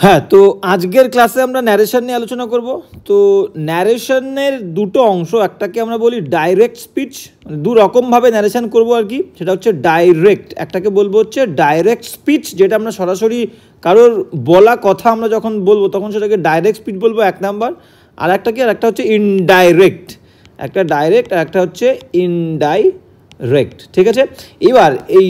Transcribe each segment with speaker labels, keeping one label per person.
Speaker 1: হ্যাঁ, তো আজকের ক্লাসে আমরা ন্যারেশন নিয়ে আলোচনা করব। তো ন্যারেশনের দুটো অংশ, একটাকে আমরা বলি ডাইরেক্ট স্পিচ, মানে দু রকমভাবে ন্যারেশন করব আর কি। সেটা হচ্ছে ডাইরেক্ট, একটাকে বলবো হচ্ছে ডাইরেক্ট স্পিচ, যেটা আমরা সরাসরি কারোর বলা কথা আমরা যখন বলবো তখন সেটাকে ডাইরেক্ট স্পিচ বলবো, এক নাম্বার। আর একটা কি, আর একটা হচ্ছে ইনডাইরেক্ট, একটা ডাইরেক্ট আর একটা হচ্ছে ইনডাইরেক্ট, ঠিক আছে। এবার এই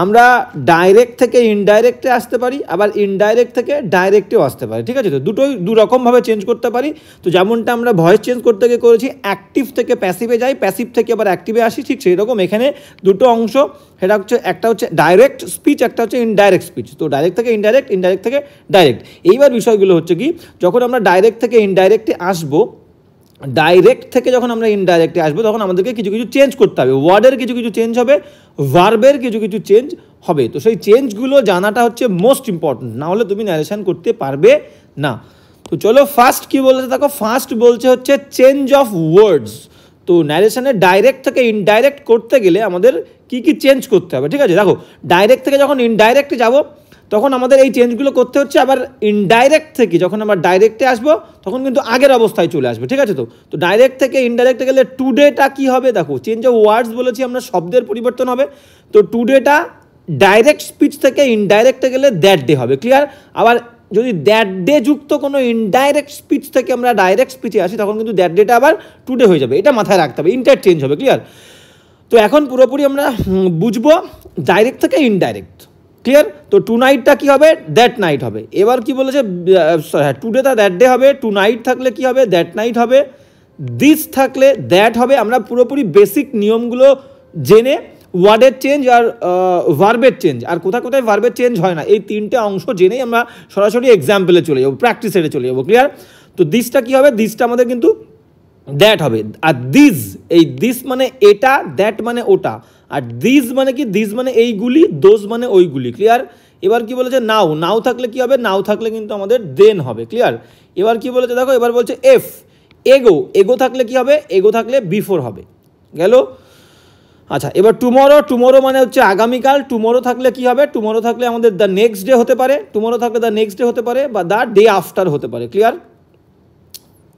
Speaker 1: আমরা ডাইরেক্ট থেকে ইনডাইরেক্টে আসতে পারি, আবার ইনডাইরেক্ট থেকে ডাইরেক্টেও আসতে পারি, ঠিক আছে। তো দুটোই দু রকমভাবে চেঞ্জ করতে পারি। তো যেমনটা আমরা ভয়েস চেঞ্জ করতে গিয়ে করেছি, অ্যাক্টিভ থেকে প্যাসিভে যাই, প্যাসিভ থেকে আবার অ্যাক্টিভে আসি, ঠিক সেই রকম এখানে দুটো অংশ। সেটা হচ্ছে একটা হচ্ছে ডাইরেক্ট স্পিচ, একটা হচ্ছে ইনডাইরেক্ট স্পিচ। তো ডাইরেক্ট থেকে ইনডাইরেক্ট, ইনডাইরেক্ট থেকে ডাইরেক্ট। এইবার বিষয়গুলো হচ্ছে কি, যখন আমরা ডাইরেক্ট থেকে ইনডাইরেক্টে আসবো, ডাইরেক্ট থেকে যখন আমরা ইনডাইরেক্টে আসবো তখন আমাদেরকে কিছু কিছু চেঞ্জ করতে হবে। ওয়ার্ডের কিছু কিছু চেঞ্জ হবে, ভার্বের কিছু কিছু চেঞ্জ হবে। তো সেই চেঞ্জগুলো জানাটা হচ্ছে মোস্ট ইম্পর্টেন্ট, না হলে তুমি ন্যারেশন করতে পারবে না। তো চলো ফার্স্ট কি বলছে দেখো, ফার্স্ট বলছে হচ্ছে চেঞ্জ অফ ওয়ার্ডস। তো ন্যারেশনে ডাইরেক্ট থেকে ইনডাইরেক্ট করতে গেলে আমাদের কি কি চেঞ্জ করতে হবে, ঠিক আছে। দেখো, ডাইরেক্ট থেকে যখন ইনডাইরেক্টে যাব তখন আমাদের এই চেঞ্জগুলো করতে হচ্ছে। আবার ইনডাইরেক্ট থেকে যখন আমরা ডাইরেক্টে আসবো তখন কিন্তু আগের অবস্থায় চলে আসবে, ঠিক আছে। তো ডাইরেক্ট থেকে ইনডাইরেক্টে গেলে টুডেটা কি হবে, দেখো চেঞ্জ অফ ওয়ার্ডস বলেছি আমরা, শব্দের পরিবর্তন হবে। তো টুডেটা ডাইরেক্ট স্পিচ থেকে ইনডাইরেক্টে গেলে দ্যাট ডে হবে, ক্লিয়ার। আবার যদি দ্যাট ডে যুক্ত কোনো ইনডাইরেক্ট স্পিচ থেকে আমরা ডাইরেক্ট স্পিচে আসি তখন কিন্তু দ্যাট ডেটা আবার টুডে হয়ে যাবে, এটা মাথায় রাখতে হবে, ইন্টারচেঞ্জ হবে, ক্লিয়ার। তো এখন পুরোপুরি আমরা বুঝবো ডাইরেক্ট থেকে ইনডাইরেক্ট, ক্লিয়ার। তো টু নাইটটা কী হবে, দ্যাট নাইট হবে। এবার কি বলেছে, টুডেটা দ্যাট ডে হবে, টু নাইট থাকলে কি হবে, দ্যাট নাইট হবে, দিস থাকলে দ্যাট হবে। আমরা পুরোপুরি বেসিক নিয়মগুলো জেনে ওয়ার্ডের চেঞ্জ আর ভার্বের চেঞ্জ, আর কোথায় কোথায় ভার্বের চেঞ্জ হয় না, এই তিনটে অংশ জেনেই আমরা সরাসরি এক্সাম্পলে চলে যাবো, প্র্যাকটিসে চলে যাবো, ক্লিয়ার। তো দিসটা কী হবে, দিসটা আমাদের কিন্তু দ্যাট হবে। আর দিস, এই দিস মানে এটা, দ্যাট মানে ওটা। আর দিস মানে কি, দিস মানে এইগুলি, দোজ মানে ওইগুলি, ক্লিয়ার। এবার কি বলেছে, নাও, নাও থাকলে কি হবে, নাও থাকলে কিন্তু আমাদের দেন হবে, ক্লিয়ার। এবার কি বলেছে দেখো, এবার বলছে এফ, এগো, এগো থাকলে কি হবে, এগো থাকলে বিফোর হবে, গেল। আচ্ছা, এবার টুমরো, টুমরো মানে হচ্ছে আগামীকাল, টুমরো থাকলে কি হবে, টুমরো থাকলে আমাদের দ্য নেক্সট ডে হতে পারে, টুমরো থাকলে দ্য নেক্সট ডে হতে পারে, বা দ্য ডে আফটার হতে পারে, ক্লিয়ার,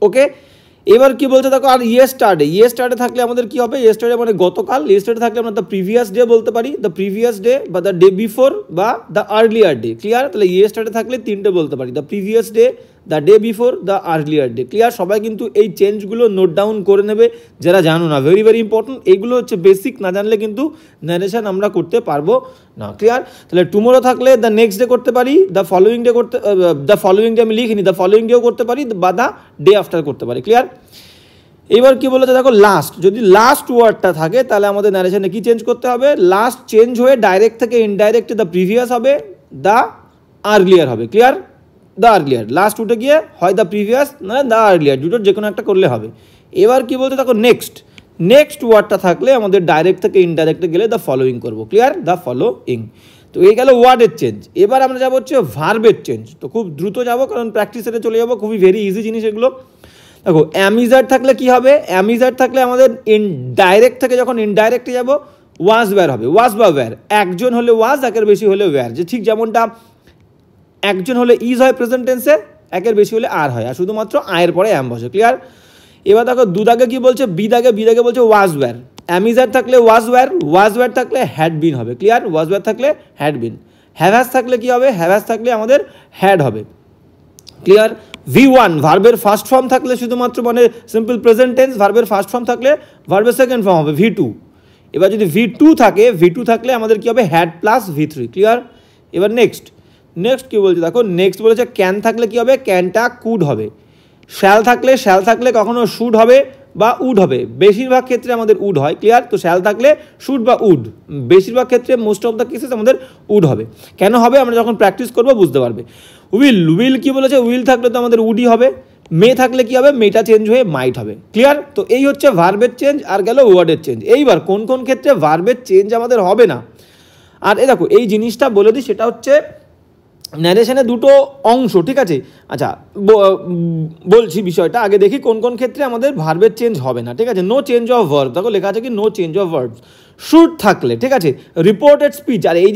Speaker 1: ওকে। এবার কি বলছে দেখো, আর ইয়েস্টারডে, ইয়েস্টারডে থাকলে আমাদের কি হবে, ইয়েস্টারডে মানে গতকাল, ইয়েস্টারডে থাকলে আমরা দ্য প্রিভিয়াস ডে বলতে পারি, দ্য প্রিভিয়াস ডে বা দ্য ডে বিফোর বা দ্য আর্লিয়ার ডে, ক্লিয়ার। তাহলে ইয়েস্টারডে থাকলে তিনটে বলতে পারি, the previous day, the day before, the earlier day, clear. সবাই কিন্তু এই চেঞ্জগুলো নোট ডাউন করে নেবে যারা জানো না, ভেরি ভেরি ইম্পর্টেন্ট। এইগুলো হচ্ছে বেসিক, না জানলে কিন্তু ন্যারেশন আমরা করতে পারবো না, ক্লিয়ার। তাহলে টুমোরো থাকলে দ্য নেক্সট ডে করতে পারি, দ্য ফলোয়িং ডে করতে, দ্য ফলোয়িং ডে আমি লিখিনি, দ্য ফলোয়িং ডেও করতে পারি, বা দ্য ডে আফটার করতে পারি, ক্লিয়ার। এবার কি বলেছে দেখো, লাস্ট, যদি লাস্ট ওয়ার্ডটা থাকে তাহলে আমাদের ন্যারেশনে কি চেঞ্জ করতে হবে, লাস্ট চেঞ্জ হয়ে ডাইরেক্ট থেকে ইনডাইরেক্টে দ্য প্রিভিয়াস হবে, দ্য আর্লিয়ার হবে, ক্লিয়ার। দ্য আর্লিয়ার, লাস্ট উঠে গিয়ে হয় দ্য প্রিভিয়াস না দ্য আর্লিয়ার, দুটোর যে কোনো একটা করলে হবে। এবার কি বলতে দেখো, নেক্সট, নেক্সট ওয়ার্ডটা থাকলে আমাদের ডাইরেক্ট থেকে ইনডাইরেক্টে গেলে দ্য ফলোয়িং করবো, ক্লিয়ার, দ্য ফলোয়িং। তো এই গেল ওয়ার্ডের চেঞ্জ। এবার আমরা যাবো হচ্ছে ভার্বের চেঞ্জ। তো খুব দ্রুত যাবো কারণ প্র্যাকটিসে চলে যাবো, খুবই ভেরি ইজি জিনিস এগুলো। দেখো, অ্যামিজার থাকলে কি হবে, অ্যামিজার থাকলে আমাদের ডাইরেক্ট থেকে যখন ইনডাইরেক্টে যাব ওয়াজ ওয়্যার হবে, ওয়াজ বা ওয়্যার। একজন হলে ওয়াজ, একের বেশি হলে ওয়্যার, যে ঠিক যেমনটা একজন হলে ইজ হয় প্রেজেন্ট টেন্সে, একের বেশি হলে আর হয়, আর শুধুমাত্র আয়ের পরে অ্যাম বসে, ক্লিয়ার। এবার দেখো দুদাগে কি বলছে, বিদাগে, বিদাগে বলছে ওয়াজ ওয়্যার। অ্যামিজার থাকলে ওয়াজ ওয়্যার, ওয়াজ ওয়্যার থাকলে হ্যাড বিন হবে, ক্লিয়ার। ওয়াজ ওয়্যার থাকলে হ্যাড বিন। হ্যাভাস থাকলে কি হবে, হ্যাভাস থাকলে আমাদের হ্যাড হবে, ক্লিয়ার। V1 ভার্বের ফার্স্ট ফর্ম থাকলে শুধুমাত্র মানে সিম্পল প্রেজেন্ট টেন্স, ভার্বের ফার্স্ট ফর্ম থাকলে ভার্বের সেকেন্ড ফর্ম হবে V2। এবার যদি V2 থাকে, V2 থাকলে আমাদের কি হবে, হ্যাড প্লাস V3, ক্লিয়ার। এবার নেক্সট, নেক্সট কি বলছে দেখো, নেক্সট বলেছে ক্যান থাকলে কি হবে, ক্যানটা কুড হবে। শ্যাল থাকলে, শ্যাল থাকলে কখনো শুড হবে বা উড হবে, বেশিরভাগ ক্ষেত্রে আমাদের উড হয়, ক্লিয়ার। তো শ্যাল থাকলে শুড বা উড, বেশিরভাগ ক্ষেত্রে মোস্ট অফ দ্য কেসেস আমাদের উড হবে। কেন হবে আমরা যখন প্র্যাকটিস করবো বুঝতে পারবে। উইল, উইল কি বলেছে, উইল থাকলে তো আমাদের উডই হবে। মে থাকলে কি হবে, মেটা চেঞ্জ হয়ে মাইট হবে, ক্লিয়ার। তো এই হচ্ছে ভার্বের চেঞ্জ আর গেল ওয়ার্ডের চেঞ্জ। এইবার কোন কোন ক্ষেত্রে ভার্বের চেঞ্জ আমাদের হবে না, আর এই দেখো এই জিনিসটা বলে দিই, সেটা হচ্ছে ন্যারেশনে দুটো অংশ, ঠিক আছে। আচ্ছা, বলছি বিষয়টা, আগে দেখি কোন কোন ক্ষেত্রে আমাদের ভার্বের চেঞ্জ হবে না, ঠিক আছে। নো চেঞ্জ অফ ভার্ব, দেখো লেখা আছে কি, no change of verb. Should থাকলে, ঠিক আছে, রিপোর্টেড স্পিচ। আর এই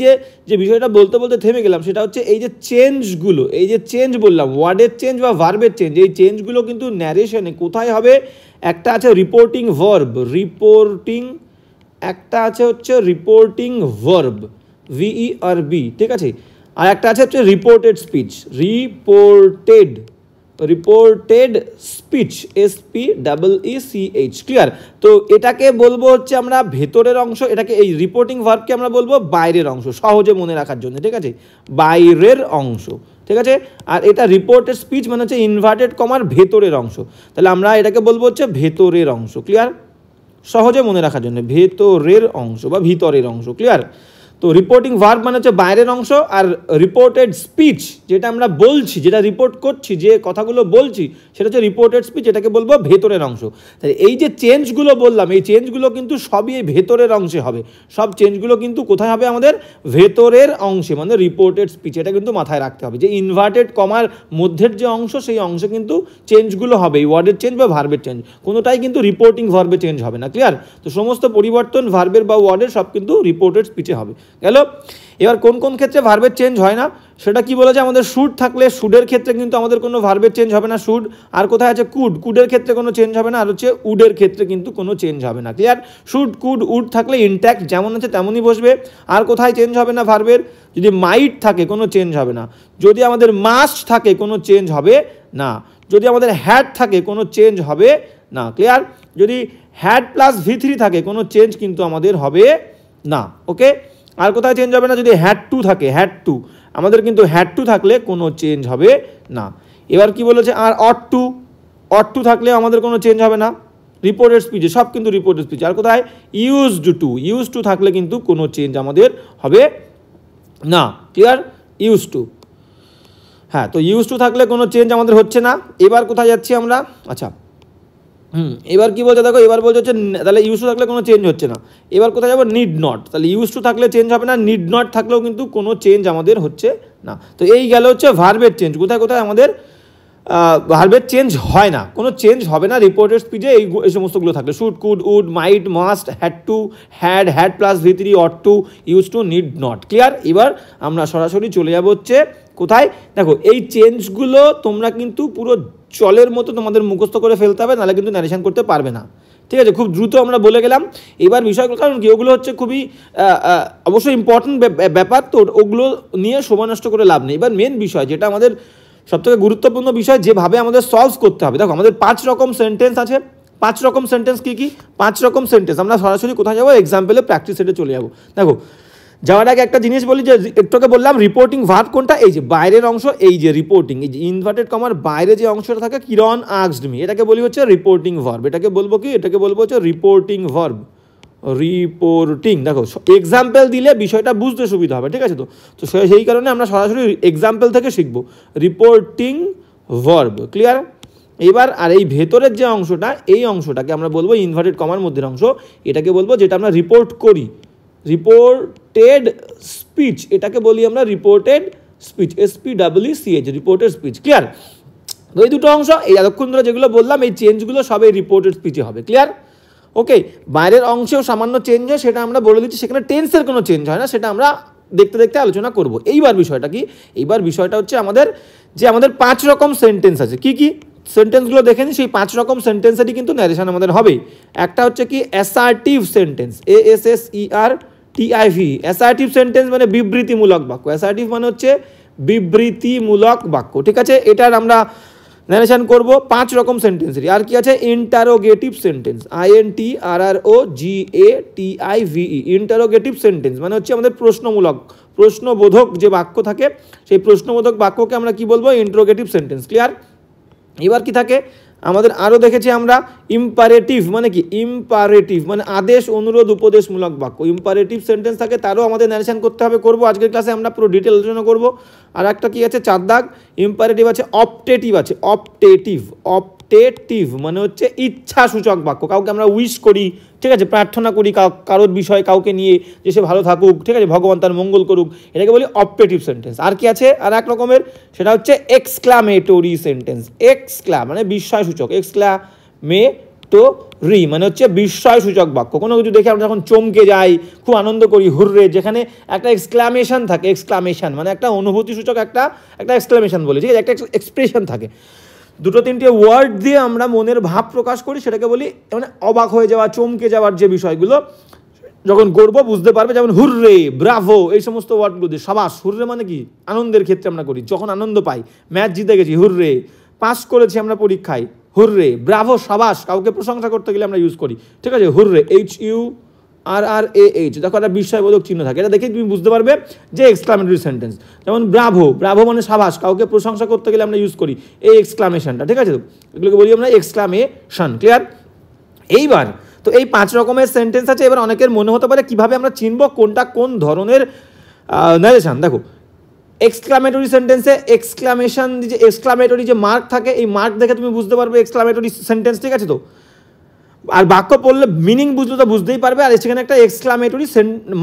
Speaker 1: যে বিষয়টা বলতে বলতে থেমে গেলাম সেটা হচ্ছে এই যে চেঞ্জগুলো, এই যে চেঞ্জ বললাম, ওয়ার্ডের চেঞ্জ বা ভার্বের চেঞ্জ, এই চেঞ্জগুলো কিন্তু ন্যারেশনে কোথায় হবে? একটা আছে রিপোর্টিং ভার্ব, রিপোর্টিং, একটা আছে হচ্ছে রিপোর্টিং ভার্ব VERB, ঠিক আছে, আর একটা আছে হচ্ছে reported speech, reported speech SPEECH, clear? তো এটাকে বলবো হচ্ছে আমরা ভেতরের অংশ, এটাকে এই রিপোর্টিং ভার্বকে আমরা বলবো বাইরের অংশ, সহজে মনে রাখার জন্য, ঠিক আছে, বাইরের অংশ, ঠিক আছে। আর এটা রিপোর্টেড স্পিচ মানে হচ্ছে ইনভার্টেড কমার ভেতরের অংশ, তাহলে আমরা এটাকে বলবো হচ্ছে ভেতরের অংশ, ক্লিয়ার? সহজে মনে রাখার জন্য ভেতরের অংশ বা ভিতরের অংশ, ক্লিয়ার? তো রিপোর্টিং ভার্ব মানে হচ্ছে বাইরের অংশ, আর রিপোর্টেড স্পিচ যেটা আমরা বলছি, যেটা রিপোর্ট করছি, যে কথাগুলো বলছি, সেটা হচ্ছে রিপোর্টেড স্পিচ, এটাকে বলবো ভেতরের অংশ। তাই এই যে চেঞ্জগুলো বললাম, এই চেঞ্জগুলো কিন্তু সবই এই ভেতরের অংশে হবে, সব চেঞ্জগুলো কিন্তু কোথায় হবে? আমাদের ভেতরের অংশে, মানে রিপোর্টেড স্পিচ। এটা কিন্তু মাথায় রাখতে হবে যে ইনভার্টেড কমার মধ্যের যে অংশ, সেই অংশে কিন্তু চেঞ্জগুলো হবে, এই ওয়ার্ডের চেঞ্জ বা ভার্বের চেঞ্জ, কোনোটাই কিন্তু রিপোর্টিং ভার্বে চেঞ্জ হবে না, ক্লিয়ার? তো সমস্ত পরিবর্তন ভার্বের বা ওয়ার্ডের সব কিন্তু রিপোর্টেড স্পিচে হবে, গেল? এবার কোন কোন ক্ষেত্রে ভার্বের চেঞ্জ হয় না সেটা কি বলেছে? আমাদের শুড থাকলে, শুডের ক্ষেত্রে কিন্তু আমাদের কোনো ভার্বের চেঞ্জ হবে না, শুড। আর কোথায় আছে? কুড, কুডের ক্ষেত্রে কোনো চেঞ্জ হবে না, আর হচ্ছে উডের ক্ষেত্রে কিন্তু কোনো চেঞ্জ হবে না, ক্লিয়ার? শুড, কুড, উড থাকলে ইনট্যাক্ট, যেমন আছে তেমনই বসবে। আর কোথায় চেঞ্জ হবে না ভার্বের? যদি মাইট থাকে কোনো চেঞ্জ হবে না, যদি আমাদের মাস্ট থাকে কোনো চেঞ্জ হবে না, যদি আমাদের হ্যাড থাকে কোনো চেঞ্জ হবে না, ক্লিয়ার? যদি হ্যাড প্লাস V3 থাকে কোনো চেঞ্জ কিন্তু আমাদের হবে না, ওকে? আর কোথায় চেঞ্জ হবে না? যদি হ্যাড টু থাকে, হ্যাড টু, আমাদের কিন্তু হ্যাড টু থাকলে কোনো চেঞ্জ হবে না। এবার কি বলেছে? আর অট টু থাকলে আমাদের কোনো চেঞ্জ হবে না, রিপোর্টেড স্পিচে, সব কিন্তু রিপোর্টেড স্পিচ। আর কোথায়? ইউজ টু থাকলে কিন্তু কোনো চেঞ্জ আমাদের হবে না, ক্লিয়ার? ইউজ টু, হ্যাঁ, তো ইউজ টু থাকলে কোনো চেঞ্জ আমাদের হচ্ছে না। এবার কোথায় যাচ্ছি আমরা? আচ্ছা, এবার কি বলছে দেখো, এবার বলছে হচ্ছে তাহলে ইউজ টু থাকলে কোনো চেঞ্জ হচ্ছে না। এবার কোথায় যাবো? নিড নট, তাহলে ইউজ টু থাকলে চেঞ্জ হবে না, নিড নট থাকলেও কিন্তু কোনো চেঞ্জ আমাদের হচ্ছে না। তো এই গেল হচ্ছে ভার্বের চেঞ্জ, কোথায় কোথায় আমাদের ভার্বের চেঞ্জ হয় না, কোনো চেঞ্জ হবে না রিপোর্টেড স্পিচে এই সমস্তগুলো থাকলে, should, could, would, might, must, had to, had plus V3, ought to, use to, need not, clear? এবার আমরা সরাসরি চলে যাবো হচ্ছে কোথায়? দেখো এই চেঞ্জগুলো তোমরা কিন্তু পুরো জলের মতো তোমাদের মুখস্থ করে ফেলতে হবে, নাহলে কিন্তু ন্যারেশন করতে পারবে না, ঠিক আছে? খুব দ্রুত আমরা বলে গেলাম। এবার বিষয়গুলো কারণ কি, ওগুলো হচ্ছে খুবই অবশ্যই ইম্পর্টেন্ট ব্যাপার, তো ওগুলো নিয়ে সময় নষ্ট করে লাভ নেই। এবার মেন বিষয় যেটা আমাদের সবথেকে গুরুত্বপূর্ণ বিষয়, যেভাবে আমাদের সলভ করতে হবে। দেখো আমাদের 5 রকম সেন্টেন্স আছে, 5 রকম সেন্টেন্স কী কী? 5 রকম সেন্টেন্স। আমরা সরাসরি কোথায় যাবো? এক্সাম্পলে প্র্যাকটিস সেটে চলে যাবো। দেখো যাওয়ার আগে একটা জিনিস বলি, যে একটুকে বললাম রিপোর্টিং ভার্ব কোনটা? এই যে বাইরের অংশ, এই যে রিপোর্টিং, এই যে ইনভার্টেড কমার বাইরে যে অংশটা থাকে, কিরণ আস্কড মি, এটাকে বলি হচ্ছে রিপোর্টিং ভার্ব। এটাকে বলবো কি? এটাকে বলবো হচ্ছে রিপোর্টিং ভার্ব, রিপোর্টিং। দেখো এক্সাম্পল দিলে বিষয়টা বুঝতে সুবিধা হবে, ঠিক আছে? তো সেই কারণে আমরা সরাসরি এক্সাম্পল থেকে শিখবো রিপোর্টিং ভার্ব, ক্লিয়ার? এবার আর এই ভেতরের যে অংশটা, এই অংশটাকে আমরা বলবো ইনভার্টেড কমার মধ্যের অংশ, এটাকে বলবো যেটা আমরা রিপোর্ট করি, রিপোর্টেড স্পিচ, এটাকে বলি আমরা reported speech, SPEECH, reported speech, clear? তো এই দুটো অংশ, এই এতক্ষণ ধরে যেগুলো বললাম, এই চেঞ্জগুলো সবই রিপোর্টেড স্পিচে হবে, ক্লিয়ার? ওকে, বাইরের অংশেও সামান্য চেঞ্জ হয়, সেটা আমরা বলে দিচ্ছি, সেখানে টেন্সের কোনো চেঞ্জ হয় না, সেটা আমরা দেখতে দেখতে আলোচনা করব। এইবার বিষয়টা কি? এইবার বিষয়টা হচ্ছে আমাদের 5 রকম সেন্টেন্স আছে। কি কি সেন্টেন্সগুলো দেখে নিই, সেই 5 রকম সেন্টেন্সেরই কিন্তু ন্যারেশন আমাদের হবে। একটা হচ্ছে কি? Assertive sentence, ASSERTIV, assertive sentence মানে বিবৃতিমূলক বাক্য। অ্যাসার্টিভ মানে হচ্ছে বিবৃতিমূলক বাক্য, ঠিক আছে? এটার আমরা ন্যারেশন করব 5 রকম সেন্টেন্সেরই। আর কি আছে? Interrogative sentence, INTROGATIVE, interrogative sentence মানে হচ্ছে আমাদের প্রশ্নমূলক, প্রশ্নবোধক যে বাক্য থাকে, সেই প্রশ্নবোধক বাক্যকে আমরা কি বলবো? Interrogative sentence, clear? এবার কি থাকে আমাদের? আরও দেখেছি আমরা ইম্পারেটিভ মানে কি? ইম্পারেটিভ মানে আদেশ, অনুরোধ, উপদেশমূলক বাক্য। ইম্পারেটিভ সেন্টেন্স থাকে, তারও আমাদের ন্যারেশন করতে হবে, করবো আজকের ক্লাসে আমরা পুরো ডিটেল আলোচনা করবো। আর একটা কি আছে? 4 দাগ ইম্পারেটিভ আছে, অপটেটিভ আছে, অপটেটিভ মানে হচ্ছে ইচ্ছাসূচক বাক্য, কাউকে আমরা উইশ করি, ঠিক আছে, প্রার্থনা করি কারোর বিষয়ে কাউকে নিয়ে, যে সে ভালো থাকুক, ঠিক আছে, ভগবান তার মঙ্গল করুক, এটাকে বলি অপটেটিভ সেন্টেন্স। আর কি আছে? আর এক রকমের, সেটা হচ্ছে এক্সক্লামেটরি সেন্টেন্স। এক্সক্লা মানে বিস্ময়সূচক, এক্সক্লামেটরি ভিক্টোরি মানে হচ্ছে বিস্ময়সূচক বাক্য। কোনো কিছু দেখে আমরা যখন চমকে যাই, খুব আনন্দ করি, হুররে, যেখানে একটা এক্সক্লামেশন থাকে, এক্সক্লামেশন মানে একটা অনুভূতিসূচক একটা এক্সক্লামেশন বলি, ঠিক আছে, একটা এক্সপ্রেশন থাকে, দুটো তিনটে ওয়ার্ড দিয়ে আমরা মনের ভাব প্রকাশ করি, সেটাকে বলি মানে অবাক হয়ে যাওয়া, চমকে যাওয়ার যে বিষয়গুলো যখন করবো বুঝতে পারবে, যেমন হুররে, ব্রাভো, এই সমস্ত ওয়ার্ডগুলো দিয়ে। সাবাস, হুররে মানে কি আনন্দের ক্ষেত্রে আমরা করি, যখন আনন্দ পাই, ম্যাচ জিতে গেছি, হুররে, পাস করেছি আমরা পরীক্ষায়, হুররে, ব্রাভো, সাবাস, কাউকে প্রশংসা করতে গেলে আমরা ইউজ করি, ঠিক আছে, হুররে, HURRAH, দেখো একটা বিস্ময়বোধক চিহ্ন থাকে, এটা দেখে তুমি বুঝতে পারবে যে এক্সক্লামেটরি সেন্টেন্স। যেমন ব্রাভো, ব্রাভো মানে সাবাস, কাউকে প্রশংসা করতে গেলে আমরা ইউজ করি এই এক্সক্লামেশনটা, ঠিক আছে, এগুলোকে বলি আমরা এক্সক্লামেশন। ক্লিয়ার? এইবার তো এই 5 রকমের সেন্টেন্স আছে। এবার অনেকের মনে হতে পারে কিভাবে আমরা চিনব কোনটা কোন ধরনের নারেশন। দেখো, এক্সক্লামেটরি সেন্টেন্সে এক্সক্লামেশন, যে এক্সক্লামেটরি যে মার্ক থাকে, এই মার্ক দেখে তুমি বুঝতে পারবে এক্সক্লামেটরি সেন্টেন্স, ঠিক আছে তো। আর বাক্য পড়লে মিনিং বুঝলে তো বুঝতেই পারবে, আর সেখানে একটা এক্সক্লামেটরি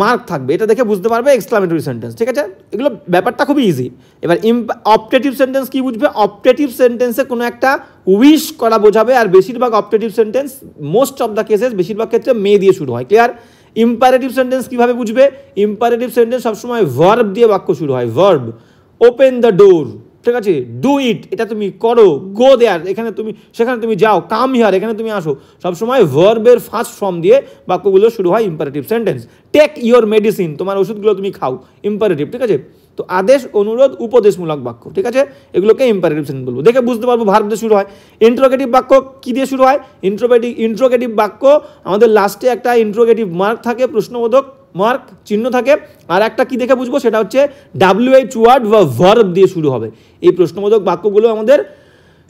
Speaker 1: মার্ক থাকবে, এটা দেখে বুঝতে পারবে এক্সক্লামেটরি সেন্টেন্স, ঠিক আছে। এগুলো ব্যাপারটা খুবই ইজি। এবার অপটেটিভ সেন্টেন্স কি বুঝবে? অপটেটিভ সেন্টেন্সে কোনো একটা উইশ করা বোঝাবে, আর বেশিরভাগ optative sentence, most of the cases, বেশিরভাগ ক্ষেত্রে মে দিয়ে শুরু হয়। ক্লিয়ার? ইম্পারেটিভ সেন্টেন্স কিভাবে বুঝবে? ইম্পারেটিভ সেন্টেন্স সবসময় ভার্ব দিয়ে বাক্য শুরু হয়। ভার্ব, ওপেন দ্য ডোর, ঠিক আছে, ডু ইট, এটা তুমি করো, গো দেয়ার, এখানে তুমি, সেখানে তুমি যাও, কাম হিয়ার, এখানে তুমি আসো, সবসময় ভার্বের ফার্স্ট ফর্ম দিয়ে বাক্যগুলো শুরু হয় imperative sentence. Take your medicine, তোমার ওষুধগুলো তুমি খাও, ইম্পারেটিভ, ঠিক আছে। তো আদেশ, অনুরোধ, উপদেশমূলক বাক্য, ঠিক আছে, এগুলোকে ইম্পারেটিভ সেন্টেন্স বলবো। দেখে বুঝতে পারবো ভার্ব দিয়ে শুরু হয়। ইন্ট্রোগেটিভ বাক্য কি দিয়ে শুরু হয়? ইন্ট্রোগেটিভ বাক্য আমাদের লাস্টে একটা ইন্ট্রোগেটিভ মার্ক থাকে, প্রশ্নবোধক মার্ক চিহ্ন থাকে, আর একটা কি দেখে বুঝবো, সেটা হচ্ছে WH ওয়ার্ড বা ভার্ব দিয়ে শুরু হবে। এই প্রশ্নবোধক বাক্যগুলো আমাদের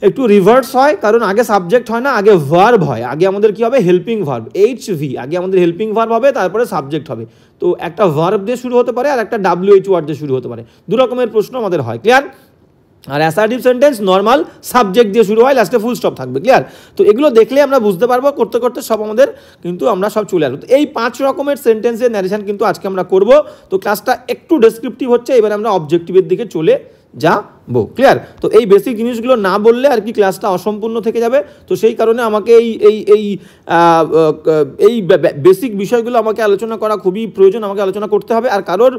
Speaker 1: একটু রিভার্স হয়, কারণ আগে সাবজেক্ট হয় না, আগে ভার্ব হয়। আগে আমাদের কি হবে? হেল্পিং ভার্ব, HV, আগে আমাদের হেল্পিং ভার্ব হবে, তারপরে সাবজেক্ট হবে। তো একটা ভার্ব দিয়ে শুরু হতে পারে, আর একটা WH ওয়ার্ড দিয়ে শুরু হতে পারে। দু রকমের প্রশ্ন আমাদের হয়। ক্লিয়ার? আর অ্যাসার্টিভ সেন্টেন্স নর্মাল সাবজেক্ট দিয়ে শুরু হয়, লাস্টে ফুল স্টপ থাকবে। ক্লিয়ার? তো এগুলো দেখলে আমরা বুঝতে পারবো, করতে করতে সব আমাদের কিন্তু আমরা সব চলে আসবো। তো এই 5 রকমের সেন্টেন্সের ন্যারেশন কিন্তু আজকে আমরা করব। তো ক্লাসটা একটু ডেসক্রিপটিভ হচ্ছে, এবার আমরা অবজেক্টিভের দিকে চলে যাবো। ক্লিয়ার? তো এই বেসিক জিনিসগুলো না বললে আর কি ক্লাসটা অসম্পূর্ণ থেকে যাবে। তো সেই কারণে আমাকে এই বেসিক বিষয়গুলো আমাকে আলোচনা করা খুবই প্রয়োজন, আমাকে আলোচনা করতে হবে। আর কারোর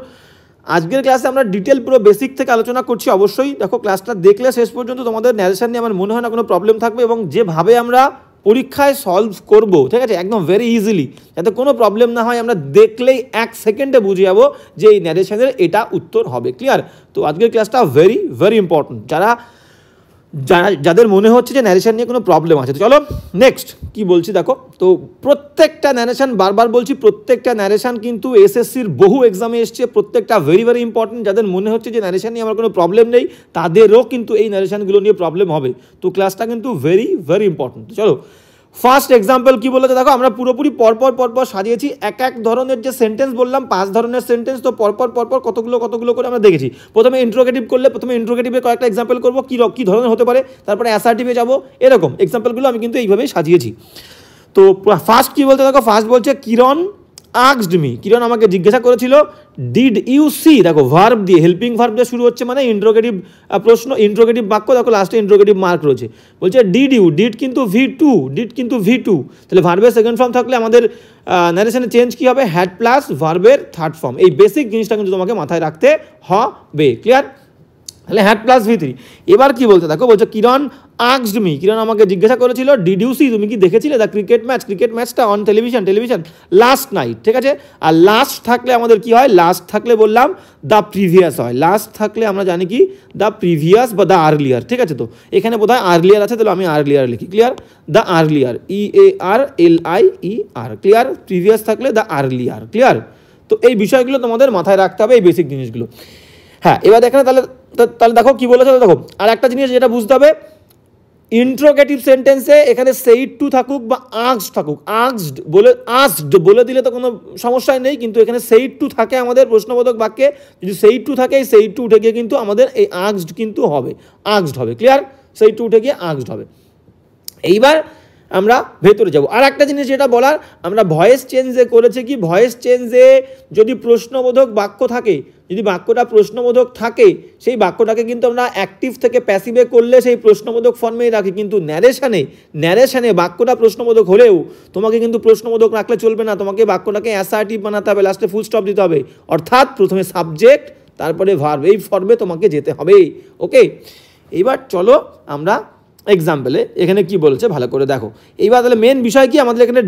Speaker 1: আজকের ক্লাসে আমরা ডিটেল পুরো বেসিক থেকে আলোচনা করছি। অবশ্যই দেখো, ক্লাসটা দেখলে শেষ পর্যন্ত তোমাদের ন্যারেশন নিয়ে আমার মনে হয় না কোনো প্রবলেম থাকবে, এবং যেভাবে আমরা পরীক্ষায় সলভ করব, ঠিক আছে, একদম ভেরি ইজিলি, যাতে কোনো প্রবলেম না হয়, আমরা দেখলেই 1 সেকেন্ডে বুঝে যাবো যে এই ন্যারেশনের এটা উত্তর হবে। ক্লিয়ার? তো আজকের ক্লাসটা ভেরি ভেরি ইম্পর্টেন্ট, যাদের মনে হচ্ছে যে ন্যারেশন নিয়ে কোনো প্রবলেম আছে। তো চলো নেক্সট কি বলছি দেখো। তো প্রত্যেকটা ন্যারেশন, বারবার বলছি, প্রত্যেকটা ন্যারেশন কিন্তু এসএসসির বহু এক্সামে এসছে, প্রত্যেকটা ভেরি ভেরি ইম্পর্টেন্ট। যাদের মনে হচ্ছে যে ন্যারেশন নিয়ে আমার কোনো প্রবলেম নেই, তাদেরও কিন্তু এই ন্যারেশনগুলো নিয়ে প্রবলেম হবে। তো ক্লাসটা কিন্তু ভেরি ভেরি ইম্পর্টেন্ট। চলো ফার্স্ট এক্সাম্পল কি বলেছে দেখো, আমরা পুরোপুরি পরপর সাজিয়েছি। এক ধরনের যে সেন্টেন্স বললাম, 5 ধরনের সেন্টেন্স, তো পরপর কতগুলো করে আমরা দেখেছি। প্রথমে ইন্ট্রোগেটিভ করলে, প্রথমে ইন্ট্রোগেটিভে কয়েকটা এক্সাম্পল করবো, কি ধরনের হতে পারে, তারপরে অ্যাসার্টিভে যাবো, এরকম এক্সাম্পলগুলো আমি কিন্তু এইভাবেই সাজিয়েছি। তো ফার্স্ট কি বলতে দেখো, ফার্স্ট বলছে কিরণ আস্কড মি, কিরণ আমাকে জিজ্ঞাসা করেছিল, ডিড ইউ সি, দেখো ভার্ব দিয়ে, হেল্পিং ভার্ব দিয়ে শুরু হচ্ছে, মানে ইন্ট্রোগেটিভ প্রশ্ন, ইন্ট্রোগেটিভ বাক্য। দেখো লাস্টে ইন্ট্রোগেটিভ মার্ক রয়েছে। বলছে ডিড ইউ, ডিড কিন্তু V2, তাহলে ভার্বের সেকেন্ড ফর্ম থাকলে আমাদের ন্যারেশনের চেঞ্জ কি হবে? হ্যাড প্লাস ভার্বের থার্ড ফর্ম। এই বেসিক জিনিসটা কিন্তু তোমাকে মাথায় রাখতে হবে। ক্লিয়ার? তাহলে হ্যাড প্লাস V3। এবার কি বলতে দেখো, বলছে কিরণ আস্কড মি, কিরণ আমাকে জিজ্ঞাসা করেছিল, ডিড ইউ সি, তুমি কি দেখেছিলে দ্য ক্রিকেট ম্যাচটা অন টেলিভিশন লাস্ট নাইট, ঠিক আছে। আর লাস্ট থাকলে আমাদের কি হয়? লাস্ট থাকলে বললাম দ্য প্রিভিয়াস হয়। লাস্ট থাকলে আমরা জানি কি দ্য প্রিভিয়াস বা দ্য আর্লিয়ার, ঠিক আছে। তো এখানে বোধহয় আর্লিয়ার আছে, তাহলে আমি আর্লিয়ার লিখি। Clear? The earlier, EARLIER, clear. Previous থাকলে দ্য আর্লিয়ার। ক্লিয়ার? তো এই বিষয়গুলো তোমাদের মাথায় রাখতে হবে, এই বেসিক জিনিসগুলো। হ্যাঁ, এবার এখানে তাহলে দেখো কি বলেছে, দেখো আর একটা জিনিস যেটা বুঝতে হবে, ইন্ট্রোগেটিভ সেন্টেন্সে এখানে সেইড টু থাকুক বা আস্কড থাকুক, আস্কড বলে দিলে তো কোনো সমস্যাই নেই, কিন্তু এখানে সেইড টু থাকে আমাদের প্রশ্নবোধক বাক্যে। যদি সেইড টু থাকে, এই সেইড টু উঠে গিয়ে কিন্তু আমাদের এই আস্কড কিন্তু হবে, আস্কড হবে। ক্লিয়ার? সেইড টু উঠে গিয়ে আস্কড হবে। এইবার আমরা ভেতরে যাব। আর একটা জিনিস যেটা বলার, আমরা ভয়েস চেঞ্জে করেছে কি, ভয়েস চেঞ্জে যদি প্রশ্নবোধক বাক্য থাকে, যদি বাক্যটা প্রশ্নবোধক থাকে, সেই বাক্যটাকে কিন্তু আমরা অ্যাক্টিভ থেকে প্যাসিভে করলে সেই প্রশ্নবোধক ফর্মেই রাখি। কিন্তু ন্যারেশানে বাক্যটা প্রশ্নবোধক হলেও তোমাকে কিন্তু প্রশ্নবোধক রাখলে চলবে না, তোমাকে বাক্যটাকে অ্যাসার্টিভ বানাতে হবে, লাস্টে ফুল স্টপ দিতে হবে, অর্থাৎ প্রথমে সাবজেক্ট তারপরে ভার্ব, এই ফর্মে তোমাকে যেতে হবে। ওকে, এইবার চলো আমরা এক্সাম্পলে এখানে কি বলছে ভালো করে দেখো। এইবার তাহলে মেন বিষয় কি, আমাদের এখানে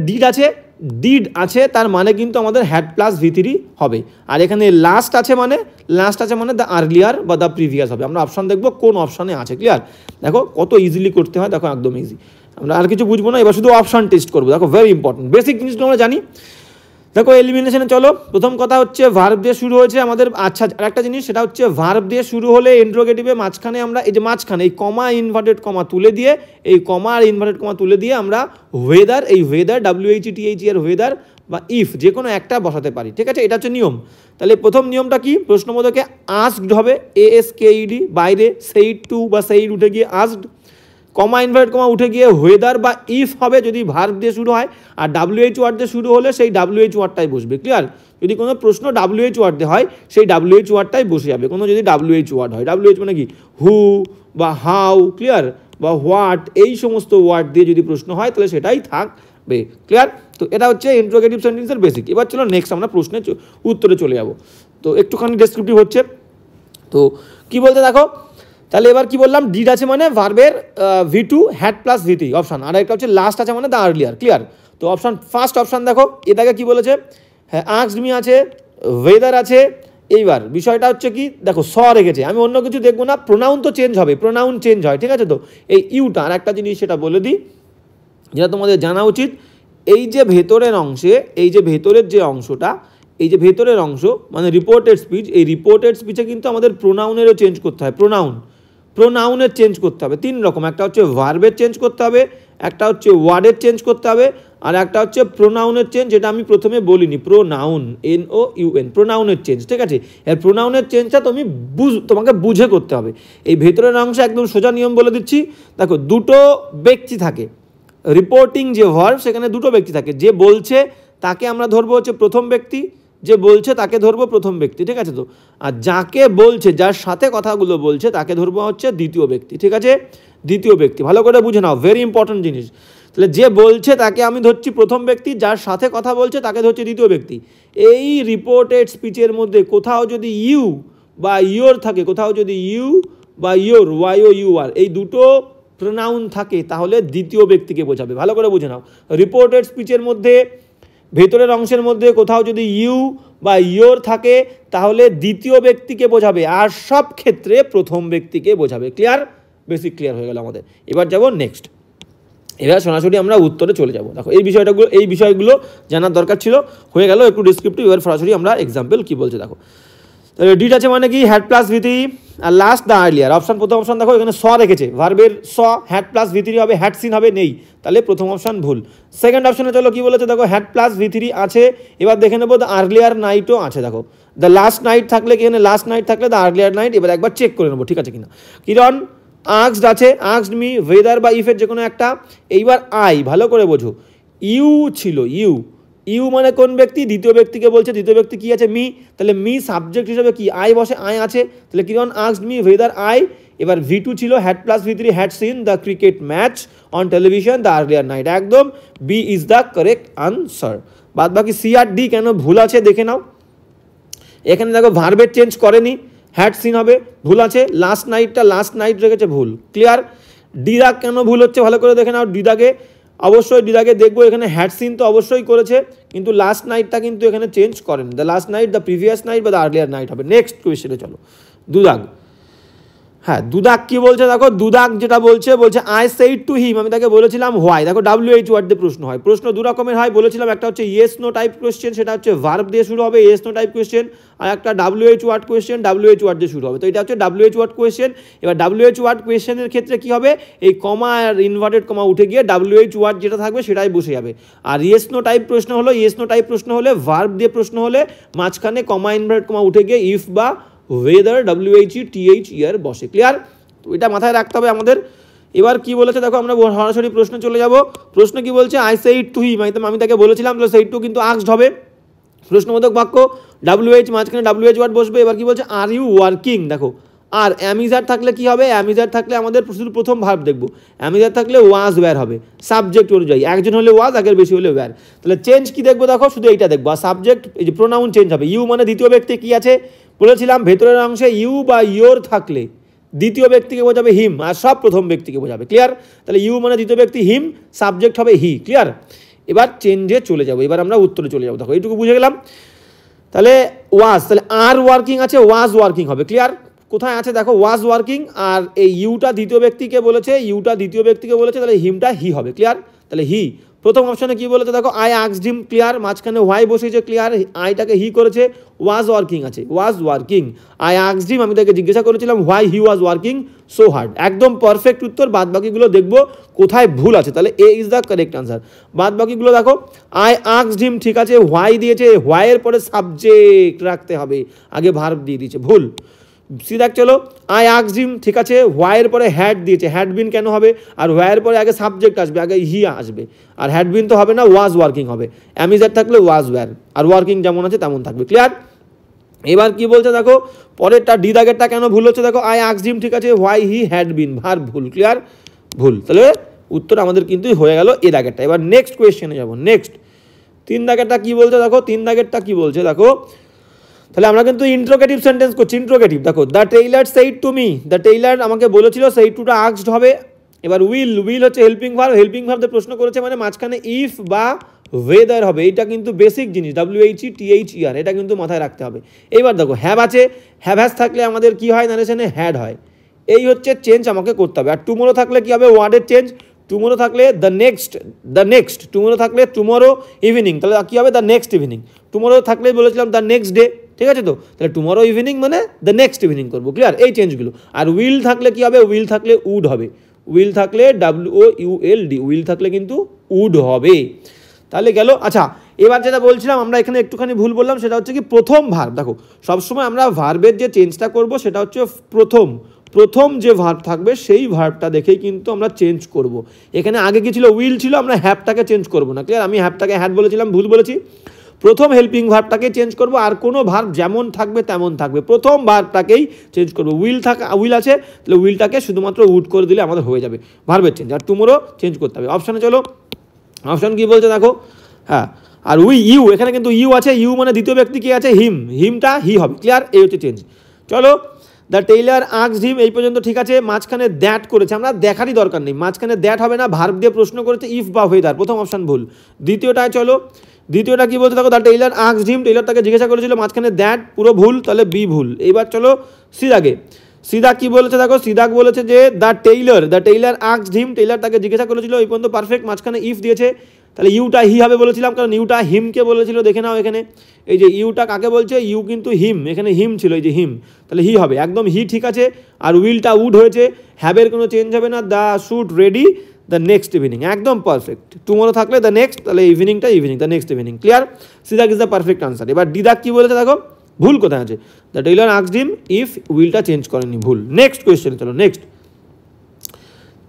Speaker 1: ডিড আছে তার মানে কিন্তু আমাদের হ্যাড প্লাস V3 হবে। আর এখানে লাস্ট আছে মানে দ্য আর্লিয়ার বা দ্য প্রিভিয়াস হবে। আমরা অপশান দেখবো কোন অপশানে আছে। ক্লিয়ার? দেখো কত ইজিলি করতে হয়, দেখো একদম ইজি, আমরা আর কিছু বুঝবো না, এবার শুধু অপশান টেস্ট করবো। দেখো ভেরি ইম্পর্টেন্ট, বেসিক জিনিসগুলো আমরা জানি। দেখো এলিমিনেশনে চলো, প্রথম কথা হচ্ছে ভার্ব দিয়ে শুরু হয়েছে আমাদের। আচ্ছা, আরেকটা জিনিস, সেটা হচ্ছে ভার্ব দিয়ে শুরু হলে ইন্ট্রোগেটিভে মাঝখানে আমরা এই যে মাঝখানে এই কমা ইনভার্টেড কমা তুলে দিয়ে, এই কমা আর ইনভার্টেড কমা তুলে দিয়ে আমরা ওয়েদার, এই ওয়েদার WHETH এর ওয়েদার বা ইফ যে কোনো একটা বসাতে পারি। ঠিক আছে, এটা হচ্ছে নিয়ম। তাহলে প্রথম নিয়মটা কি, প্রশ্নবোধকে আস্কড হবে, ASKED, বাইরে সেইড টু বা সেইড উঠে গিয়ে আস্কড, কমা ইনভার্টেড কমা উঠে গিয়ে ওয়েদার বা ইফ হবে যদি ভার্ব দিয়ে শুরু হয়, আর WH ওয়ার্ড দিয়ে শুরু হলে সেই WH ওয়ার্ডটাই বসবে। ক্লিয়ার? যদি কোনো প্রশ্ন WH ওয়ার্ড দিয়ে হয় সেই WH ওয়ার্ডটাই বসে যাবে, কোনো যদি WH ওয়ার্ড হয়। WH মানে কি, হু বা হাউ, ক্লিয়ার, বা হোয়াট, এই সমস্ত ওয়ার্ড দিয়ে যদি প্রশ্ন হয় তাহলে সেটাই থাকবে। ক্লিয়ার? তো এটা হচ্ছে ইন্ট্রোগেটিভ সেন্টেন্সের বেসিক। এবার চলো নেক্সট আমরা প্রশ্নের উত্তরে চলে যাব। তো একটুখানি ডেসক্রিপটিভ হচ্ছে, তো কি বলতে দেখো, তাহলে এবার কি বললাম, ডিড আছে মানে ভার্বের V2 had plus V3 option, আর একটা হচ্ছে লাস্ট আছে মানে দ্য আর্লিয়ার। ক্লিয়ার? তো অপশান ফার্স্ট অপশান দেখো, এটাকে কি বলেছে, হ্যাঁ আস্কড মি আছে, ওয়েদার আছে। এইবার বিষয়টা হচ্ছে কি, দেখো রেখেছে, আমি অন্য কিছু দেখবো না, প্রোনাউন তো চেঞ্জ হবে, প্রোনাউন চেঞ্জ হয়। ঠিক আছে, তো এই ইউটা, আর একটা জিনিস সেটা বলে দিই যেটা তোমাদের জানা উচিত, এই যে ভেতরের অংশে, এই যে ভেতরের যে অংশটা, এই যে ভেতরের অংশ মানে রিপোর্টেড স্পিচ, এই রিপোর্টেড স্পিচে কিন্তু আমাদের প্রোনাউনেরও চেঞ্জ করতে হয়। প্রোনাউনের চেঞ্জ করতে হবে তিন রকম, একটা হচ্ছে ভার্বের চেঞ্জ করতে হবে, একটা হচ্ছে ওয়ার্ডের চেঞ্জ করতে হবে, আর একটা হচ্ছে প্রোনাউনের চেঞ্জ, যেটা আমি প্রথমে বলিনি, প্রোনাউন, NOUN, প্রোনাউনের চেঞ্জ। ঠিক আছে, এর প্রোনাউনের চেঞ্জটা তোমাকে বুঝে করতে হবে। এই ভেতরের অংশে একদম সোজা নিয়ম বলে দিচ্ছি, দেখো দুটো ব্যক্তি থাকে, রিপোর্টিং যে ভার্ব সেখানে দুটো ব্যক্তি থাকে, যে বলছে তাকে আমরা ধরবো হচ্ছে প্রথম ব্যক্তি, যে বলছে তাকে ধরবো প্রথম ব্যক্তি। ঠিক আছে, তো আর যাকে বলছে, যার সাথে কথাগুলো বলছে তাকে ধরবো হচ্ছে দ্বিতীয় ব্যক্তি। ঠিক আছে, দ্বিতীয় ব্যক্তি, ভালো করে বুঝে নাও, ভেরি ইম্পর্টেন্ট জিনিস। তাহলে যে বলছে তাকে আমি ধরছি প্রথম ব্যক্তি, যার সাথে কথা বলছে তাকে ধরছি দ্বিতীয় ব্যক্তি। এই রিপোর্টেড স্পিচের মধ্যে কোথাও যদি ইউ বা ইয়োর থাকে, কোথাও যদি ইউ বা ইয়োর, YOUR, এই দুটো প্রোনাউন থাকে তাহলে দ্বিতীয় ব্যক্তিকে বোঝাবে। ভালো করে বুঝে নাও, রিপোর্টেড স্পিচের মধ্যে ভেতরের অংশের মধ্যে কোথাও যদি ইউ বা ইয়োর থাকে তাহলে দ্বিতীয় ব্যক্তিকে বোঝাবে, আর সব ক্ষেত্রে প্রথম ব্যক্তিকে বোঝাবে। ক্লিয়ার? বেসিক ক্লিয়ার হয়ে গেল আমাদের। এবার যাব নেক্সট, এবার সরাসরি আমরা উত্তরে চলে যাব। দেখো এই বিষয়গুলো জানার দরকার ছিল, হয়ে গেল একটু ডিসক্রিপটিভ। এবার সরাসরি আমরা এক্সাম্পল কি বলছে দেখো। ডিড আছে মানে কি, হ্যাড প্লাস V3, আর লাস্ট দ্য আর্লিয়ার। অপশান, প্রথম অপশান দেখো এখানে রেখেছে, ভার্বের হ্যাড প্লাস V3 হবে, হ্যাড সিন হবে নেই, তাহলে প্রথম অপশান ভুল। সেকেন্ড অপশানে চলো কি বলেছে দেখো, হ্যাড প্লাস V3 আছে, এবার দেখে নেবো দ্য আর্লিয়ার নাইটও আছে। দেখো দ্য লাস্ট নাইট থাকলে, এখানে লাস্ট নাইট থাকলে দ্য আর্লিয়ার নাইট, এবার একবার চেক করে নেবো ঠিক আছে কিনা। কিরণ আস্কড আছে, আস্কড মি, ওয়েদার বা ইফের যে কোনো একটা। এইবার আই, ভালো করে বোঝো, ইউ ছিল, ইউ মানে কোন ব্যক্তি, দ্বিতীয় ব্যক্তিকে বলছে, দ্বিতীয় ব্যক্তি কি আছে, মি, তাহলে মি সাবজেক্ট হিসেবে কি আই বসে, আই আছে, তাহলে Kiran asked me whether I. এবার V2 ছিল had plus V3, had seen the cricket match on television the earlier night, একদম B is the correct answer. বাদ বাকি সি আর ডি কেন ভুল আছে দেখে নাও, এখানে দেখো ভার্বের চেঞ্জ করেনি, হ্যাড সিন হবে, ভুল আছে, লাস্ট নাইট রেখেছে, ভুল। ক্লিয়ার? ডিদাগ কেন ভুল হচ্ছে ভালো করে দেখে নাও, ডিদাগে দেখবো এখানে হ্যাড সিন তো অবশ্যই করেছে, কিন্তু লাস্ট নাইটটা কিন্তু এখানে চেঞ্জ করেন, the last night, the previous night বা দ্য আর্লিয়ার নাইট হবে। নেক্সট কোয়েশ্চেনে চলো, দুদাগ। হ্যাঁ, দুদাগ কি বলছে দেখো, দুদাগ যেটা বলছে আই সেইড টু হিম, আমি তাকে বলেছিলাম হোয়াই। দেখো WH ওয়ার্ড দিয়ে প্রশ্ন হয়, প্রশ্ন দু রকমের হয় বলেছিলাম, একটা হচ্ছে ইয়েস নো টাইপ কোয়েশ্চেন, সেটা হচ্ছে ভার্ব দিয়ে শুরু হবে, ইয়েস নো টাইপ কোয়েশ্চেন, আর একটা WH word question, WH word দিয়ে শুরু হবে। তো এটা হচ্ছে WH ওয়ার্ড কোয়েশ্চেন। এবার WH ওয়ার্ড কোয়েশ্চেনের ক্ষেত্রে কি হবে, এই কমা আর ইনভার্টেড কমা উঠে গিয়ে WH ওয়ার্ড যেটা থাকবে সেটাই বসে যাবে। আর ইয়েস নো টাইপ প্রশ্ন হলে ভার্ব দিয়ে প্রশ্ন হলে মাঝখানে কমা ইনভার্টেড কমা উঠে গিয়ে ইফ বা ওয়েদার WHETHER বসে। ক্লিয়ার? তো এটা মাথায় রাখতে হবে আমাদের। এবার কি বলেছে দেখো, আমরা সরাসরি প্রশ্ন চলে যাব। প্রশ্ন কি বলছে, আই সেড টু হিম, আমি তাকে বলেছিলাম, তাহলে সেড টু কিন্তু আস্কড হবে, প্রশ্নবোধক বাক্য, WH মাঝখানে WH ওয়ার্ড বসবে। এবার কি বলছে, আর ইউ ওয়ার্কিং, দেখো আর অ্যামিজার থাকলে কি হবে, অ্যামিজার থাকলে আমাদের শুধু প্রথম ভার্ব দেখবো, অ্যামিজার থাকলে ওয়াজ ওয়্যার হবে সাবজেক্ট অনুযায়ী, একজন হলে ওয়াজ, আগের বেশি হলে ওয়্যার। তাহলে চেঞ্জ কি দেখবো, দেখো শুধু এইটা দেখবো, আর সাবজেক্ট এই যে প্রোনাউন চেঞ্জ হবে। ইউ মানে দ্বিতীয় ব্যক্তি কি আছে বলেছিলাম, ভেতরের অংশে ইউ বা ইয়োর থাকলে দ্বিতীয় ব্যক্তিকে বোঝাবে হিম, আর সব প্রথম ব্যক্তিকে বোঝাবে, ক্লিয়ার। তাহলে ইউ মানে দ্বিতীয় ব্যক্তি, হিম সাবজেক্ট হবে হি, ক্লিয়ার। এবার চেঞ্জে চলে যাবো, এবার আমরা উত্তরে চলে যাবো, দেখো এইটুকু বুঝে গেলাম। তাহলে ওয়াজ, তাহলে আর ওয়ার্কিং আছে, ওয়াজ ওয়ার্কিং হবে, ক্লিয়ার। কোথায় আছে দেখো, ওয়াজ ওয়ার্কিং, আর এই ইউটা দ্বিতীয় ব্যক্তিকে বলেছে, তাহলে হিমটা হি হবে, ক্লিয়ার। তাহলে হি প্রথম অপশনে কি বলেছে দেখো, আই আস্কড হিম, ক্লিয়ার, মাঝখানে হোয়াই বসেছে, ক্লিয়ার, আইটাকে হি করেছে, ওয়াজ ওয়ার্কিং আছে, ওয়াজ ওয়ার্কিং, আই আস্কড হিম, আমি তাকে জিজ্ঞাসা করেছিলাম why he was working so hard, একদম পারফেক্ট উত্তর। বাদ বাকিগুলো দেখবো কোথায় ভুল আছে, তাহলে A is the correct answer. বাদ বাকিগুলো দেখো, আই আস্কড হিম ঠিক আছে, হোয়াই দিয়েছে, হোয়াইয়ের পরে সাবজেক্ট রাখতে হবে, আগে ভার্ব দিয়ে দিয়েছে, ভুল। সিদাক চলো, আই আস্কড হিম ঠিক আছে, হোয়াইয়ের পরে হ্যাড দিয়েছে, হ্যাড বিন কেন হবে, আর হোয়াইয়ের পরে আগে সাবজেক্ট আসবে, আগে হি আসবে, আর হ্যাড বিন তো হবে না, ওয়াজ ওয়ার্কিং হবে, অ্যামিজার থাকলে ওয়াজ ওয়্যার, আর ওয়ার্কিং যেমন আছে তেমন থাকবে, ক্লিয়ার। এবার কি বলছে দেখো, পরেরটা ডি দাগেরটা কেন ভুল হচ্ছে দেখো, আই আস্কড হিম ঠিক আছে, why he had been, verb ভুল, ক্লিয়ার, ভুল। তাহলে উত্তর আমাদের কিন্তু হয়ে গেল এ দাগেরটা। এবার নেক্সট কোয়েশ্চেনে যাবো। নেক্সট 3 দাগেরটা কি বলছে দেখো, 3 দাগেরটা কি বলছে দেখো, তাহলে আমরা কিন্তু ইন্ট্রোগেটিভ সেন্টেন্স করছি, ইন্ট্রোগেটিভ দেখো, the Taylor said to me, the Taylor আমাকে বলেছিল, সেইড টুটা আস্কড হবে। এবার উইল হচ্ছে হেল্পিং ভার্ব, হেল্পিং ভার্বদের প্রশ্ন করেছে মানে মাঝখানে ইফ বা ওয়েদার হবে, এটা কিন্তু বেসিক জিনিস, WHETHER, এটা কিন্তু মাথায় রাখতে হবে। এইবার দেখো হ্যাভ আছে, হ্যাভ থাকলে আমাদের কি হয়, নারেশনে হ্যাড হয়, এই হচ্ছে চেঞ্জ আমাকে করতে হবে। আর টুমোরো থাকলে কি হবে, ওয়ার্ডের চেঞ্জ, টুমোরো থাকলে দ্য নেক্সট, টুমোরো থাকলে টুমোরো ইভিনিং, তাহলে কি হবে, দ্য নেক্সট ইভিনিং। টুমোরো থাকলে বলেছিলাম দ্য নেক্সট ডে, ঠিক আছে, তো তাহলে টুমোরো ইভিনিং মানে দ্য নেক্সট ইভিনিং করবো, ক্লিয়ার, এই চেঞ্জগুলো। আর উইল থাকলে কি হবে, উইল থাকলে উড হবে, উইল থাকলে WOULD, উইল থাকলে কিন্তু উড হবে, তাহলে গেল। আচ্ছা, এবার যেটা বলছিলাম আমরা এখানে একটুখানি ভুল বললাম, সেটা হচ্ছে কি প্রথম ভার্ব, দেখো সবসময় আমরা ভার্বের যে চেঞ্জটা করব সেটা হচ্ছে প্রথম যে ভার্ব থাকবে সেই ভার্বটা দেখেই কিন্তু আমরা চেঞ্জ করব। এখানে আগে কি ছিল, উইল ছিল, আমরা হ্যাভটাকে চেঞ্জ করব না, ক্লিয়ার। আমি হ্যাভটাকে হ্যাড বলেছিলাম, ভুল বলেছি, প্রথম হেল্পিং ভার্বটাকে চেঞ্জ করব, আর কোনো ভার্ব যেমন থাকবে তেমন থাকবে, প্রথম ভার্বটাকেই চেঞ্জ করব। উইল আছে, তাহলে উইলটাকে শুধুমাত্র উড করে দিলে আমাদের হয়ে যাবে ভার্বের চেঞ্জ, আর টুমোরো চেঞ্জ করতে হবে। অপশানে চলো, অপশান কি বলছে দেখো, হ্যাঁ, আর ইউ, এখানে কিন্তু ইউ আছে, ইউ মানে দ্বিতীয় ব্যক্তি কি আছে, হিমটা হি হবে, ক্লিয়ার, এই হচ্ছে চেঞ্জ। চলো, দ্য টেইলার আস্কড হিম, এই পর্যন্ত ঠিক আছে। মাঝখানে দ্যাট করেছে, আমরা দেখারই দরকার নেই, মাঝখানে দ্যাট হবে না, ভার্ব দিয়ে প্রশ্ন করেছে ইফ বা ওয়েদার, প্রথম অপশান ভুল। দ্বিতীয়টায় চলো, দ্বিতীয়টা কি বলছে দেখো, the tailor asked him, Taylor তাকে জিজ্ঞাসা করেছিল, মাঝখানে দ্যাট পুরো ভুল, তাহলে বি ভুল। এবার চলো সিদাকে, সিদা কি বলেছে দেখো, সিদাক বলেছে যে the tailor asked him, Taylor তাকে জিজ্ঞাসা করেছিল, এই পর্যন্ত পারফেক্ট, মাঝখানে ইফ দিয়েছে, তাহলে ইউটা হি হবে বলেছিলাম, কারণ ইউটা হিমকে বলেছিল, দেখে নাও এখানে এই যে ইউটা কাকে বলছে, ইউ কিন্তু হিম, এখানে হিম ছিল, এই যে হিম, তাহলে হি হবে, একদম হি ঠিক আছে। আর উইলটা উড হয়েছে, হ্যাবের কোনো চেঞ্জ হবে না, the should ready the next evening, একদম পারফেক্ট। টুমোরো থাকলে দ্য নেক্সট, তাহলে ইভিনিংটা evening, the next evening, clear. সিদাক ইজ দ্য পারফেক্ট আনসার। এবার ডিদাক কি বলেছে দেখো, ভুল কোথায় আছে, the tailor asked him if, উইলটা চেঞ্জ করেনি, ভুল। নেক্সট কোয়েশ্চেন চলো, নেক্সট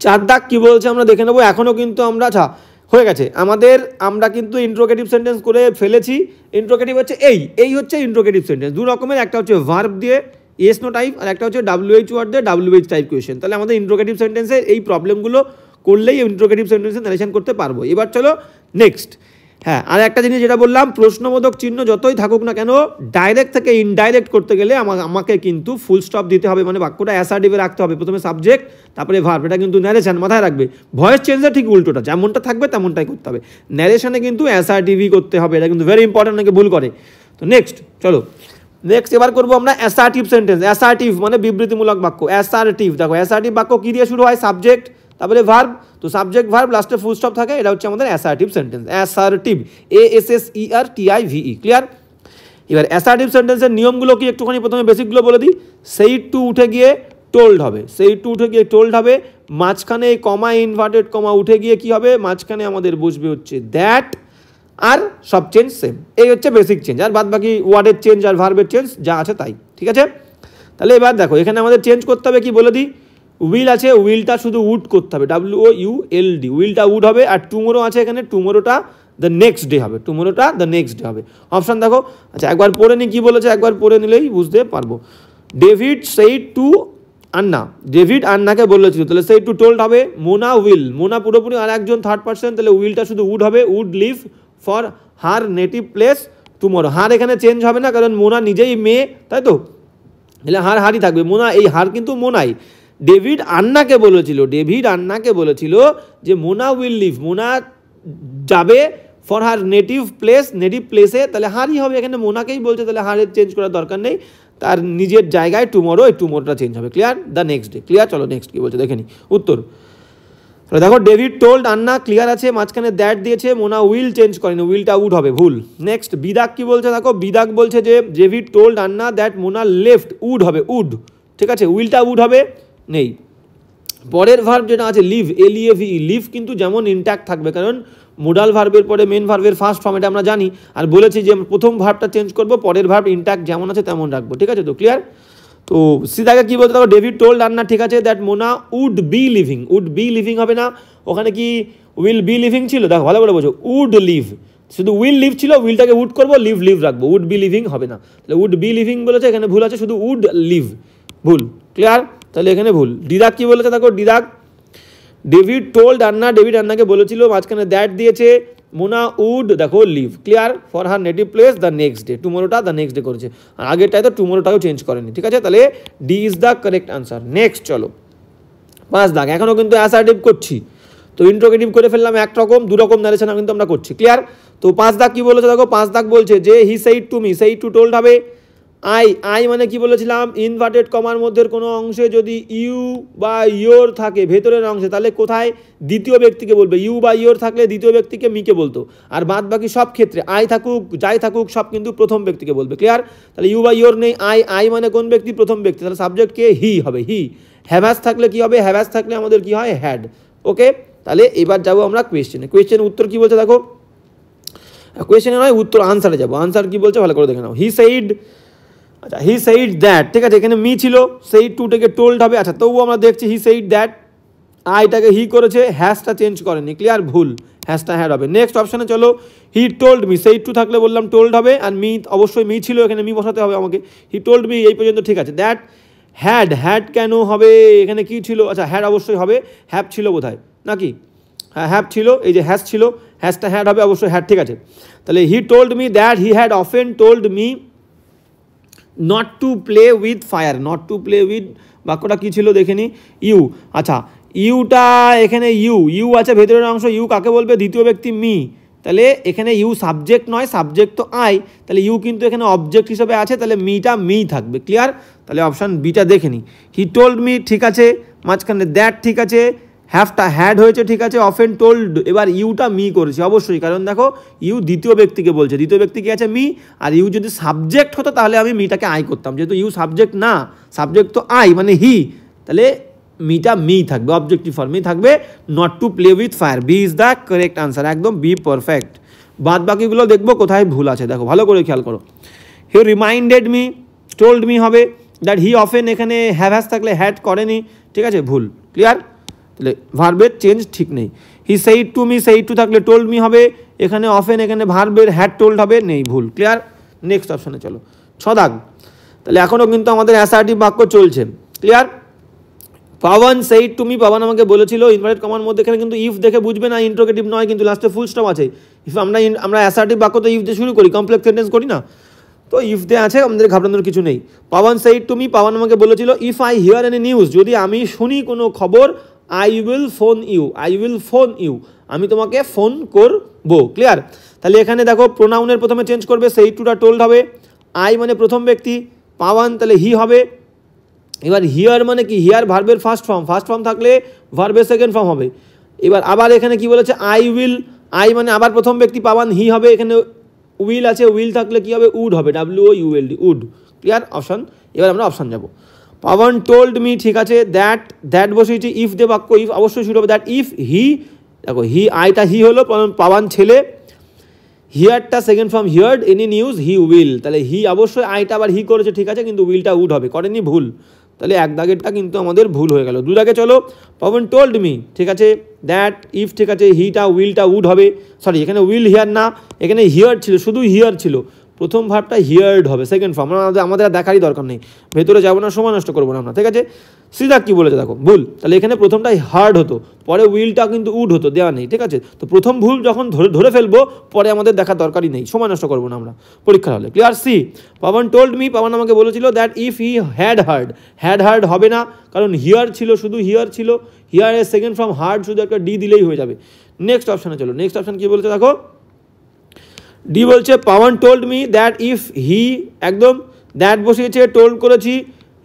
Speaker 1: 4 দাগ কি বলছে আমরা দেখে নেবো। এখনও কিন্তু আমরা, আচ্ছা হয়ে গেছে আমাদের, আমরা কিন্তু ইন্ট্রোগেটিভ সেন্টেন্স করে ফেলেছি। ইন্ট্রোগেটিভ হচ্ছে এই হচ্ছে ইন্ট্রোগেটিভ সেন্টেন্স, দু রকমের, একটা হচ্ছে ভার্ব দিয়ে ইয়েস নো টাইপ, আর একটা হচ্ছে WH ওয়ার্ড দিয়ে WH টাইপ কোয়েশ্চেন। তাহলে আমাদের ইন্ট্রোগেটিভ সেন্টেন্সে এই প্রবলেমগুলো করলেই ইন্ট্রোগেটিভ সেন্টেন্সে নারেশন করতে পারবো। এবার চলো নেক্সট। হ্যাঁ, আর একটা জিনিস যেটা বললাম, প্রশ্নবোধক চিহ্ন যতই থাকুক না কেন, ডাইরেক্ট থেকে ইনডাইরেক্ট করতে গেলে আমাকে কিন্তু ফুল স্টপ দিতে হবে, মানে বাক্যটা অ্যাসার্টিভে রাখতে হবে, প্রথমে সাবজেক্ট তারপরে ভার্ব, এটা কিন্তু ন্যারেশন, মাথায় রাখবে। ভয়েস চেঞ্জের ঠিক উল্টোটা, যেমনটা থাকবে তেমনটাই করতে হবে, ন্যারেশনে কিন্তু অ্যাসার্টিভই করতে হবে, এটা কিন্তু ভেরি ইম্পর্টেন্ট, অনেকে ভুল করে। তো নেক্সট চলো, নেক্সট এবার করবো আমরা অ্যাসার্টিভ সেন্টেন্স। অ্যাসার্টিভ মানে বিবৃতিমূলক বাক্য, অ্যাসার্টিভ দেখো, অ্যাসার্টিভ বাক্য কি দিয়ে শুরু হয়, সাবজেক্ট তারপরে ভার্ব, তো সাবজেক্ট ভার্ব লাস্টে ফুল স্টপ থাকে, এটা হচ্ছে আমাদের assertive sentence. Assertive, ASSERTIVE, clear. এবার অ্যাসার্টিভ সেন্টেন্সের নিয়মগুলো কি একটুখানি প্রথমে বেসিকগুলো বলে দিই। সেইড টু উঠে গিয়ে টোল্ড হবে, সেইড টু উঠে গিয়ে টোল্ড হবে, মাঝখানে কমা, ইনভার্টেড কমা উঠে গিয়ে কি হবে, মাঝখানে আমাদের বসবে হচ্ছে দ্যাট, আর সব চেঞ্জ সেম, এই হচ্ছে বেসিক চেঞ্জ, আর বাদ বাকি ওয়ার্ডের চেঞ্জ আর ভার্বের চেঞ্জ যা আছে তাই, ঠিক আছে। তাহলে এবার দেখো এখানে আমাদের চেঞ্জ করতে হবে, কি বলে দিই, উইল আছে, উইলটা শুধু উড করতে হবে, WOULD, উইলটা উড হবে। আর টুমোরো আছে এখানে, টুমোরোটা দ্য নেক্সট ডে হবে, টুমোরোটা দ্য নেক্সট ডে হবে। অপশান দেখো, আচ্ছা একবার পড়ে নি কী বলেছে, একবার পড়ে নিলেই বুঝতে পারবো। David said to Anna, David আন্নাকে বলেছিল, তাহলে সেইড টু টোল্ড হবে। মোনা উইল, মোনা পুরোপুরি আর একজন থার্ড পার্সন, তাহলে উইলটা শুধু উড হবে, would live for her native place tomorrow. Her এখানে চেঞ্জ হবে না, কারণ মোনা নিজেই মেয়ে, তাই তো, তাহলে হার হারই থাকবে। মোনা, এই হার কিন্তু মোনাই। ডেভিড আন্নাকে বলেছিল, ডেভিড আন্নাকে বলেছিল যে মোনা উইল লিভ, মোনা যাবে for her native place, native প্লেসে, তাহলে হারই হবে, এখানে মোনাকেই বলছে, তাহলে হারের চেঞ্জ করার দরকার নেই, তার নিজের জায়গায় টুমোরো, এই টুমোরোটা চেঞ্জ হবে। Clear? The next day. Clear? চলো নেক্সট কী বলছে দেখে নি উত্তর। তাহলে দেখো ডেভিড টোল্ড আন্না, ক্লিয়ার আছে, মাঝখানে দ্যাট দিয়েছে, মোনা উইল চেঞ্জ করেনি, উইলটা উড হবে, ভুল। নেক্সট বিদাক কি বলছে দেখো, বিদাক বলছে যে David told Anna that Mona left, would হবে, উড, ঠিক আছে, উইলটা উড হবে, নেই। পরের ভার্ব যেটা আছে লিভ, LEAVE, লিভ কিন্তু যেমন ইনট্যাক্ট থাকবে, কারণ মোডাল ভার্বের পরে মেন ভার্বের ফার্স্ট ফর্ম, এটা আমরা জানি, আর বলেছি যে প্রথম ভার্বটা চেঞ্জ করবো, পরের ভার্ব ইনট্যাক্ট যেমন আছে তেমন রাখবো, ঠিক আছে তো, ক্লিয়ার? তো সিদাকে কি বলতে দেখো, ডেভিড টোল্ড আন্না, ঠিক আছে, that Mona would be living, would be living হবে না, ওখানে কি উইল বি লিভিং ছিল, দেখো ভালো করে বোঝো, উড লিভ, শুধু উইল লিভ ছিল, উইলটাকে উড করবো, লিভ লিভ রাখবো, উড বি লিভিং হবে না, তাহলে উড বি লিভিং বলেছে, এখানে ভুল আছে, শুধু উড লিভ, ভুল। ক্লিয়ার? তাহলে এখানে ভুল। ডিদাক কি বলেছে দেখো, ডিদাক ডেভিড টোল্ড আন্না, ডেভিড আন্নাকে বলেছিল, মাঝখানে দ্যাট দিয়েছে, মোনা উড দেখো live, clear, for her native place the next day, টুমোরোটা দ্য নেক্সট ডে করেছে, আর আগেরটাই তো টুমোরোটাও চেঞ্জ করেনি, ঠিক আছে, তাহলে D is the correct answer. Next চলো 5 দাগ, এখনও কিন্তু অ্যাসার্টিভ করছি, তো ইন্ট্রোগেটিভ করে ফেললাম একরকম, দুরকম নারেশন কিন্তু আমরা করছি, ক্লিয়ার? তো 5 দাগ কি বলেছে দেখো, 5 দাগ বলছে যে হি said to me, said to told হবে, আই মানে কি বলেছিলাম, ইনভার্টেড কমার মধ্যে কোনো অংশে যদি ইউ বা ইয়োর থাকে ভেতরের অংশে, তাহলে কোথায় দ্বিতীয় ব্যক্তিকে বলবে, ইউ বা ইয়োর থাকলে দ্বিতীয় ব্যক্তিকে মিকে বলতো, আর বাদ বাকি সব ক্ষেত্রে আই থাকুক যাই থাকুক সব কিন্তু প্রথম ব্যক্তিকে বলবে, ক্লিয়ার? তাহলে ইউ বা ইয়োর নেই, আই মানে কোন ব্যক্তি, প্রথম ব্যক্তি, তাহলে সাবজেক্ট কে, হি হবে, হি। হ্যাভাস থাকলে কি হবে, হ্যাভাস থাকলে আমাদের কি হয়, হ্যাড। ওকে, তাহলে এবার যাবো আমরা কোয়েশ্চেনে। কোয়েশ্চেনের উত্তর কি বলছে দেখো, কোয়েশ্চেনে নয় উত্তর, আনসারে যাবো। আনসার কি বলছে ভালো করে দেখে নাও। হি সেইড, আচ্ছা হি সেইড দ্যাট, ঠিক আছে, এখানে মি ছিল, সেইড টুটাকে টোল্ড হবে, আচ্ছা তবুও আমরা দেখছি হি সেইড দ্যাট, আইটাকে হি করেছে, হ্যাশটা চেঞ্জ করেনি, ক্লিয়ার, ভুল, হ্যাশটা হ্যাড হবে। নেক্সট অপশানে চলো, he told me, said to থাকলে বললাম টোল্ড হবে, আর মি অবশ্যই মি ছিল, এখানে মি বসাতে হবে আমাকে, হি টোল্ড মি এই পর্যন্ত ঠিক আছে। দ্যাট হ্যাড, হ্যাড কেন হবে, এখানে কি ছিল, আচ্ছা হ্যাড অবশ্যই হবে, হ্যাভ ছিল বোধহয় নাকি, হ্যাঁ হ্যাভ ছিল, এই যে হ্যাশ ছিল, হ্যাশটা হ্যাড হবে অবশ্যই, হ্যাড, ঠিক আছে। তাহলে he told me that he had often told me not to play with fire, not to play with বাক্যটা কী ছিল দেখে নি, ইউ, আচ্ছা ইউটা এখানে ইউ আছে ভেতরের অংশ, ইউ কাকে বলবে, দ্বিতীয় ব্যক্তি মি, তাহলে এখানে ইউ সাবজেক্ট নয়, সাবজেক্ট তো আই, তাহলে ইউ কিন্তু এখানে অবজেক্ট হিসেবে আছে, তাহলে মিটা মি থাকবে, ক্লিয়ার? তাহলে অপশান বিটা দেখে নি। হি টোল্ড মি ঠিক আছে, মাঝখানে দ্যাট ঠিক আছে, হ্যাভটা হ্যাড হয়েছে ঠিক আছে, অফেন টোল্ড, এবার ইউটা মি করেছে অবশ্যই, কারণ দেখো ইউ দ্বিতীয় ব্যক্তিকে বলছে, দ্বিতীয় ব্যক্তি কি আছে, মি, আর ইউ যদি সাবজেক্ট হতো তাহলে আমি মিটাকে আই করতাম, যেহেতু ইউ সাবজেক্ট না, সাবজেক্ট তো আই মানে হি, তাহলে মিটা মি থাকবে, অবজেক্টিভ ফর্মেই থাকবে, not to play with fire, B is the correct answer, একদম বি পারফেক্ট। বাদ বাকিগুলো দেখবো কোথায় ভুল আছে, দেখো ভালো করে খেয়াল করো। হি রিমাইন্ডেড মি, টোল্ড মি হবে, দ্যাট হি অফেন, এখানে হ্যাভ থাকলে হ্যাড করেনি, ঠিক আছে, ভুল, ক্লিয়ার? তাহলে ভার্বের চেঞ্জ ঠিক নেই। হি said to me, said to থাকলে টোল্ড মি হবে, এখানে অফেন, এখানে ভার্বের হ্যাড টোল্ড হবে, নেই, ভুল, ক্লিয়ার? নেক্সট অপশানে চলো 6 দাগ, তাহলে এখনও কিন্তু আমাদের অ্যাসার্টিভ বাক্য চলছে, clear? পাওয়ান said to me, Pawan আমাকে বলেছিল, ইনভার্টেড কমার মধ্যে, এখানে কিন্তু ইফ দেখে বুঝবে না ইন্ট্রোগেটিভ নয়, কিন্তু লাস্টে ফুল স্টপ আছে। ইফ আমরা অ্যাসার্টিভ বাক্য তো ইফ দিয়ে শুরু করি, কমপ্লেক্স সেন্টেন্স করি না, তো ইফ দিয়ে আছে, আমাদের ঘাবড়ানোর কিছু নেই। Pawan said to me, Pawan আমাকে বলেছিল, if I hear any news, যদি আমি শুনি কোনো খবর, I will phone you, I will phone you, আমি তোমাকে ফোন করবো, ক্লিয়ার? তাহলে এখানে দেখো প্রোনাউনের প্রথমে চেঞ্জ করবে, সেইড টুটা টোল্ড হবে, আই মানে প্রথম ব্যক্তি, পাওয়ান তাহলে হি হবে, এবার হিয়ার মানে কি, হিয়ার ভার্বের ফার্স্ট ফর্ম থাকলে ভার্বের সেকেন্ড ফর্ম হবে। এবার আবার এখানে কি বলেছে, আই উইল, আই মানে আবার প্রথম ব্যক্তি, পাওয়ান হি হবে, এখানে উইল আছে, উইল থাকলে কি হবে, উড হবে, WOULD, উড, ক্লিয়ার? অপশান, এবার আমরা অপশান যাব। পাওয়ান টোল্ড মি, ঠিক আছে, দ্যাট বসেছি, ইফ দে বাক্য, ইফ অবশ্যই শুরু হবে, দ্যাট ইফ হি, দেখো হি আইটা হি হলো, পাওয়ান ছেলে, হিয়ারটা second form, heard any news, he will, তাহলে হি অবশ্যই আইটা আবার হি করেছে ঠিক আছে, কিন্তু উইলটা উড হবে, করেনি, ভুল। তাহলে এক দাগেরটা কিন্তু আমাদের ভুল হয়ে গেল। 2 দাগে চলো, পবন টোল্ড মি, ঠিক আছে, দ্যাট ইফ, ঠিক আছে, হিটা উইলটা উড হবে, সরি এখানে উইল হিয়ার না, এখানে হিয়ার ছিল, শুধু হিয়ার ছিল, প্রথম ভার্বটা হিয়ার্ড হবে, সেকেন্ড ফর্ম, আমাদের দেখারই দরকার নেই, ভেতরে যাবো না, সময় নষ্ট করবো না আমরা, ঠিক আছে। সিধা কি বলেছে দেখো, ভুল, তাহলে এখানে প্রথমটা হার্ড হতো, পরে উইলটা কিন্তু উড হতো, দেওয়া নেই, ঠিক আছে। তো প্রথম ভুল যখন ধরে ফেলবো, পরে আমাদের দেখার দরকারই নেই, সময় নষ্ট করবো না আমরা পরীক্ষা হলে, clear. See, Pawan told me, Pawan আমাকে বলেছিল that if he had heard হবে না, কারণ হিয়ার ছিল, শুধু হিয়ার ছিল, হিয়ার এর সেকেন্ড ফর্ম হার্ড, শুধু একটা ডি দিলেই হয়ে যাবে। নেক্সট অপশানে চলো, নেক্সট অপশান কি বলছে দেখো, ডি বলছে Pawan told me that if he, একদম দ্যাট বসিয়েছে, টোল্ড করেছি,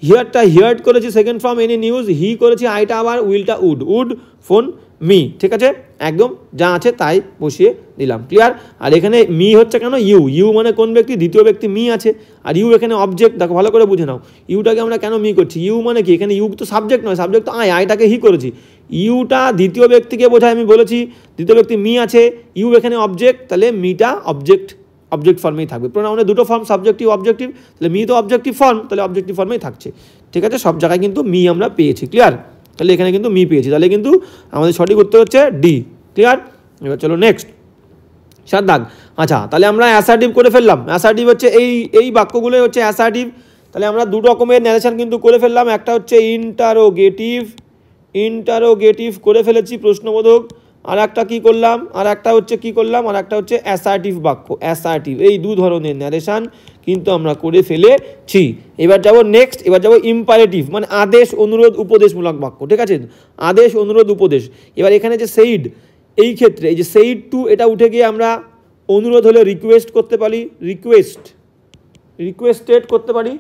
Speaker 1: হিয়ারটা হিয়ার্ড করেছি, second form any news, he করেছি, আইটা আবার, উইলটা উড ফোন মি, ঠিক আছে, একদম যা আছে তাই বসিয়ে দিলাম, ক্লিয়ার। আর এখানে মি হচ্ছে কেন, ইউ মানে কোন ব্যক্তি, দ্বিতীয় ব্যক্তি মি আছে, আর ইউ এখানে অবজেক্ট, দেখো ভালো করে বুঝে নাও, ইউটাকে আমরা কেন মি করছি, ইউ মানে কি, এখানে ইউ তো সাবজেক্ট নয়, সাবজেক্ট তো আইটাকে হি করেছি, ইউটা দ্বিতীয় ব্যক্তিকে বোঝায়, আমি বলেছি দ্বিতীয় ব্যক্তি মি আছে, ইউ এখানে অবজেক্ট, তাহলে মিটা অবজেক্ট ফর্মেই থাকবে, প্রোনাউনের দুটো ফর্ম, সাবজেক্টিভ অবজেক্টিভ, তাহলে মি তো অবজেক্টিভ ফর্ম, তাহলে অবজেক্টিভ ফর্মেই থাকছে, ঠিক আছে, সব জায়গায় কিন্তু মি আমরা পেয়েছি, ক্লিয়ার। তাহলে এখানে কিন্তু মি পেয়েছি, তাহলে কিন্তু আমাদের সঠিক উত্তর হচ্ছে ডি, ক্লিয়ার। এবার চলো নেক্সট 7 দাগ। আচ্ছা, তাহলে আমরা অ্যাসার্টিভ করে ফেললাম, অ্যাসার্টিভ হচ্ছে এই বাক্যগুলোই হচ্ছে অ্যাসার্টিভ, তাহলে আমরা দু রকমের ন্যারেশন কিন্তু করে ফেললাম, একটা হচ্ছে ইন্টারোগেটিভ করে ফেলেছি প্রশ্নবোধক, আর একটা কী করলাম, আর একটা হচ্ছে অ্যাসার্টিভ বাক্য, অ্যাসার্টিভ, এই দু ধরনের ন্যারেশন কিন্তু আমরা করে ফেলেছি। এবার যাব নেক্সট, এবার যাব ইম্পারেটিভ, মানে আদেশ, অনুরোধ, উপদেশমূলক বাক্য, ঠিক আছে, আদেশ, অনুরোধ, উপদেশ। এবার এখানে যে সেইড, এই ক্ষেত্রে এই যে সেইড টু, এটা উঠে গিয়ে আমরা অনুরোধ হলে রিকোয়েস্ট করতে পারি, রিকোয়েস্টেড করতে পারি,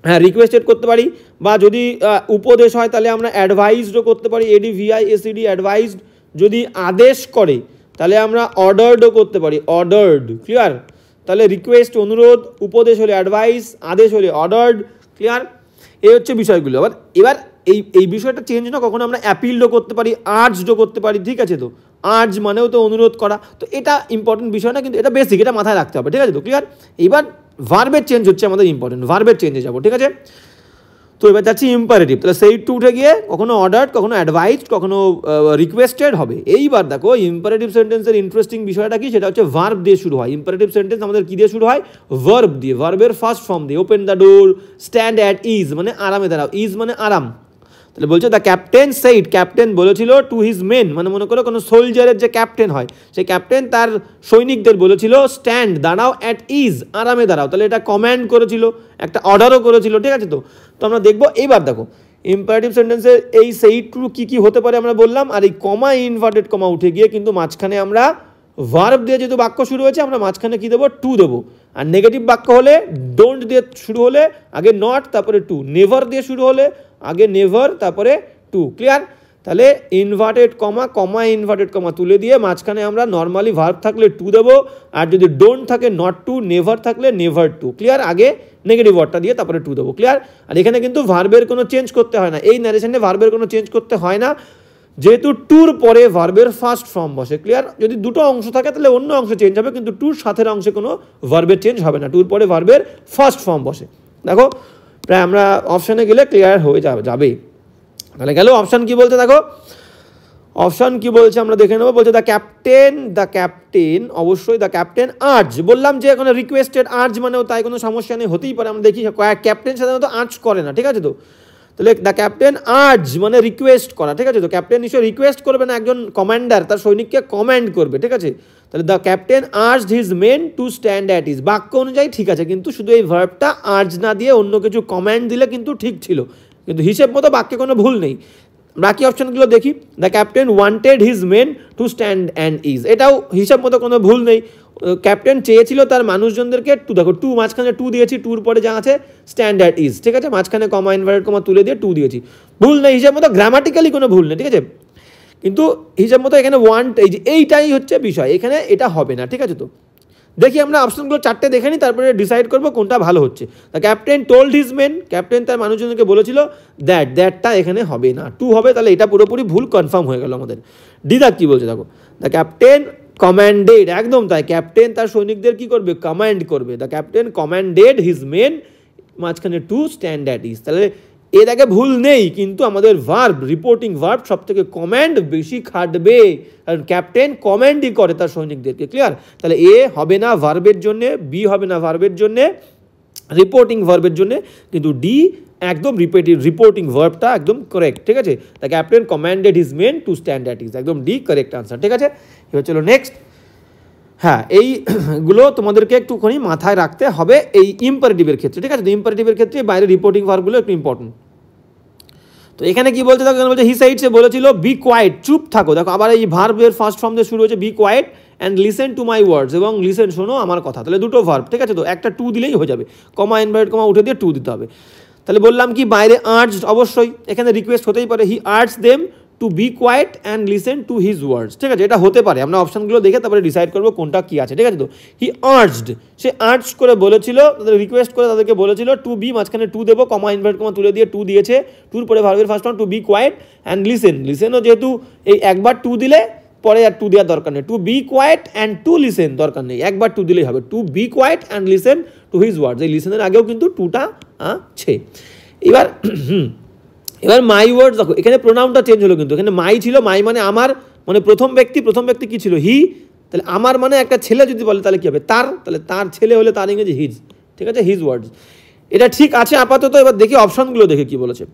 Speaker 1: হ্যাঁ রিকোয়েস্টেড করতে পারি, বা যদি উপদেশ হয় তাহলে আমরা অ্যাডভাইসডও করতে পারি, ADVISED, অ্যাডভাইসড। যদি আদেশ করে তাহলে আমরা অর্ডারডও করতে পারি, অর্ডারড, ক্লিয়ার। তাহলে রিকোয়েস্ট অনুরোধ, উপদেশ হলে অ্যাডভাইস, আদেশ হলে অর্ডারড, ক্লিয়ার। এই হচ্ছে বিষয়গুলো। এবার এই বিষয়টা চেঞ্জ না, কখনো আমরা অ্যাপিলডও করতে পারি, আর্জডও করতে পারি, ঠিক আছে। তো আর্জ মানেও তো অনুরোধ করা, তো এটা ইম্পর্টেন্ট বিষয় না, কিন্তু এটা বেসিক, এটা মাথায় রাখতে হবে, ঠিক আছে তো, ক্লিয়ার। এবার ভার্বের চেঞ্জ হচ্ছে আমাদের ইম্পর্টেন্ট, ভার্বের চেঞ্জে যাবো, ঠিক আছে। তো এবার যাচ্ছি ইম্পারেটিভ, তাহলে সেই টু উঠে গিয়ে কখনো অর্ডার্ড, কখনো অ্যাডভাইসড, কখনো রিকোয়েস্টেড হবে। এইবার দেখো ইম্পারেটিভ সেন্টেন্সের ইন্টারেস্টিং বিষয়টা কি, সেটা হচ্ছে ভার্ব দিয়ে শুরু হয়। ইম্পারেটিভ সেন্টেন্স আমাদের কি দিয়ে শুরু হয়, ভার্ব দিয়ে, ভার্বের ফার্স্ট ফর্ম দিয়ে। Open the door, stand at is মানে আরামে দাঁড়াও, ইজ মানে আরাম। তাহলে বলছে দ্য ক্যাপ্টেন সেইড, ক্যাপ্টেন বলেছিল টু হিজ মেন, মানে মনে করো কোনো সোলজারের যে ক্যাপ্টেন হয়, সেই ক্যাপ্টেন তার সৈনিকদের বলেছিল স্ট্যান্ড, দাঁড়াও, অ্যাট ইজ আরামে দাঁড়াও। তাহলে এটা কমান্ড করেছিল, একটা অর্ডারও করেছিল, ঠিক আছে। তো আমরা দেখবো, এইবার দেখো ইম্পারেটিভ সেন্টেন্সের এই সেইড টু কি হতে পারে আমরা বললাম, আর এই কমা, ইনভার্টেড কমা উঠে গিয়ে কিন্তু মাঝখানে আমরা ভার্ব দিয়ে যেহেতু বাক্য শুরু হয়েছে, আমরা মাঝখানে কি দেবো, টু দেবো। আর নেগেটিভ বাক্য হলে ডোন্ট দিয়ে শুরু হলে আগে নট, তারপরে টু। নেভার দিয়ে শুরু হলে আগে নেভার, তারপরে টু, ক্লিয়ার। তাহলে inverted comma, comma inverted comma তুলে দিয়ে মাঝখানে আমরা নর্মালি ভার্ব থাকলে টু দেবো, আর যদি ডোন্ট থাকে নট টু, নেভার থাকলে নেভার টু, ক্লিয়ার। আগে নেগেটিভ ওয়ার্ডটা দিয়ে তারপরে টু দেবো, ক্লিয়ার। আর এখানে কিন্তু ভার্বের কোনো চেঞ্জ করতে হয় না, এই ন্যারেশনে ভার্বের কোনো চেঞ্জ করতে হয় না, যেহেতু টুর পরে ভার্বের ফার্স্ট ফর্ম বসে, ক্লিয়ার। যদি দুটো অংশ থাকে তাহলে অন্য অংশ চেঞ্জ হবে, কিন্তু টুর সাথের অংশে কোনো ভার্বের চেঞ্জ হবে না, টুর পরে ভার্বের ফার্স্ট ফর্ম বসে। দেখো প্রায় আমরা অপশানে গেলে ক্লিয়ার হয়ে যাবে। তাহলে গেল অপশান কি বলছে, দেখো অপশান কি বলছে আমরা দেখে নেবো। বলছে দ্য ক্যাপ্টেন, অবশ্যই দ্য ক্যাপ্টেন আর্জ, বললাম যে এখানে রিকোয়েস্টেড, আর্জ মানেও তাই কোনো সমস্যা নেই, হতেই পারে। আমরা দেখি ক্যাপ্টেন সাধারণত আর্জ করে না, ঠিক আছে। তো তাহলে দ্য ক্যাপ্টেন আর্জ মানে রিকোয়েস্ট করা, ঠিক আছে। তো ক্যাপ্টেন নিশ্চয়ই রিকোয়েস্ট করবে না, একজন কমান্ডার তার সৈনিককে কমান্ড করবে, ঠিক আছে। তাহলে the captain urged his men to stand at ease, বাক্য অনুযায়ী ঠিক আছে, কিন্তু শুধু এই ভার্বটা আর্জ না দিয়ে অন্য কিছু কমান্ড দিলে কিন্তু ঠিক ছিল, কিন্তু হিসেব মতো বাক্যে কোনো ভুল নেই। বাকি অপশানগুলো দেখি। The captain wanted his men to stand and ease, এটাও হিসাব মতো কোনো ভুল নেই। ক্যাপ্টেন চেয়েছিল তার মানুষজনদেরকে টু, দেখো টু মাঝখানে টু দিয়েছি, টুর পরে যা আছে স্ট্যান্ড অ্যাট ইজ, ঠিক আছে, মাঝখানে কমা ইনভার্টেড কমা তুলে দিয়ে টু দিয়েছি, ভুল নেই হিসাব মতো, গ্রামাটিক্যালি কোনো ভুল নেই, ঠিক আছে। কিন্তু হিসাব মতো এখানে এইটাই হচ্ছে বিষয়, এখানে এটা হবে না, ঠিক আছে। তো দেখি আমরা অপশনগুলো চারটে দেখে নিই, তারপরে ডিসাইড করবো কোনটা ভালো হচ্ছে। The captain told his men, captain তার মানুষজনকে বলেছিল, দ্যাটটা এখানে হবে না, টু হবে, তাহলে এটা পুরোপুরি ভুল কনফার্ম হয়ে গেল আমাদের। দিদার কি বলছে দেখো, দ্য ক্যাপ্টেন কমান্ডেড, একদম তাই, ক্যাপ্টেন তার সৈনিকদের কি করবে, কমান্ড করবে। The captain commanded his men মাঝখানে টু স্ট্যান্ড অ্যাট ইজ। তাহলে এর আগে ভুল নেই, কিন্তু আমাদের ভার্ব, রিপোর্টিং ভার্ব সব থেকে কমান্ড বেশি খাটবে, কারণ ক্যাপ্টেন কমান্ডই করে তার সৈনিকদেরকে। ক্লিয়ার? তাহলে এ হবে না ভার্বের জন্যে, বি হবে না ভার্বের জন্যে, রিপোর্টিং ভার্বের জন্যে, কিন্তু ডি একদম রিপোর্টিং ভার্বটা একদম কারেক্ট। ঠিক আছে? The captain commanded his men to stand at ease, একদম ডি কারেক্ট আনসার। ঠিক আছে? এবার চলো নেক্সট। হ্যাঁ, এইগুলো তোমাদেরকে একটুখানি মাথায় রাখতে হবে এই ইম্পারেটিভের ক্ষেত্রে। ঠিক আছে? তো ইম্পারেটিভের ক্ষেত্রে বাইরে রিপোর্টিং ভার্বগুলো একটু ইম্পর্টেন্ট। তো এখানে কি বলছে দেখো, বলছে হি সাইড, সে বলেছিল বি কোয়াইট, চুপ থাকো। দেখো আবার এই ভার্বের ফার্স্ট ফর্ম দিয়ে শুরু হচ্ছে be quiet and listen to my words, এবং লিসেন শোনো আমার কথা। তাহলে দুটো ভার্ব। ঠিক আছে? তো একটা টু দিলেই হয়ে যাবে, কমা ইনভার্টেড কমা উঠে দিয়ে টু দিতে হবে। তাহলে বললাম কি বাইরে আর্জড, অবশ্যই এখানে রিকোয়েস্ট হতেই পারে, he urged them to be quiet and listen to his words. ঠিক আছে? এটা হতে পারে, আমরা অপশানগুলো দেখে তারপরে ডিসাইড করবো কোনটা কি আছে। ঠিক আছে? তো হি আর্জড, সে আর্জ করে বলেছিল, তাদের রিকোয়েস্ট করে তাদেরকে বলেছিল টু বি, মাঝখানে টু দেবো, কমা ইনভার্ট কমা তুলে দিয়ে টু দিয়েছে, টুর পরে ভার্বের first form to be quiet and listen. লিসেনও যেহেতু এই একবার টু দিলে পরে আর টু দেওয়ার দরকার নেই, to be quiet and to listen দরকার নেই, একবার টু দিলেই হবে, to be quiet and listen to his words. এই লিসেনের আগেও কিন্তু টুটা আছে। এবার মাই ওয়ার্ডস, দেখো এখানে প্রোনাউনটা চেঞ্জ হলো, কিন্তু এখানে মাই ছিল, মাই মানে আমার, মানে প্রথম ব্যক্তি কি ছিল? হি। তাহলে আমার মানে একটা ছেলে যদি বলে তাহলে কি হবে? তার। তাহলে তার ছেলে হলে তার ইংরেজি হিজ। ঠিক আছে? হিজ ওয়ার্ডস, এটা ঠিক আছে আপাতত। এবার দেখি অপশনগুলো দেখে কি বলেছে।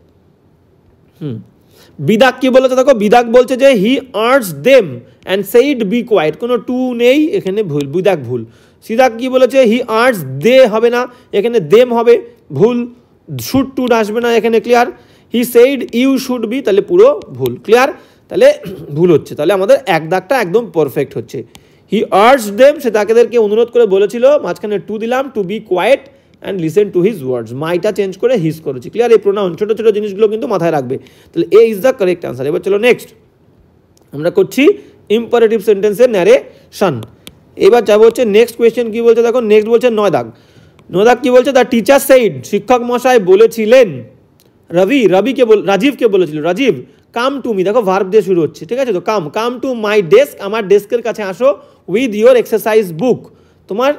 Speaker 1: বিদাক কি বলেছে দেখো, বিদাক বলছে যে he urge them and said be quiet, কোনো টু নেই এখানে, ভুল, বিদাক ভুল। সিদাক কি বলেছে, হি আর্জ দে হবে না, এখানে দেম হবে, ভুল। শুড টু আসবে না এখানে, clear. He said you should be, তাহলে পুরো ভুল, ক্লিয়ার। তাহলে ভুল হচ্ছে, তাহলে আমাদের এক দাগটা একদম পারফেক্ট হচ্ছে। হি আর্জ দেম, সে তাদেরকে অনুরোধ করে বলেছিল, মাঝখানে টু দিলাম, to be quiet and listen to his words, মাইটা চেঞ্জ করে হিজ করেছি, ক্লিয়ার। এই প্রোনাউন ছোটো ছোটো জিনিসগুলো কিন্তু মাথায় রাখবে। তাহলে A is the correct answer. এবার চলো নেক্সট, আমরা করছি ইম্পারেটিভ সেন্টেন্সের ন্যারেশন। এবার যাবো হচ্ছে নেক্সট কোয়েশ্চেন, কি বলছে দেখো, নেক্সট বলছে 9 দাগ। 9 দাগ কি বলছে, দ্য টিচার সেইড, শিক্ষক মশাই বলেছিলেন, রাজীবকে বলেছিল, রাজীব কাম টু মি, দেখো ভার্ব দিয়ে শুরু হচ্ছে। ঠিক আছে? তো কাম টু মাই ডেস্ক, আমার ডেস্কের কাছে আসো, উইথ ইয়োর এক্সারসাইজ বুক, তোমার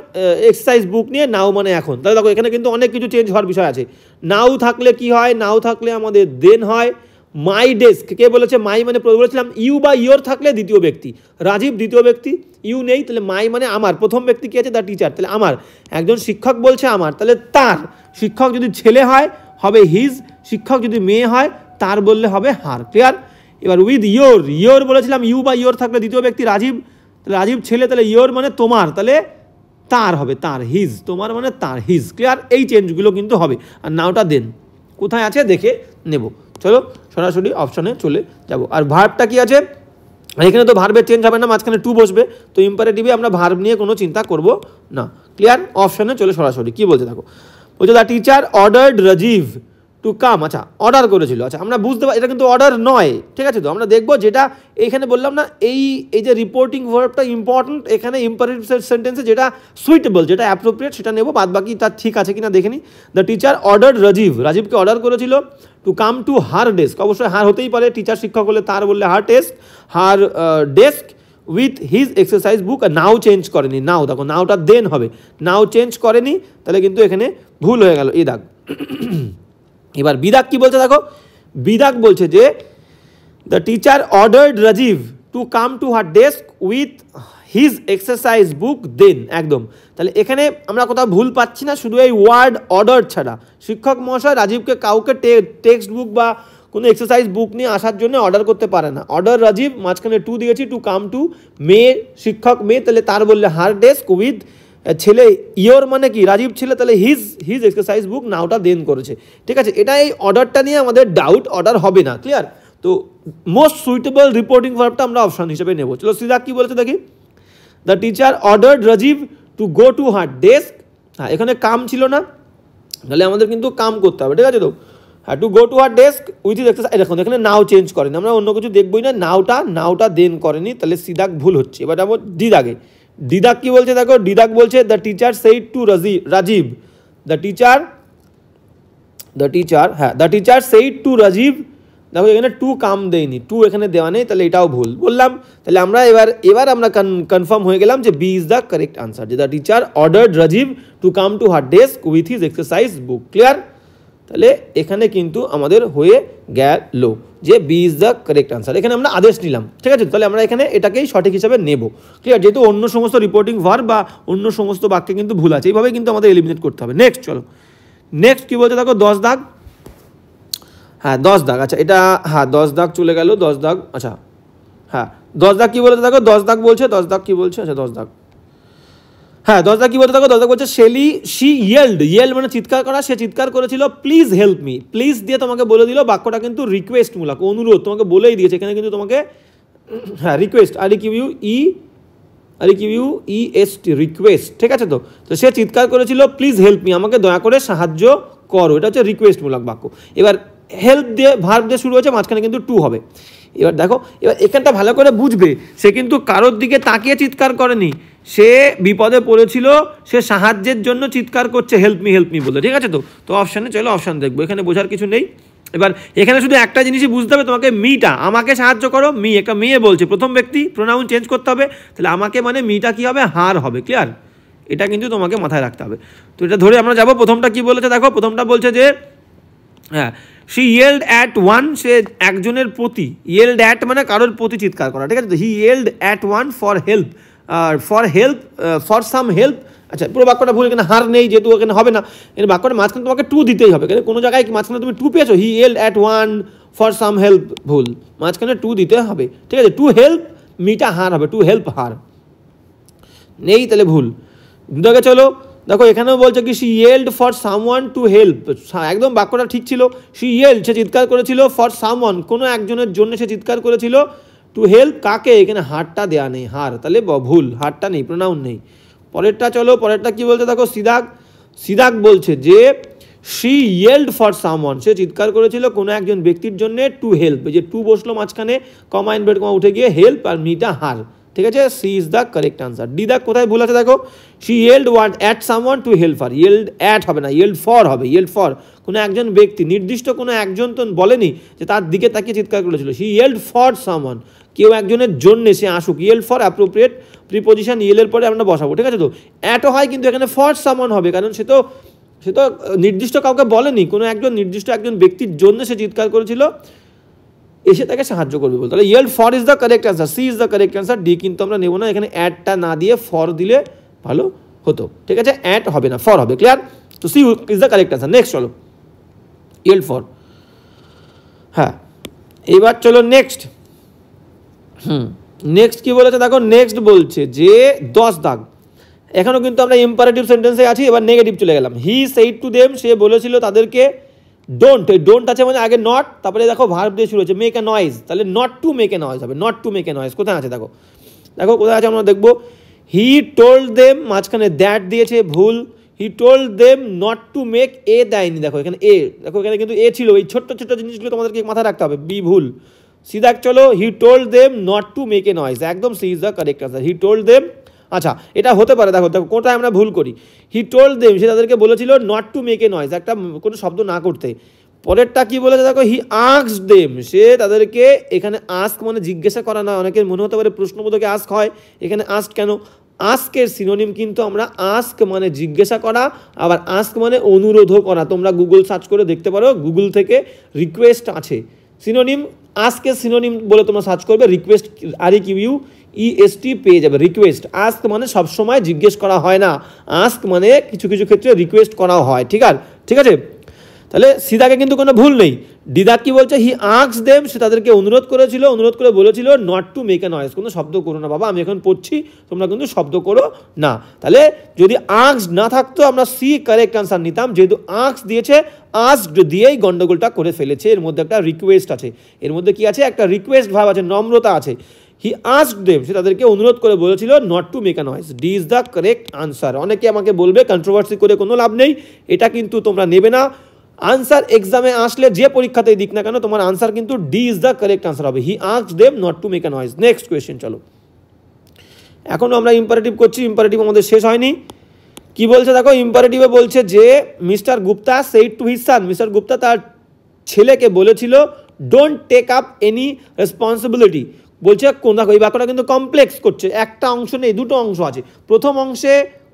Speaker 1: এক্সারসাইজ বুক নিয়ে, নাও মানে এখন। তাহলে দেখো এখানে কিন্তু অনেক কিছু চেঞ্জ হওয়ার বিষয় আছে। নাও থাকলে কি হয়, নাও থাকলে আমাদের দেন হয়। মাই ডেস্ক কে বলেছে, মাই মানে বলেছিলাম, ইউ বা ইয়োর থাকলে দ্বিতীয় ব্যক্তি, রাজীব দ্বিতীয় ব্যক্তি, ইউ নেই, তাহলে মাই মানে আমার, প্রথম ব্যক্তি কি আছে, দ্য টিচার, তাহলে আমার। একজন শিক্ষক বলছে আমার, তাহলে তার। শিক্ষক যদি ছেলে হয় হবে হিজ, শিক্ষক যদি মেয়ে হয় তার বললে হবে হার, ক্লিয়ার। এবার উইথ ইয়োর বলেছিলাম, ইউ বা ইয়োর থাকলে দ্বিতীয় ব্যক্তি রাজীব, তাহলে রাজীব ছেলে, তাহলে ইয়োর মানে তোমার, তাহলে তার হবে, তার, হিজ, তোমার মানে তার, হিজ, ক্লিয়ার। এই চেঞ্জগুলো কিন্তু হবে। আর নাওটা দেন কোথায় আছে দেখে নেব। চলো সরাসরি অপশনে চলে যাব। আর ভার্বটা কি আছে, এখানে তো ভার্বের চেঞ্জ হবে না, মাঝখানে টু বসবে, তো ইম্পারেটিভে আমরা ভার্ব নিয়ে কোনো চিন্তা করব না, ক্লিয়ার। অপশনে চলে সরাসরি, কি বলছে দেখো, বলছে the teacher ordered Rajiv to come. আচ্ছা, অর্ডার করেছিল, আচ্ছা আমরা বুঝতে পারি এটা কিন্তু অর্ডার নয়। ঠিক আছে? তো আমরা দেখবো যেটা এইখানে বললাম না, এই যে রিপোর্টিং ভার্বটা ইম্পর্টেন্ট, এখানে ইম্পারেটিভ সেন্টেন্সে যেটা সুইটেবল, যেটা অ্যাপ্রোপ্রিয়েট সেটা নেব, বাদ বাকি তার ঠিক আছে কিনা দেখে নিই। দ্য টিচার অর্ডার্ড রাজীবকে অর্ডার করেছিল to come to her desk, অবশ্যই হার হতেই পারে, টিচার শিক্ষক হলে তার বললে her desk with his exercise book. Now change করেনি, নাও দেখো নাওটা দেন হবে, নাও চেঞ্জ করেনি, তাহলে কিন্তু এখানে ভুল হয়ে গেল, এই দাগ। এবার বিদাক কি বলছে দেখো, বিদাক বলছে যে the teacher ordered Rajiv to come to her desk with his exercise book then, একদম। তাহলে এখানে আমরা কোথাও ভুল পাচ্ছি না, শুধু এই ওয়ার্ড অর্ডার ছাড়া। শিক্ষক মহাশয় রাজীবকে কাউকে টেক্সট বুক বা কোনো এক্সারসাইজ বুক নিয়ে আসার জন্য অর্ডার করতে পারে না। অর্ডার রাজীব, মাঝখানে টু দিয়েছি, টু কাম টু মেয়ে, শিক্ষক মেয়ে, তাহলে তার বললে হার ডেস্ক উইথ ছেলে, ইয়োর মানে কি রাজীব ছেলে, তাহলে হিজ এক্সারসাইজ বুক, নাওটা দেন করেছে। ঠিক আছে? এটা এই অর্ডারটা নিয়ে আমাদের ডাউট, অর্ডার হবে না, ক্লিয়ার। তো মোস্ট সুইটেবল রিপোর্টিং ভার্বটা আমরা অপশন হিসেবে নেব। চলো সিদাক কি বলেছে দেখি, the teacher ordered Rajiv to go to her desk. হ্যাঁ, এখানে কাম ছিল না, তাহলে আমাদের কিন্তু কাম করতে হবে। ঠিক আছে? তো হ্যাঁ, two go to her desk with his exercise, দেখুন এখানে নাও চেঞ্জ করেনি, আমরা অন্য কিছু দেখবই না, নাওটা দেন করেনি, তাহলে সিদাক ভুল হচ্ছে। এবার যাবো দিদাগে। দিদাক কি বলছে দেখো, দিদাক বলছে the teacher said to Rajiv, the teacher said to Rajiv দেখো এখানে টু কাম দেয়নি, টু এখানে দেওয়া নেই, তাহলে এটাও ভুল বললাম। তাহলে আমরা এবার আমরা কনফার্ম হয়ে গেলাম যে B is the correct answer, যে the teacher ordered Rajiv to come to her desk with his exercise book. Clear? তাহলে এখানে কিন্তু আমাদের হয়ে গেল যে B is the correct answer. এখানে আমরা আদেশ নিলাম, ঠিক আছে? তাহলে আমরা এখানে এটাকেই সঠিক হিসাবে নেব। ক্লিয়ার? যেহেতু অন্য সমস্ত রিপোর্টিং ভার্ব বা অন্য সমস্ত বাক্যে কিন্তু ভুল আছে, এইভাবে কিন্তু আমাদের এলিমিনেট করতে হবে। নেক্সট চলো, নেক্সট কী বলছে দেখো, 10 দাগ। হ্যাঁ 10 দাগ, আচ্ছা এটা হ্যাঁ 10 দাগ চলে গেল, 10 দাগ। আচ্ছা হ্যাঁ 10 দাগ কী বলছে দেখো, 10 দাগ বলছে, 10 দাগ কী বলছে, আচ্ছা 10 দাগ, হ্যাঁ 10 দাগ কী বলতে দেখো, 10 দাগ বলছে শি ইয়েল্ড মানে চিৎকার করা, সে চিৎকার করেছিল প্লিজ হেল্প মি। প্লিজ দিয়ে তোমাকে বলে দিল, বাক্যটা কিন্তু রিকোয়েস্টমূলক, অনুরোধ, তোমাকে বলেই দিয়েছে এখানে কিন্তু তোমাকে, হ্যাঁ রিকোয়েস্ট, REQUEST রিকোয়েস্ট, ঠিক আছে? তো সে চিৎকার করেছিল প্লিজ হেল্প মি, আমাকে দয়া করে সাহায্য করো, এটা হচ্ছে রিকোয়েস্টমূলক বাক্য। এবার হেল্প দিয়ে ভার্ব দিয়ে শুরু হয়েছে, মাঝখানে কিন্তু টু হবে। এবার দেখো, এবার এখানটা ভালো করে বুঝবে, সে কিন্তু কারোর দিকে তাকিয়ে চিৎকার করেনি, সে বিপদে পড়েছিল, সে সাহায্যের জন্য চিৎকার করছে হেল্প মি বলে, ঠিক আছে? তো অপশানে চলো, অপশান দেখবো, এখানে বোঝার কিছু নেই। এবার এখানে শুধু একটা জিনিসই বুঝতে হবে তোমাকে, মিটা, আমাকে সাহায্য করো, মি একটা মেয়ে বলছে, প্রথম ব্যক্তি, প্রোনাউন চেঞ্জ করতে হবে, তাহলে আমাকে মানে মিটা কী হবে, হার হবে। ক্লিয়ার? এটা কিন্তু তোমাকে মাথায় রাখতে হবে। তো এটা ধরে আমরা যাবো, প্রথমটা কি বলেছে দেখো, প্রথমটা বলছে যে হ্যাঁ শি ইয়েল্ড অ্যাট ওয়ান, সে একজনের প্রতি, ইয়েল্ড অ্যাট মানে কারোর প্রতি চিৎকার করা, ঠিক আছে? তো he yelled at one for help, for some help. আচ্ছা পুরো বাক্যটা ভুল, এখানে হার নেই, যেহেতু এখানে হবে না, এখানে বাক্যটা মাঝখানে তোমাকে টু দিতেই হবে। কোনো জায়গায় মাঝখানে তুমি টু পেয়েছো, he yelled at one for some help, ভুল, মাঝখানে টু দিতে হবে, ঠিক আছে? টু হেল্প মিটা হার হবে, টু হেল্প হার নেই, তাহলে ভুল। দুদাকে চলো, দেখো এখানেও বলছে কি she yield for someone to help, একদম বাক্যটা ঠিক ছিল, শি ইয়েল্ড সে চিৎকার করেছিল, ফর সামওয়ান কোনো একজনের জন্য সে চিৎকার করেছিল, টু হেল্প কাকে, এখানে হারটা দেওয়া নেই, হার, তাহলে ভুল, হারটা নেই, প্রোনাউন নেই। পরেরটা চলো, পরেরটা কি বলছে দেখো, সিদাক বলছে যে শি ইয়েল্ড ফর সামওয়ান, সে চিৎকার করেছিল কোনো একজন ব্যক্তির জন্য, টু হেল্প, যে টু বসলো মাঝখানে, কমা ইনভার্টেড কমা উঠে গিয়ে হেল্প, আর মিটা হার, ঠিক আছে? C is the correct answer. D দাগ কোথায় ভুল আছে দেখো, she yield want at someone to help her, yield at হবে না, ইয়েল্ড ফর হবে, ইয়েল্ড ফর কোনো একজন ব্যক্তি, নির্দিষ্ট কোনো একজন তো বলেনি যে তার দিকে তাকিয়ে চিৎকার করেছিল, শি ইয়েল্ড ফর সামওয়ান, কেউ একজনের জন্য সে আসুক, ইয়েল্ড ফর অ্যাপ্রোপ্রিয়েট প্রিপোজিশন ইয়েলের পরে আমরা বসাবো, ঠিক আছে? তো অ্যাটও হয় কিন্তু এখানে ফর সামওয়ান হবে, কারণ সে তো নির্দিষ্ট কাউকে বলেনি, কোনো একজন নির্দিষ্ট একজন ব্যক্তির জন্য সে চিৎকার করেছিল, এসে তাকে সাহায্য করবে বলতে। তাহলে yield for is the correct answer, C is the correct answer. D কিন্তু আমরা নেব না, এখানে অ্যাডটা না দিয়ে ফর দিলে ভালো হতো, ঠিক আছে? অ্যাড হবে না, ফর হবে। ক্লিয়ার? তো C is the correct answer. Next চলো, ইয়েল্ড ফর, হ্যাঁ এবার চলো নেক্সট। নেক্সট কি বলেছে দেখো, নেক্সট বলছে যে 10 দাগ, এখনও কিন্তু আমরা ইম্পারেটিভ সেন্টেন্সে আছি, এবার নেগেটিভ চলে গেলাম। হি সেইড টু দেম, সে বলেছিল তাদেরকে, ডোন্ট আছে মানে আগে নট, তারপরে দেখো ভার্ব দিয়ে শুরু হচ্ছে, মেক এ নয়েজ, তাহলে not to make a noise হবে, not to make a noise কোথায় আছে দেখো, কোথায় আছে আমরা দেখবো। হি টোল্ড দেম, মাঝখানে দ্যাট দিয়েছে, ভুল, he told them not to make, a দেয়নি, দেখো এখানে এ, দেখো এখানে কিন্তু এ ছিল, এই ছোট্ট ছোট্ট জিনিসগুলো তোমাদেরকে মাথায় রাখতে হবে, বি ভুল। সিদাক চলো, he told them not to make a noise, একদম C is the correct answer, he told them. আচ্ছা এটা হতে পারে, দেখো কোনটায় আমরা ভুল করি, হি টোল্ড দেম সে তাদেরকে বলেছিল not to make a noise, একটা কোনো শব্দ না করতে। পরেরটা কি বলেছে দেখো, হি আস্কড দেম, সে তাদেরকে, এখানে আস্ক মানে জিজ্ঞাসা করা না, অনেকের মনে হতে পারে প্রশ্নবোধকে আস্ক হয়, এখানে আস্ক কেন, আস্কের সিনোনিম কিন্তু আমরা আস্ক মানে জিজ্ঞাসা করা, আবার আস্ক মানে অনুরোধও করা, তোমরা গুগল সার্চ করে দেখতে পারো, গুগল থেকে রিকোয়েস্ট আছে সিনোনিম, আস্কের সিনোনিম বলে তোমরা সার্চ করবে, রিকোয়েস্ট REQUEST পেয়ে যাবে, রিকোয়েস্ট। আস্ক মানে সবসময় জিজ্ঞেস করা হয় না, আস্ক মানে কিছু কিছু ক্ষেত্রে রিকোয়েস্ট করা হয়, ঠিক আছে? তাহলে সিদাকে কিন্তু কোনো ভুল নেই। ডিদাক কি বলছে, হি আস্কড দেম, সে তাদেরকে অনুরোধ করেছিল, অনুরোধ করে বলেছিল not to make a noise, কোনো শব্দ করো না বাবা, আমি এখন পড়ছি, তোমরা কিন্তু শব্দ করো না। তাহলে যদি আস্কড না থাকতো আমরা সি কারেক্ট আনসার নিতাম, যেহেতু আস্কড দিয়েছে, আস্কড দিয়েই গন্ডগোলটা করে ফেলেছে, এর মধ্যে একটা রিকোয়েস্ট আছে, এর মধ্যে কি আছে, একটা রিকোয়েস্ট ভাব আছে, নম্রতা আছে। হি আস্কড দেম, সে তাদেরকে অনুরোধ করে বলেছিল not to make a noise, D is the correct answer. অনেকে আমাকে বলবে কন্ট্রোভার্সি করে কোনো লাভ নেই, এটা কিন্তু তোমরা নেবে না, আনসার এক্সামে আসলে যে পরীক্ষাতেই দিক না কেন, তোমার আনসার কিন্তু D is the correct answer হবে, he asked them not to make a noise. Next question চলো, এখনও আমরা ইম্পারেটিভ করছি, ইম্পারেটিভ আমাদের শেষ হয়নি। কি বলছে দেখো, ইম্পারেটিভে বলছে যে mister Gupta said to his son, mister Gupta তার ছেলেকে বলেছিল don't take up any responsibility. বলছে কোন, দেখো এই বাক্যটা কিন্তু কমপ্লেক্স করছে, একটা অংশ নেই, দুটো অংশ আছে। প্রথম অংশে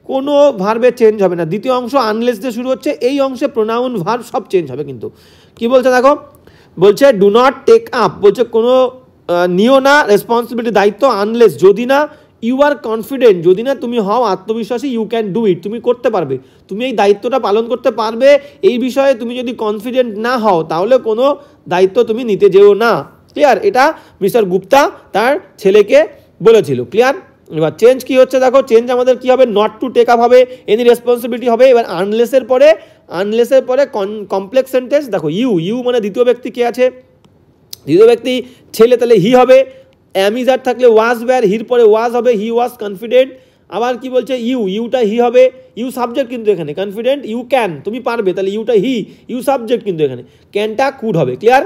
Speaker 1: কোনো ভার্বের চেঞ্জ হবে না, দ্বিতীয় অংশ আনলেস দিয়ে শুরু হচ্ছে, এই অংশে প্রোনাউন ভার্ব সব চেঞ্জ হবে। কিন্তু কি বলছে দেখো, বলছে ডু নট টেক আপ, বলছে কোনো নিও না রেসপন্সিবিলিটি, দায়িত্ব, আনলেস যদি না ইউ আর কনফিডেন্ট, যদি না তুমি হও আত্মবিশ্বাসী, ইউ ক্যান ডু ইট, তুমি করতে পারবে, তুমি এই দায়িত্বটা পালন করতে পারবে, এই বিষয়ে তুমি যদি কনফিডেন্ট না হও তাহলে কোনো দায়িত্ব তুমি নিতে যেও না। ক্লিয়ার? এটা মিস্টার গুপ্তা তার ছেলেকে বলেছিল। ক্লিয়ার? এবার চেঞ্জ কি হচ্ছে দেখো, চেঞ্জ আমাদের কি হবে, নট টু টেক আপ হবে, এনি রেসপন্সিবিলিটি হবে। এবার আনলেসের পরে কমপ্লেক্স সেন্টেন্স, দেখো ইউ মানে দ্বিতীয় ব্যক্তি কে আছে, দ্বিতীয় ব্যক্তি ছেলে, তাহলে হি হবে। অ্যামিজার থাকলে ওয়াজ ওয়্যার, হির পরে ওয়াজ হবে, হি ওয়াজ কনফিডেন্ট। আবার কি বলছে, ইউটা হি হবে, ইউ সাবজেক্ট কিন্তু এখানে, কনফিডেন্ট ইউ ক্যান, তুমি পারবে, তাহলে ইউটা হি, ইউ সাবজেক্ট কিন্তু এখানে, ক্যানটা কুড হবে। ক্লিয়ার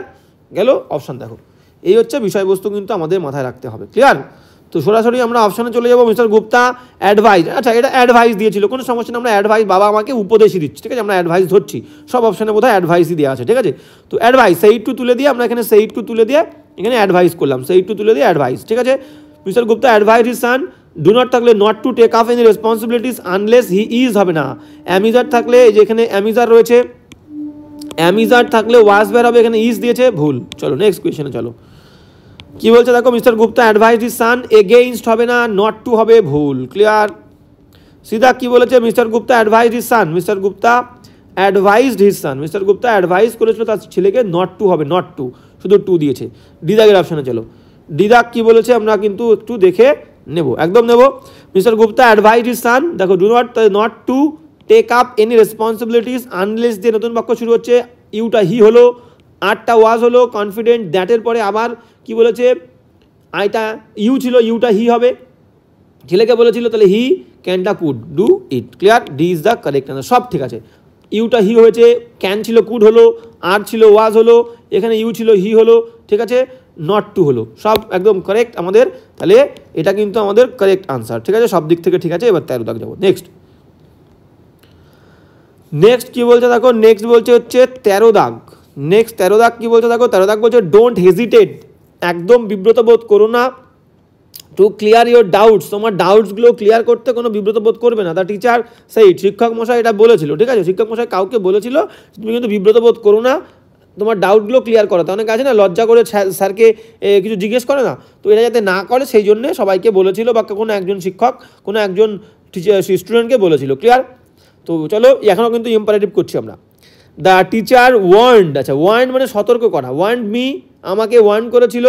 Speaker 1: গেল? অপশান দেখো, এই হচ্ছে বিষয়বস্তু কিন্তু আমাদের মাথায় রাখতে হবে। ক্লিয়ার? তো সরাসরি আমরা অপশানে চলে যাবো। মিস্টার গুপ্তা অ্যাডভাইস, আচ্ছা এটা অ্যাডভাইস দিয়েছিল, কোনো সমস্যা না, আমরা অ্যাডভাইস, বাবা আমাকে উপদেশই দিচ্ছি, ঠিক আছে, আমরা অ্যাডভাইস ধরছি, সব অপশানে বোধহয় অ্যাডভাইসই দেওয়া আছে। ঠিক আছে, তো অ্যাডভাইস, সেইট টু তুলে দিয়ে আমরা এখানে সেইট টু তুলে দিয়ে এখানে অ্যাডভাইস করলাম, সেইট টু তুলে দিয়ে অ্যাডভাইস। ঠিক আছে, Mister Gupta advise his son, do not থাকলে not to take up any responsibilities unless he is হবে না। অ্যামিজার থাকলে যেখানে অ্যামিজার রয়েছে, অ্যামিজার থাকলে ওয়াজ বের হবে, এখানে ইজ দিয়েছে, ভুল। চলো নেক্সট কোয়েশ্চেনে চলো, কি বলছে দেখো, মিস্টার গুপ্তা অ্যাডভাইস হিজ সান, এগেইনস্ট হবে না, নট টু হবে, ভুল। ক্লিয়ার? সিধা কি বলেছে, mister Gupta advise his son, mister Gupta advised his son, mister Gupta advice করেছিল তার ছেলেকে, নট টু হবে, নট টু, শুধু টু দিয়েছে। ডিদাগের অপশানে চলো, ডিদাগ কি বলেছে আমরা কিন্তু একটু দেখে নেব, একদম নেব। Mister Gupta advise his son, দেখো do not to take up any responsibilities unless দিয়ে নতুন বাক্য শুরু হচ্ছে, ইউটা হি হলো, আরটা ওয়াজ হলো, কনফিডেন্ট, দ্যাটের পরে আবার কি বলেছে, আইটা ইউ ছিল, ইউটা হি হবে, ছেলেকে বলেছিল, তাহলে হি, ক্যানটা could, do it. Clear? D is the correct answer, সব ঠিক আছে। ইউটা হি হয়েছে, ক্যান ছিল, কুড হলো, আর ছিল, ওয়াজ হলো, এখানে ইউ ছিল, হি হলো, ঠিক আছে, নট টু হলো, সব একদম কারেক্ট আমাদের। তাহলে এটা কিন্তু আমাদের কারেক্ট আনসার। ঠিক আছে, সব দিক থেকে ঠিক আছে। এবার 13 দাগ যাবো। নেক্সট কি বলছে দেখো, নেক্সট বলছে হচ্ছে 13 দাগ। নেক্সট 13 দাগ কি বলছে দেখো, 13 দাগ বলছে ডোন্ট হেজিটেট, একদম বিব্রত বোধ করো না, টু ক্লিয়ার ইউর ডাউটস, তোমার ডাউটসগুলো ক্লিয়ার করতে কোনো বিব্রত বোধ করবে না। দ্য টিচার সেই, শিক্ষক মশাই এটা বলেছিল। ঠিক আছে, শিক্ষক মশাই কাউকে বলেছিল তুমি কিন্তু বিব্রত বোধ করো না, তোমার ডাউটগুলো ক্লিয়ার করো। অনেক আছে না লজ্জা করে স্যারকে কিছু জিজ্ঞেস করে না, তো এটা যাতে না করে সেই জন্যে সবাইকে বলেছিল, বা কোনো একজন শিক্ষক কোনো একজন স্টুডেন্টকে বলেছিল। ক্লিয়ার? তো চলো এখনও কিন্তু ইম্পারেটিভ করছি আমরা। দ্য টিচার ওয়ার্নড, আচ্ছা ওয়ার্নড মানে সতর্ক করা, ওয়ার্নড মি, আমাকে ওয়ার্ন করেছিল,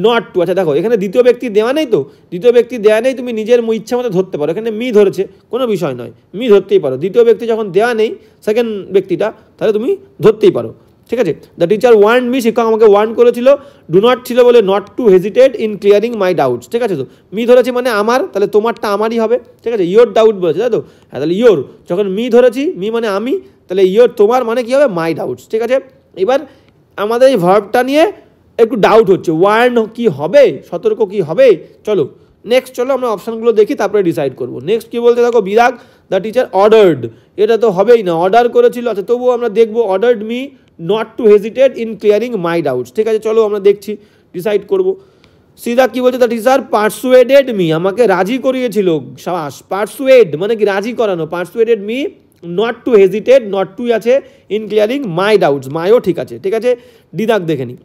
Speaker 1: নট টু। আচ্ছা দেখো এখানে দ্বিতীয় ব্যক্তি দেওয়া নেই, তো দ্বিতীয় ব্যক্তি দেওয়া নেই, তুমি নিজের ইচ্ছা মতো ধরতে পারো, এখানে মি ধরেছে, কোনো বিষয় নয়, মি ধরতেই পারো। দ্বিতীয় ব্যক্তি যখন দেওয়া নেই, সেকেন্ড ব্যক্তিটা, তাহলে তুমি ধরতেই পারো। ঠিক আছে, দ্য টিচার ওয়ার্ন মি, শিক্ষক আমাকে ওয়ার্ন করেছিল, ডু নট ছিল বলে not to hesitate in clearing my doubts. ঠিক আছে, তো মি ধরেছি মানে আমার, তাহলে তোমারটা আমারই হবে। ঠিক আছে, ইয়োর ডাউট বলেছে, তাই তো, হ্যাঁ, তাহলে ইয়োর, যখন মি ধরেছি, মি মানে আমি, তাহলে ইয়োর তোমার মানে কী হবে, মাই ডাউটস। ঠিক আছে, এবার আমাদের এই ভার্বটা নিয়ে একটু ডাউট হচ্ছে, ওয়ার্ন কি হবে, সতর্ক কি হবে। চলো নেক্সট, চলো আমরা অপশানগুলো দেখি, তারপরে ডিসাইড করবো। নেক্সট কি বলতে দেখো, বিরাগ, দ্য টিচার অর্ডার্ড, এটা তো হবেই না, অর্ডার করেছিল। আচ্ছা তবুও আমরা দেখবো, ordered me not to hesitate in clearing my doubts. ঠিক আছে, চলো আমরা দেখছি, ডিসাইড করবো। সিধা কি বলছে, দ্য টিচার পারসুয়েডেড মি, আমাকে রাজি করিয়েছিল। সাবাস, পারসুয়েড মানে কি রাজি করানো, persuaded me not to hesitate, not to আছে, ইন ক্লিয়ারিং মাই ডাউটস, মাইও ঠিক আছে। ঠিক আছে, ডিদাক দেখে নি।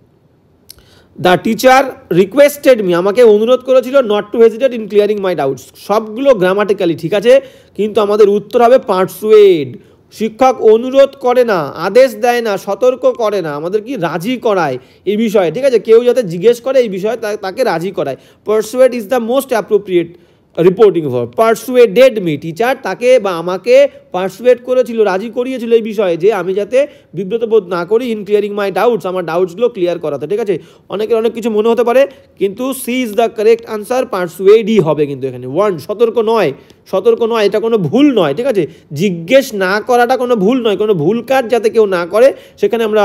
Speaker 1: দ্য টিচার রিকোয়েস্টেড মি, আমাকে অনুরোধ করেছিল, not to hesitate in clearing my doubts, সবগুলো গ্রামাটিক্যালি ঠিক আছে, কিন্তু আমাদের উত্তর হবে পারসুয়েড। শিক্ষক অনুরোধ করে না, আদেশ দেয় না, সতর্ক করে না, আমাদের কি রাজি করায় এই বিষয়ে। ঠিক আছে, কেউ যাতে জিজ্ঞেস করে এই বিষয়ে তাকে রাজি করায়। Persuade is the most appropriate reporting verb. Persuaded me, teacher তাকে বা আমাকে পারসুয়েড করেছিল, রাজি করিয়েছিল এই বিষয়ে যে আমি যাতে বিব্রত বোধ না করি, ইন ক্লিয়ারিং মাই ডাউটস, আমার ডাউটসগুলো ক্লিয়ার করাতে। ঠিক আছে, অনেকের অনেক কিছু মনে হতে পারে, কিন্তু C is the correct answer, পারসুয়েডই হবে কিন্তু এখানে। ওয়ার্ন, সতর্ক নয়, সতর্ক নয়, এটা কোনো ভুল নয়। ঠিক আছে, জিজ্ঞেস না করাটা কোনো ভুল নয়, কোনো ভুল কাজ যাতে কেউ না করে, সেখানে আমরা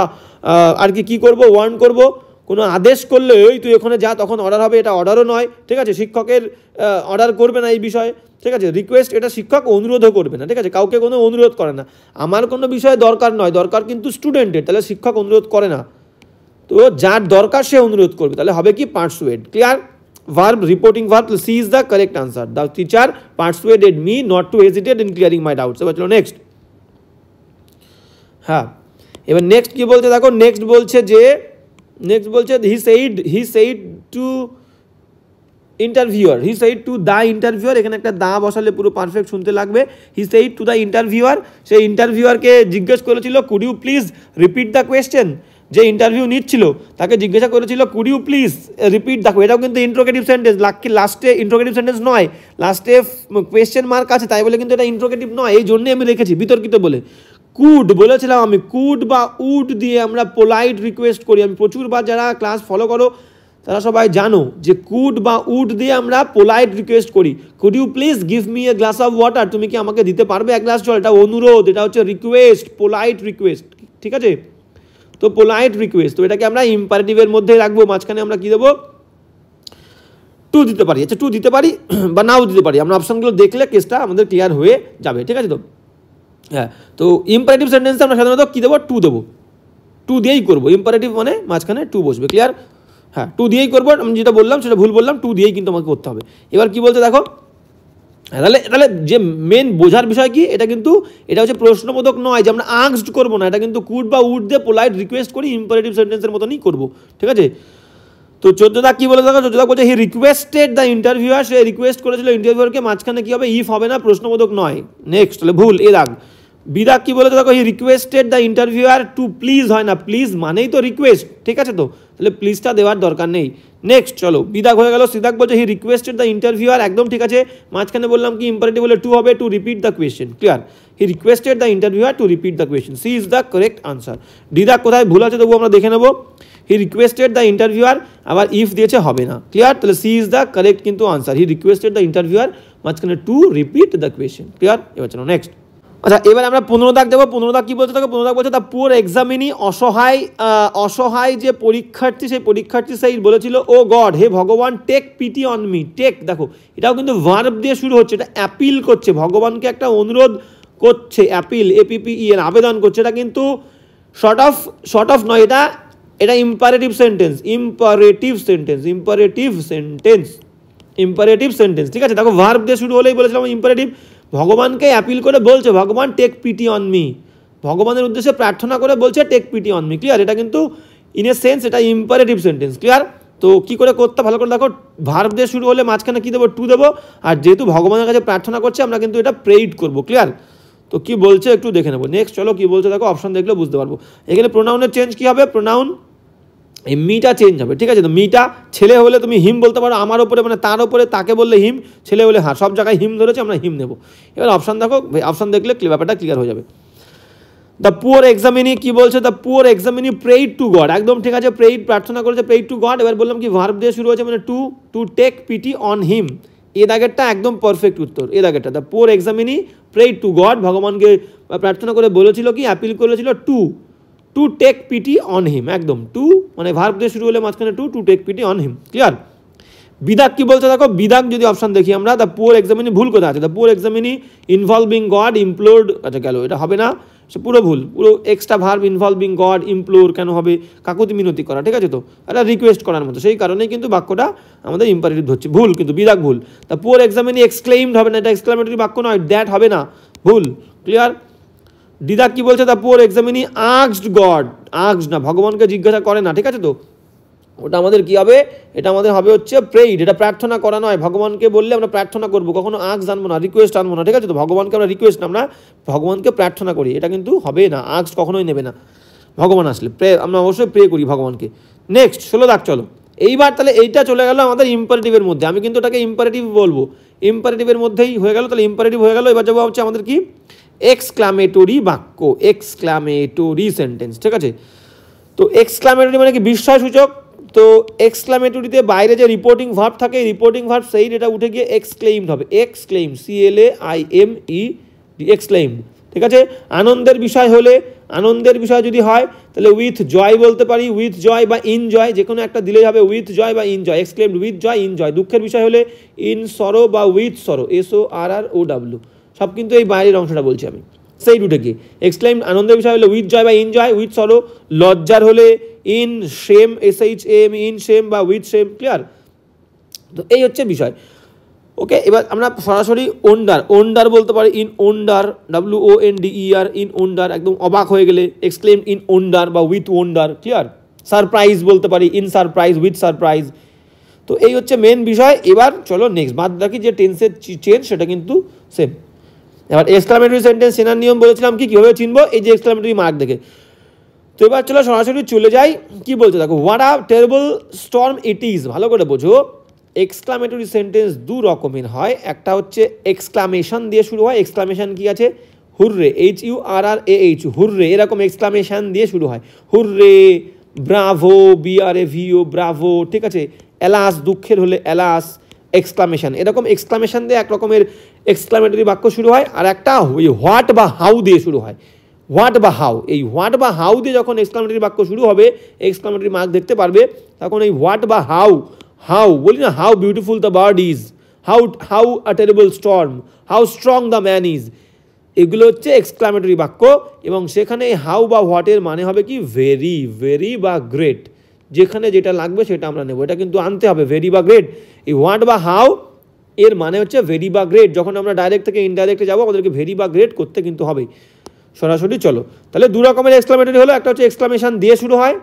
Speaker 1: আর কি করবো, ওয়ার্ন করবো। কোনো আদেশ করলে ওই তুই ওখানে যা, তখন অর্ডার হবে, এটা অর্ডারও নয়। ঠিক আছে, শিক্ষকের অর্ডার করবে না এই বিষয়ে। ঠিক আছে, রিকোয়েস্ট, এটা শিক্ষক অনুরোধও করবে না। ঠিক আছে, কাউকে কোনো অনুরোধ করে না, আমার কোনো বিষয়ে দরকার নয়, দরকার কিন্তু স্টুডেন্টের, তাহলে শিক্ষক অনুরোধ করে না। তো
Speaker 2: তো যার দরকার সে অনুরোধ করবে, তাহলে হবে কি persuade. Clear? Verb, reporting verb, C is the correct answer. The teacher persuaded me not to hesitate in clearing my doubts. এবার চলো নেক্সট। হ্যাঁ, এবার নেক্সট কি বলছে দেখো, নেক্সট বলছে he said to interviewer, he said to the interviewer, এখানে একটা দা বসালে পুরো পারফেক্ট শুনতে লাগবে। He said to the interviewer, সেই ইন্টারভিউয়ারকে জিজ্ঞেস করেছিল could you please repeat the question. যে ইন্টারভিউ নিচ্ছিল তাকে জিজ্ঞাসা করেছিল could you please repeat the, এটাও কিন্তু ইন্ট্রোগেটিভ সেন্টেন্স, লাস্টে ইন্ট্রোগেটিভ সেন্টেন্স নয়, লাস্টে কোয়েশ্চেন মার্ক আছে, তাই বলে কিন্তু এটা ইন্ট্রোগেটিভ নয়, এই জন্যই আমি রেখেছি বিতর্কিত বলে। কুড বলেছিলাম আমি, কুড বা উড দিয়ে আমরা পোলাইট রিকোয়েস্ট করি। আমি প্রচুরবার, যারা ক্লাস ফলো করো তারা সবাই জানো যে কুড বা উড দিয়ে আমরা পোলাইট রিকোয়েস্ট করি। Could you please give me a glass of water, তুমি কি আমাকে দিতে পারবে এক গ্লাস জল? এটা অনুরোধ, এটা হচ্ছে রিকোয়েস্ট, পোলাইট রিকোয়েস্ট, ঠিক আছে? তো পোলাইট রিকোয়েস্ট, তো এটাকে আমরা ইম্পারেটিভের মধ্যেই রাখবো। মাঝখানে আমরা কি দেবো? টু দিতে পারি। আচ্ছা, টু দিতে পারি বা নাও দিতে পারি, আমরা অপশনগুলো দেখলে কেসটা আমাদের ক্লিয়ার হয়ে যাবে, ঠিক আছে? তো হ্যাঁ, তো ইম্পারেটিভ সেন্টেন্সে আমরা সাধারণত কী দেবো? টু দেবো, টু দিয়েই করবো। ইম্পারেটিভ মানে মাঝখানে টু বসবে। ক্লিয়ার? হ্যাঁ, টু দিয়েই করবো। আমি যেটা বললাম সেটা ভুল বললাম, টু দিয়েই কিন্তু আমাকে করতে হবে। এবার কি বলছে দেখো, তাহলে যে মেন বোঝার বিষয় কি, এটা হচ্ছে প্রশ্নবোধক নয় যে আমরা আস্কড করবো না, এটা কিন্তু কুড বা উড দিয়ে পোলাইট রিকোয়েস্ট করি, ইম্পারেটিভ সেন্টেন্সের মতনই করবো, ঠিক আছে? তো 14 দাগ কি বলে দেখো, 14 দাগ বলছে হি requested the interviewer, say request করেছিল ইন্টারভিউয়ারকে, মাঝখানে কি হবে? ইফ হবে না, প্রশ্নবোধক নয়। নেক্সট, তাহলে ভুল। এ দাগ। বি দাগ কি বলেছে দেখো, he requested the interviewer to please, হয় না, প্লিজ মানেই তো রিকোয়েস্ট, ঠিক আছে? তো তাহলে প্লিজটা দেওয়ার দরকার নেই। নেক্সট চলো, বি দাগ হয়ে গেল। সি দাগ বলছে হি রিকোয়েস্টেড দ্য ইন্টারভিউয়ার, একদম ঠিক আছে। মাঝখানে বললাম কি ইম্পারেটিভ বলে টু হবে, to repeat the question. Clear? He requested the interviewer to repeat the question. C is the correct answer. D দাগ কোথায় ভুল আছে তবু আমরা দেখে নেবো। হি রিকোয়েস্টেড দ্য ইন্টারভিউয়ার, আবার ইফ দিয়েছে, হবে না। ক্লিয়ার? তাহলে সি ইজ দ্য কারেক্ট কিন্তু answer. He requested the interviewer, মাঝখানে to repeat the question. Clear? এবার চলো নেক্সট। আচ্ছা, এবার আমরা 15 দাগ দেবো। 15 দাগ কি বলছে দেখো, 15 দাগ বলছে দ্য পুয়ার এক্সামিনি, অসহায় যে পরীক্ষার্থী, সেই পরীক্ষার্থী সেই বলেছিল ও গড, হে ভগবান, take pity on me. Take দেখো, এটাও কিন্তু ভার্ব দিয়ে শুরু হচ্ছে, এটা অ্যাপিল করছে, ভগবানকে একটা অনুরোধ করছে, অ্যাপিল, APPEL, আবেদন করছে। এটা কিন্তু শর্ট অফ নয়, এটা ইম্পারেটিভ সেন্টেন্স, ঠিক আছে? দেখো, ভার্ব দিয়ে শুরু হলেই বলেছিলাম ইম্পারেটিভ। ভগবানকে অ্যাপিল করে বলছে, ভগবান টেক পিটি অন মি, ভগবানের উদ্দেশ্যে প্রার্থনা করে বলছে take pity on me. Clear? এটা কিন্তু ইন এ সেন্স এটা ইম্পারেটিভ সেন্টেন্স। ক্লিয়ার? তো কী করে করতে, ভালো করে দেখো, ভার্ব দিয়ে শুরু হলে মাঝখানে কী দেবো? টু দেবো। আর যেহেতু ভগবানের কাছে প্রার্থনা করছে, আমরা কিন্তু এটা প্রেইড করবো। ক্লিয়ার? তো কী বলছে একটু দেখে নেবো। নেক্সট চলো, কী বলছে দেখো, অপশন দেখলে বুঝতে পারবো। এখানে প্রোনাউনের চেঞ্জ কী হবে? প্রোনাউন এই মিটা চেঞ্জ হবে, ঠিক আছে? তো মিটা ছেলে হলে তুমি হিম বলতে পারো, আমার ওপরে মানে তার ওপরে, তাকে বললে হিম, ছেলে হলে হ্যাঁ, সব জায়গায় হিম ধরেছে, আমরা হিম নেবো। এবার অপশান দেখো, অপশান দেখলে ব্যাপারটা ক্লিয়ার হয়ে যাবে। দ্য পুয়ার এক্সামিনি কি বলছে? The poor examinee prayed to God, একদম ঠিক আছে, প্রেইড প্রার্থনা করেছে, প্রেইড টু গড। এবার বললাম কি ভার্ব দিয়ে শুরু হয়েছে, মানে to take pity on him. A দাগেরটা একদম পারফেক্ট উত্তর, এ দাগেরটা। The poor examinee prayed to God, ভগবানকে প্রার্থনা করে বলেছিল কি, অ্যাপিল করেছিল to take pity on him, একদম টু মানে ভার্ব দিয়ে শুরু হলে মাঝখানে to take pity on him. Clear? বিদাগ কি বলছে দেখো, বিদাগ যদি অপশন দেখি আমরা, দ্য পুয়ার এক্সামিনি ভুল কোথায় আছে? The poor examinee involving God implored, আচ্ছা গেল, এটা হবে না, সে পুরো ভুল, পুরো extra verb involving God implore কেন হবে? কাকুতি মিনতি করা, ঠিক আছে? তো এটা রিকোয়েস্ট করার মতো, সেই কারণেই কিন্তু বাক্যটা আমাদের ইম্পারেটিভ ধরছে, ভুল কিন্তু বিদাগ ভুল। দ্য পুয়ার এক্সামিনি এক্সক্লেইমড হবে না, এটা এক্সক্লামেটরি বাক্য নয়, দ্যাট হবে না, ভুল। ক্লিয়ার? দিদা কি বলছে? The poor examinee asked god, asked না, ভগবানকে জিজ্ঞাসা করে না, ঠিক আছে? তো ওটা আমাদের কি হবে? এটা আমাদের হবে হচ্ছে প্রেইড, এটা প্রার্থনা করা নয়। ভগবানকে বললে আমরা প্রার্থনা করবো, কখনো আস্ক আনবো না, রিকোয়েস্ট আনবো না, ঠিক আছে? তো ভগবানকে আমরা রিকোয়েস্ট, আমরা ভগবানকে প্রার্থনা করি, এটা কিন্তু হবে না, আস্ক কখনোই নেবে না। ভগবান আসলে আমরা অবশ্যই প্রে করি ভগবানকে। নেক্সট 16 দাগ চলো। এইবার তাহলে এইটা চলে গেল আমাদের ইম্পারেটিভের মধ্যে, আমি কিন্তু ওটাকে ইম্পারেটিভ বলবো, ইম্পারেটিভের মধ্যেই হয়ে গেল, তাহলে ইম্পারেটিভ হয়ে গেল। এবার যাবো হচ্ছে আমাদের কি, এক্সক্লামেটরি বাক্য, এক্সক্লামেটরি সেন্টেন্স, ঠিক আছে? তো এক্সক্লামেটরি মানে কি, বিস্ময়সূচক। তো এক্সক্লামেটরিতে বাইরে যে রিপোর্টিং ভার্ব থাকে, রিপোর্টিং ভার্ব সেই এটা উঠে গিয়ে এক্সক্লেইমড হবে, এক্সক্লেইমড, CLAIMED, এক্সক্লেইমড, ঠিক আছে? আনন্দের বিষয় হলে, আনন্দের বিষয় যদি হয় তাহলে উইথ জয় বলতে পারি, উইথ জয় বা ইন জয়, যে কোনো একটা দিলেই হবে, উইথ জয় বা in joy, exclaimed with joy in joy. দুঃখের বিষয় হলে ইন সরো বা উইথ সরো, SORROW, সব কিন্তু এই বাইরের অংশটা বলছি আমি। সেই দুটো কি এক্সক্লেইমড আনন্দের বিষয় হলে উইথ জয় বা ইন জয়, উইথ সরো, লজ্জার হলে in shame, SHAM, in shame বা উইথ শেম, ক্লিয়ার? তো এই হচ্ছে বিষয়। ওকে, এবার আমরা সরাসরি ওন্ডার বলতে পারি, in wonder, WONDER, in wonder, একদম অবাক হয়ে গেলে এক্সক্লেম ইন ওন্ডার বা উইথ ওন্ডার, ক্লিয়ার? সারপ্রাইজ বলতে পারি, ইন সারপ্রাইজ, উইথ সারপ্রাইজ। তো এই হচ্ছে মেন বিষয়। এবার চলো নেক্সট, বাদ বাকি যে টেন্সের চেঞ্জ সেটা কিন্তু সেম। এবার এক্সক্লামেটরি সেন্টেন্স চেনার নিয়ম বলেছিলাম কি, কীভাবে চিনবো, এই যে এক্সক্লামেটরি মার্ক দেখে। তো এবার চলো সরাসরি চলে যাই, কি বলছে দেখো, what a terrible storm it is. ভালো করে বোঝো, এক্সক্লামেটরি সেন্টেন্স দু রকমের হয়, একটা হচ্ছে এক্সক্লামেশন দিয়ে শুরু হয়। এক্সক্লামেশন কি আছে, হুররে, HURRAH, হুররে, এরকম এক্সক্লামেশন দিয়ে শুরু হয়, হুররে, ব্রাভো, BRAVO, ব্রাভো, ঠিক আছে? এলাস, দুঃখের হলে এলাস, এক্সক্লামেশন, এরকম এক্সক্লামেশন দিয়ে এক রকমের এক্সক্লামেটরি বাক্য শুরু হয়। আর একটা ওই হোয়াট বা হাউ দিয়ে শুরু হয়, হোয়াট বা হাউ। এই হোয়াট বা হাউ দিয়ে যখন এক্সক্লামেটরি বাক্য শুরু হবে, এক্সক্লামেটরি মার্ক দেখতে পারবে, তখন এই হোয়াট বা হাউ বলি না, how beautiful the bird is, how a terrible storm, how strong the man is, এগুলো হচ্ছে এক্সক্লামেটরি বাক্য। এবং সেখানে হাউ বা হোয়াটের মানে হবে কি, ভেরি বা গ্রেট, যেখানে যেটা লাগবে সেটা আমরা নেব, এটা কিন্তু আনতে হবে, ভেরি বা গ্রেট। এই হোয়াট বা হাউ এর মানে হচ্ছে ভেরি বা গ্রেট। যখন আমরা ডাইরেক্ট থেকে ইনডাইরেক্টে যাবো, আমাদেরকে ভেরি বা গ্রেট করতে কিন্তু হবে। সরাসরি চলো তাহলে দু রকমের এক্সক্লামেটরি হলো, একটা হচ্ছে এক্সক্লামেশন দিয়ে শুরু হয়,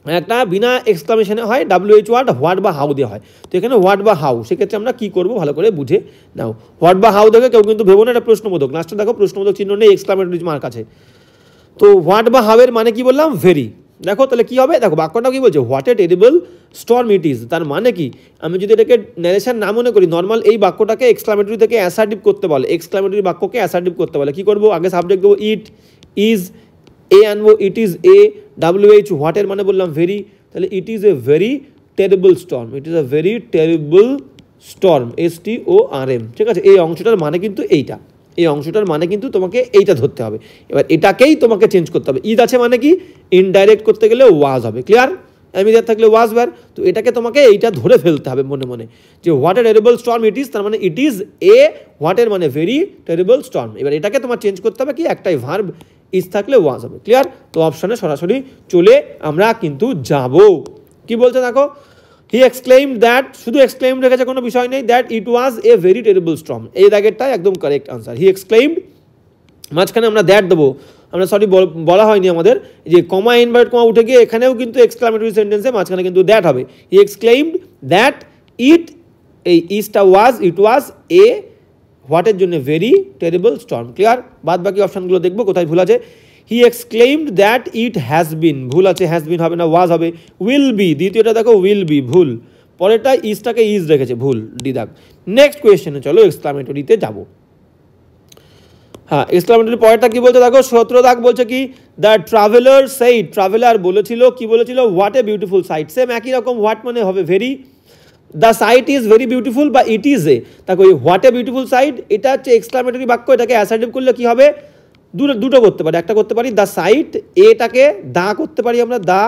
Speaker 2: একটা বিনা এক্সক্লামেশনে হয়, WH ওয়ার্ড, হোয়াট বা হাউ দিয়ে হয়। তো এখানে হোয়াট বা হাউ, সেক্ষেত্রে আমরা কী করবো ভালো করে বুঝে নাও। হোয়াট বা হাউ দেখে কেউ কিন্তু ভেবো না এটা প্রশ্নবোধক, লাস্টে দেখো প্রশ্নবোধক চিহ্ন নেই, এক্সক্লামেটরি মার্ক আছে। তো হোয়াট বা হাউ এর মানে কি বললাম, ভেরি। দেখো তাহলে কী হবে, দেখো বাক্যটা কী বলছে, what a terrible storm it is. তার মানে কি, আমি যদি এটাকে ন্যারেশন না মনে করি, নর্মাল এই বাক্যটাকে এক্সক্লামেটরি থেকে অ্যাসার্টিভ করতে বলে, এক্সক্লামেটরি বাক্যকে অ্যাসার্টিভ করতে বলে, কী করবো, আগে সাবজেক্ট দেবো ইট, ইজ, এ আনবো, ইট ইজ এ, WH, হোয়াটের মানে বললাম ভেরি, তাহলে it is a very terrible storm, it is a very terrible storm, STORM, ঠিক আছে? এই অংশটার মানে কিন্তু এইটা, এই অংশটার মানে কিন্তু তোমাকে এইটা ধরতে হবে। এবার এটাকেই তোমাকে চেঞ্জ করতে হবে। ইজ আছে মানে কি, ইনডাইরেক্ট করতে গেলে ওয়াজ হবে, ক্লিয়ার? এমিদার থাকলে ওয়াজ ভার। তো এটাকে তোমাকে এইটা ধরে ফেলতে হবে মনে মনে, যে what a terrible storm it is, তার মানে ইট ইজ এ, হোয়াটের মানে ভেরি টেরিবল স্টর্ম। এবার এটাকে তোমার চেঞ্জ করতে হবে কি, একটাই ভার্ব, ইজ থাকলে ওয়াজ হবে, ক্লিয়ার? তো অপশানে সরাসরি চলে আমরা কিন্তু যাব। কি বলছে দেখো, হি এক্সক্লেইমড দ্যাট, শুধু এক্সক্লেইমড রেখেছে, কোনো বিষয় নেই, that it was a very terrible storm, এই দাগেরটাই একদম কারেক্ট আনসার। হি এক্সক্লেইমড, মাঝখানে আমরা দ্যাট দেবো, আমরা সরি বলা হয়নি আমাদের, যে কমা ইনভার্ট কমা উঠে গিয়ে এখানেও কিন্তু এক্সক্লামেটরি সেন্টেন্সে মাঝখানে কিন্তু দ্যাট হবে। হি এক্সক্লেইমড দ্যাট ইট, এই ইজটা ওয়াজ, ইট ওয়াজ এ, হোয়াটের জন্য ভেরি টেরিবল স্টর্ম, ক্লিয়ার? বাদ বাকি অপশানগুলো দেখবো কোথায় ভুল আছে। He exclaimed that it has been, ভুল আছে, হ্যাজ বিন হবে না, ওয়াজ হবে। উইল বি, দ্বিতীয়টা দেখো উইল বি, ভুল। পরেরটা ইজটাকে ইজ রেখেছে, ভুল, ডি দাগ। নেক্সট কোয়েশ্চেনে চলো, এক্সক্লামেটরিতে যাবো। হ্যাঁ, এক্সক্লামেটরি পরেরটা কি বলছে দেখো, 17 দাগ বলছে কি, দ্য ট্রাভেলার সেইড, ট্রাভেলার বলেছিল, কি বলেছিল, what a beautiful sight, same একই রকম, হোয়াট মানে হবে very, the sight is very beautiful বা ইট ইজ এ। দেখো এই হোয়াট এ বিউটিফুল সাইট, এটা হচ্ছে এক্সক্লামেটরি বাক্য, এটাকে অ্যাসার্টিভ করলে কি হবে, দুটো করতে পারি, একটা করতে পারি দ্য সাইট, এটাকে দা করতে পারি আমরা, দ্য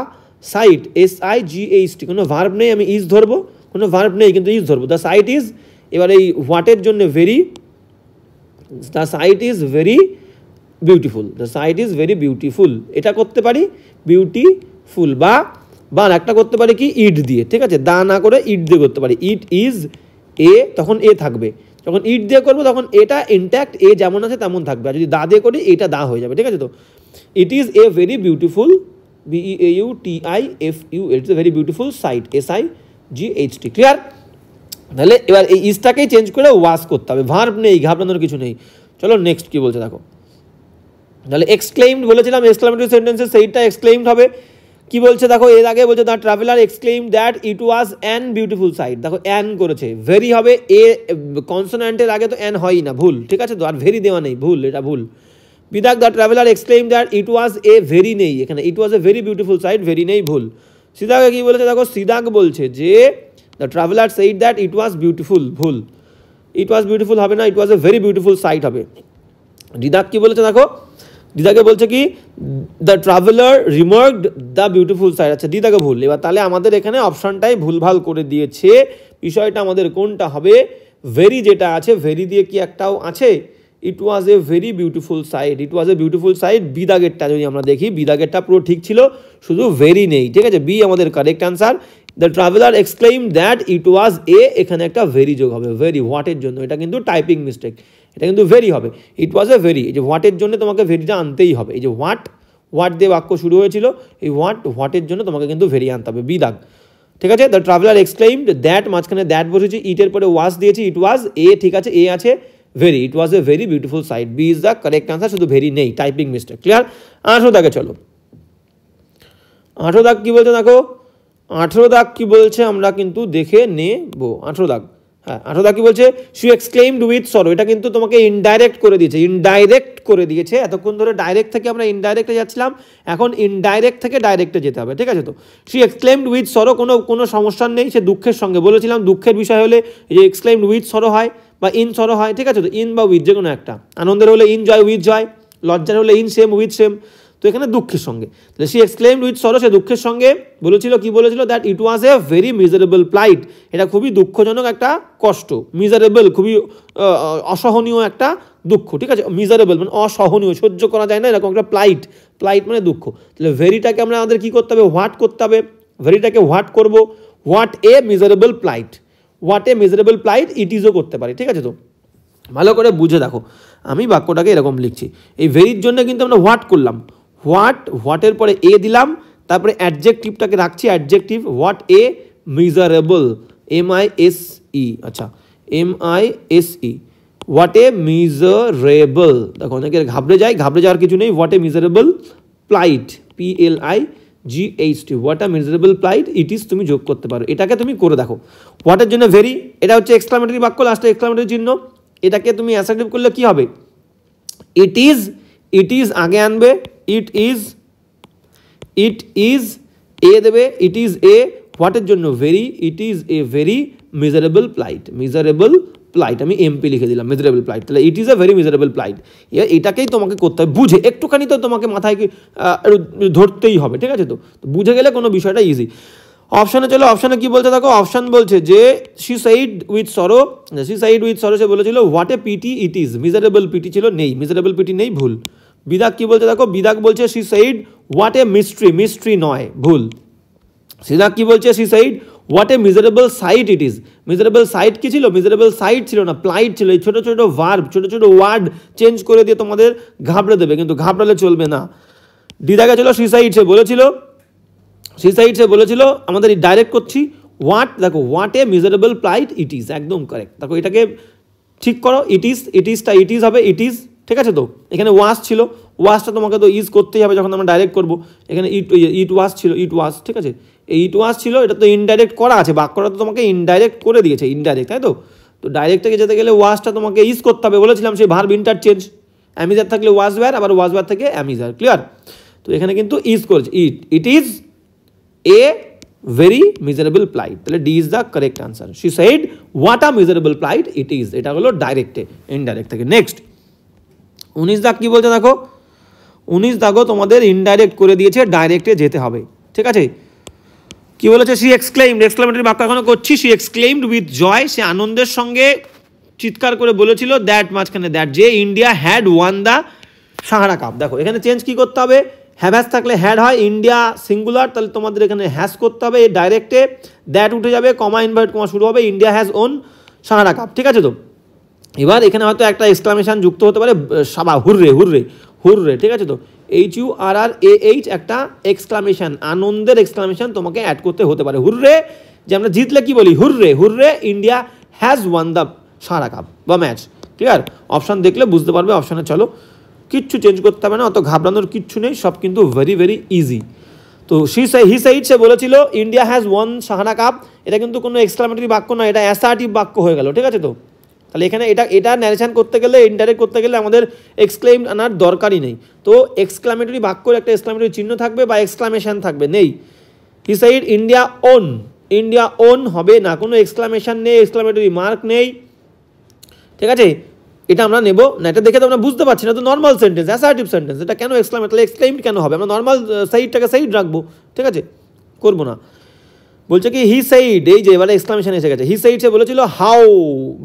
Speaker 2: সাইট, SIGHT, কোনো ভার্ব নেই, আমি ইজ ধরবো, কোনো ভার্ব নেই কিন্তু ইজ ধরবো, দ্য সাইট ইজ। এবার এই হোয়াটের জন্য very, the sight is very beautiful, the sight is very beautiful, এটা করতে পারি বিউটিফুল, বা একটা করতে পারি কি ইট দিয়ে, ঠিক আছে? দা না করে ইট দিয়ে করতে পারি, ইট ইজ এ, তখন এ থাকবে। যখন ইট দিয়ে করবো তখন এটা ইনট্যাক্ট, এ যেমন আছে তেমন থাকবে। আর যদি দা দিয়ে করি, এটা দা হয়ে যাবে, ঠিক আছে? তো ইট is a very beautiful, BEAUTIFUL, it's a very beautiful site, SIGHT, clear? তাহলে এবার এই ইজটাকেই চেঞ্জ করে ওয়াজ করতে হবে, ভার্ব নেই, ঘাবড়ানোর কিছু নেই। চলো নেক্সট কি বলছে দেখো, তাহলে এক্সক্লেইমড বলেছিলাম এক্সক্লামেটরি সেন্টেন্সে, সেইটা এক্সক্লেইমড হবে। কি বলছে দেখো, এর আগে বলছে the traveller exclaimed that it was an beautiful sight, দেখো অ্যান করেছে, ভেরি হবে, এ কনসোন্যান্টের আগে তো অ্যান হয়ই না, ভুল, ঠিক আছে? তো আর ভেরি দেওয়া নেই, ভুল, এটা ভুল। বিদাক the traveller exclaimed that it was a, very নেই এখানে, it was a very beautiful sight, very নেই, ভুল। সিদাকে কি বলেছে দেখো, সিদাক বলছে যে the traveller said that it was beautiful, ভুল, ইট ওয়াজ বিউটিফুল হবে না, it was a very beautiful sight হবে। দিদাক কি বলেছে দেখো, দিদাকে বলছে কি, the traveller remarked the beautiful sight, আচ্ছা দিদাকে ভুল। এবার তাহলে আমাদের এখানে অপশানটাই ভুলভাল করে দিয়েছে, বিষয়টা আমাদের কোনটা হবে, ভেরি যেটা আছে, ভেরি দিয়ে কি একটাও আছে, it was a very beautiful sight, it was a beautiful sight. B দাগেরটা যদি আমরা দেখি, বি দাগেরটা পুরো ঠিক ছিল, শুধু ভেরি নেই, ঠিক আছে, বি আমাদের correct answer. The traveller exclaim that it was a, এখানে একটা ভেরি যোগ হবে, ভেরি হোয়াটের জন্য, এটা কিন্তু টাইপিং মিস্টেক, এটা কিন্তু ভেরি হবে, ইট ওয়াজ এ ভেরি, এই যে হোয়াটের জন্য তোমাকে ভেরিটা আনতেই হবে, এই যে হোয়াট দিয়ে বাক্য শুরু হয়েছিল, এই হোয়াটের জন্য তোমাকে কিন্তু ভেরি আনতে হবে, বি দাগ, ঠিক আছে। দ্য ট্রাভেলার এক্সক্লেইমড দ্যাট, মাঝখানে দ্যাট বসেছি, ইটের পরে ওয়াজ দিয়েছি, ইট ওয়াজ এ, ঠিক আছে, এ আছে, very, it was a very beautiful sight, B is the correct answer, শুধু ভেরি নেই, টাইপিং মিস্টেক, ক্লিয়ার। 18 দাগে চলো, 18 দাগ কি বলছে দেখো, 18 দাগ কি বলছে আমরা কিন্তু দেখে নেব। 18 দাগ, হ্যাঁ 18 দাগ কি বলছে, শি এক্সক্লেইমড উইথ সরো, এটা কিন্তু তোমাকে ইনডাইরেক্ট করে দিয়েছে, ইনডাইরেক্ট করে দিয়েছে, এতক্ষণ ধরে ডাইরেক্ট থেকে আমরা ইনডাইরেক্টে যাচ্ছিলাম, এখন ইনডাইরেক্ট থেকে ডাইরেক্টে যেতে হবে, ঠিক আছে। তো শি এক্সক্লেইমড উইথ সরো, কোনো সমস্যা নেই, সে দুঃখের সঙ্গে, বলেছিলাম দুঃখের বিষয় হলে এই যে এক্সক্লেইমড উইথ সরো হয় বা ইন সরো হয়, ঠিক আছে। তো ইন বা উইথ যে কোনো একটা, আনন্দের হলে ইন জয় উইথ জয়, লজ্জার হলে ইন সেম উইথ সেম, তো এখানে দুঃখের সঙ্গে, তাহলে শি এক্সক্লেইমড উইথ সরো, সে দুঃখের সঙ্গে বলেছিল, কি বলেছিল, that it was a very miserable plight, এটা খুবই দুঃখজনক একটা কষ্ট, মিজারেবল খুবই অসহনীয় একটা দুঃখ, ঠিক আছে, মিজারেবল মানে অসহনীয়, সহ্য করা যায় না এরকম একটা প্লাইট, প্লাইট মানে দুঃখ, তাহলে ভেরিটাকে আমাদের কি করতে হবে, হোয়াট করতে হবে, ভেরিটাকে হোয়াট করব, what a miserable plight, what a miserable plight it ইজও করতে পারি, ঠিক আছে। তো ভালো করে বুঝে দেখো, আমি বাক্যটাকে এরকম লিখছি, এই ভেরির জন্য কিন্তু আমরা হোয়াট করলাম, হোয়াটের পরে এ দিলাম, তারপরে অ্যাডজেক্টিভটাকে রাখছি, adjective what a miserable, MISE, আচ্ছা MISE, হোয়াট এ মিজারেবল, দেখো অনেকের ঘাবড়ে যাওয়ার কিছু নেই, what a miserable প্লাইট, PLIGHT, what a miserable plight it is, তুমি যোগ করতে পারো, এটাকে তুমি করে দেখো, হোয়াটের জন্য ভেরি, এটা হচ্ছে এক্সক্লামেটরি বাক্য, লাস্টে এক্সক্লামেটরি চিহ্ন, এটাকে তুমি অ্যাসার্টিভ করলে কি হবে, ইট ইজ আগে আনবে, ইট ইজ এ দেবে, ইট ইজ এ, হোয়াটের জন্য very, it is a very miserable plight, আমি MP লিখে দিলাম, মিজারেবল প্লাইট, তাহলে it is a very miserable plight, এটাকেই তোমাকে করতে হবে বুঝে, একটুখানি তো তোমাকে মাথায় ধরতেই হবে, ঠিক আছে। তো বুঝে গেলে কোনো বিষয়টা ইজি। অপশানে চলো, অপশানে কি বলছে দেখো, অপশান বলছে যে শি সাইড উইথ সরো, সে বলেছিল what a pity it is, miserable pity ছিল, নেই, মিজারেবল পিটি নেই, ভুল। বিদাগ কি বলছে দেখো, বিদাগ বলছে she said what a mystery নয়, ভুল। সিদাগ কি বলছে, she said what a miserable sight it is, miserable sight কি ছিল, মিজারেবল সাইট ছিল না, প্লাইট ছিল, এই ছোটো ছোটো ভার্ব, ছোটো ছোটো ওয়ার্ড চেঞ্জ করে দিয়ে তোমাদের ঘাবড়ে দেবে, কিন্তু ঘাবড়ালে চলবে না। দিদাগে ছিল শি সাইড, সে বলেছিল, আমাদের ডাইরেক্ট করছি, হোয়াট, দেখো what a miserable plight it is, একদম কারেক্ট, দেখো এটাকে ঠিক করো, ইট ইজ হবে, ইট ইজ, ঠিক আছে। তো এখানে ওয়াজ ছিল, ওয়াজটা তোমাকে তো ইজ করতেই হবে যখন আমরা ডাইরেক্ট করবো, এখানে ইট ওয়াজ ছিল, ইট ওয়াজ, ঠিক আছে, এই ইট ওয়াজ ছিল, এটা তো ইনডাইরেক্ট করা আছে, বাক্যটা তো তোমাকে ইনডাইরেক্ট করে দিয়েছে, ইনডাইরেক্ট, তাই তো। তো ডাইরেক্ট থেকে যেতে গেলে ওয়াজটা তোমাকে ইজ করতে হবে, বলেছিলাম সেই ভার্ব ইন্টারচেঞ্জ, অ্যামিজার থাকলে ওয়াজ ওয়্যার, আবার ওয়াজ ওয়্যার থেকে অ্যামিজার, ক্লিয়ার। তো এখানে কিন্তু ইজ করেছে, it is a very miserable plight, তাহলে D is the correct answer. She said what a miserable plight it is, এটা হলো ডাইরেক্টে, ইনডাইরেক্ট থেকে। নেক্সট 19 দাগ কি বলছে দেখো, 19 দাগও তোমাদের ইনডাইরেক্ট করে দিয়েছে, ডাইরেক্টে যেতে হবে, ঠিক আছে। কি বলেছে, শি এক্সক্লেইমড, এক্সক্লেমেটরি বাক্য এখনো করছি, শি এক্সক্লেইমড উইথ জয়, সে আনন্দের সঙ্গে চিৎকার করে বলেছিল, দ্যাট মাঝখানে দ্যাট, যে India had won the Sahara cup, দেখো এখানে চেঞ্জ কি করতে হবে, হ্যাভ থাকলে হ্যাড হয়, ইন্ডিয়া সিঙ্গুলার, তাহলে তোমাদের এখানে হ্যাজ করতে হবে, এই ডাইরেক্টে দ্যাট উঠে যাবে, কমা ইনভার্ট কমা শুরু হবে, India has won Sahara cup, ঠিক আছে। তো এবার এখানে হয়তো একটা এক্সক্লামেশন যুক্ত হতে পারে, সাবা, হুররে, ঠিক আছে। তো HURRAH একটা এক্সক্লামেশন, আনন্দের এক্সক্লামেশন তোমাকে অ্যাড করতে হতে পারে, হুররে, যে আমরা জিতলে কি বলি, hurray India has won the Sahara cup বা ম্যাচ, ক্লিয়ার। অপশান দেখলে বুঝতে পারবে, অপশানে চলো, কিচ্ছু চেঞ্জ করতে হবে না, অত ঘাবড়ানোর কিচ্ছু নেই, সব কিন্তু ভেরি ইজি। তো হি সাইড, সে বলেছিল India has one Sahara cup, এটা কিন্তু কোনো এক্সক্লামেটরি বাক্য নয়, এটা অ্যাসার্টিভ বাক্য হয়ে গেল, ঠিক আছে। তো তাহলে এখানে এটা ন্যারেশন করতে গেলে, ইনডাইরেক্ট করতে গেলে আমাদের এক্সক্লেইম আনার দরকারই নেই। তো এক্সক্লামেটরি বাক্যর একটা এক্সক্লামেটরি চিহ্ন থাকবে বা এক্সক্লামেশন থাকবে, নেই। হি সাইড ইন্ডিয়া ওন হবে না, কোনো এক্সক্লামেশন নেই, এক্সক্লামেটরি মার্ক নেই, ঠিক আছে। এটা আমরা নেব না, এটা দেখে তো আমরা বুঝতে পারছি না, তো নর্মাল সেন্টেন্স, অ্যাসার্টিভ সেন্টেন্স, এটা কেন এক্সক্লেইমড কেন হবে, আমরা নর্মাল সাইডটাকে সাইড রাখবো, ঠিক আছে, করবো না। বলছে কি হি সেইড, এই যে এবারে এক্সক্লামেশন এসে গেছে, হি সেইড সে বলেছিল হাউ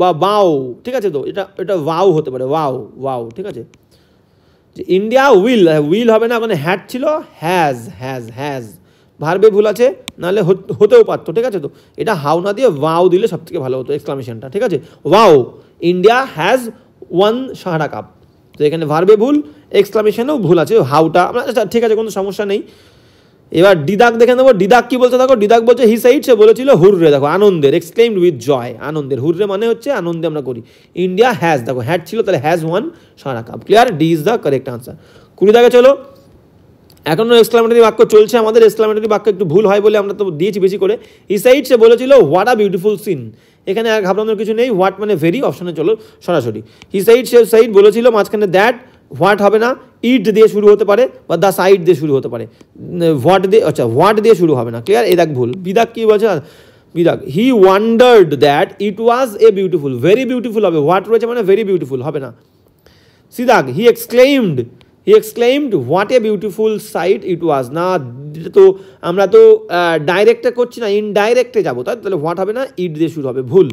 Speaker 2: বা বাও, ঠিক আছে, তো এটা ওয়াও হতে পারে, ওয়াও ওয়াও, ঠিক আছে, যে ইন্ডিয়া উইল হবে না, ওখানে হ্যাড ছিল, হ্যাজ ভার্বে ভুল আছে, নাহলে হতেও পারতো, ঠিক আছে, তো এটা হাউ না দিয়ে ওয়াও দিলে সব থেকে ভালো হতো এক্সক্লামেশনটা, ঠিক আছে, wow India has one Sahara cup, তো এখানে ভার্বে ভুল, এক্সক্লামেশনেও ভুল আছে, হাউটা আচ্ছা ঠিক আছে, কোনো সমস্যা নেই। এবার ডিদাক দেখে নেবো, ডিদাক কি বলছে দেখো, ডিদাক বলছে হি সাইড, সে বলেছিল হুররে, দেখো আনন্দের, এক্সক্লেইমড উইথ জয়, আনন্দের, হুররে মানে হচ্ছে আনন্দে আমরা করি, ইন্ডিয়া হ্যাজ, দেখো হ্যাড ছিল তাহলে has won Sahara cup, clear, D is the correct answer. 20 দাগে চলো, এখনও এক্সক্লামেটরি বাক্য চলছে আমাদের, এক্সক্লামেটরি বাক্য একটু ভুল হয় বলে আমরা তো দিয়েছি বেশি করে। হি সাইড সে বলেছিল হোয়াট আ বিউটিফুল সিন, এখানে আর ঘাবড়ানোর কিছু নেই, হোয়াট মানে ভেরি, অপশনে চলো সরাসরি। হি সাইড সে সাইড বলেছিল, মাঝখানে দ্যাট, হোয়াট হবে না, ইট দিয়ে শুরু হতে পারে বা দ্য সাইড দিয়ে শুরু হতে পারে, হোয়াট দিয়ে, আচ্ছা হোয়াট দিয়ে শুরু হবে না, ক্লিয়ার। এই দেখ ভুল, বিদাক কি বলছে, বিদাক he wondered that it was a beautiful, very beautiful হবে, হোয়াট রয়েছে মানে ভেরি বিউটিফুল হবে না। সিদাক he exclaimed what a beautiful sight it was, না তো আমরা তো ডাইরেক্টে করছি না, ইনডাইরেক্টে যাবো, তাহলে হোয়াট হবে না, ইট দিয়ে শুরু হবে, ভুল।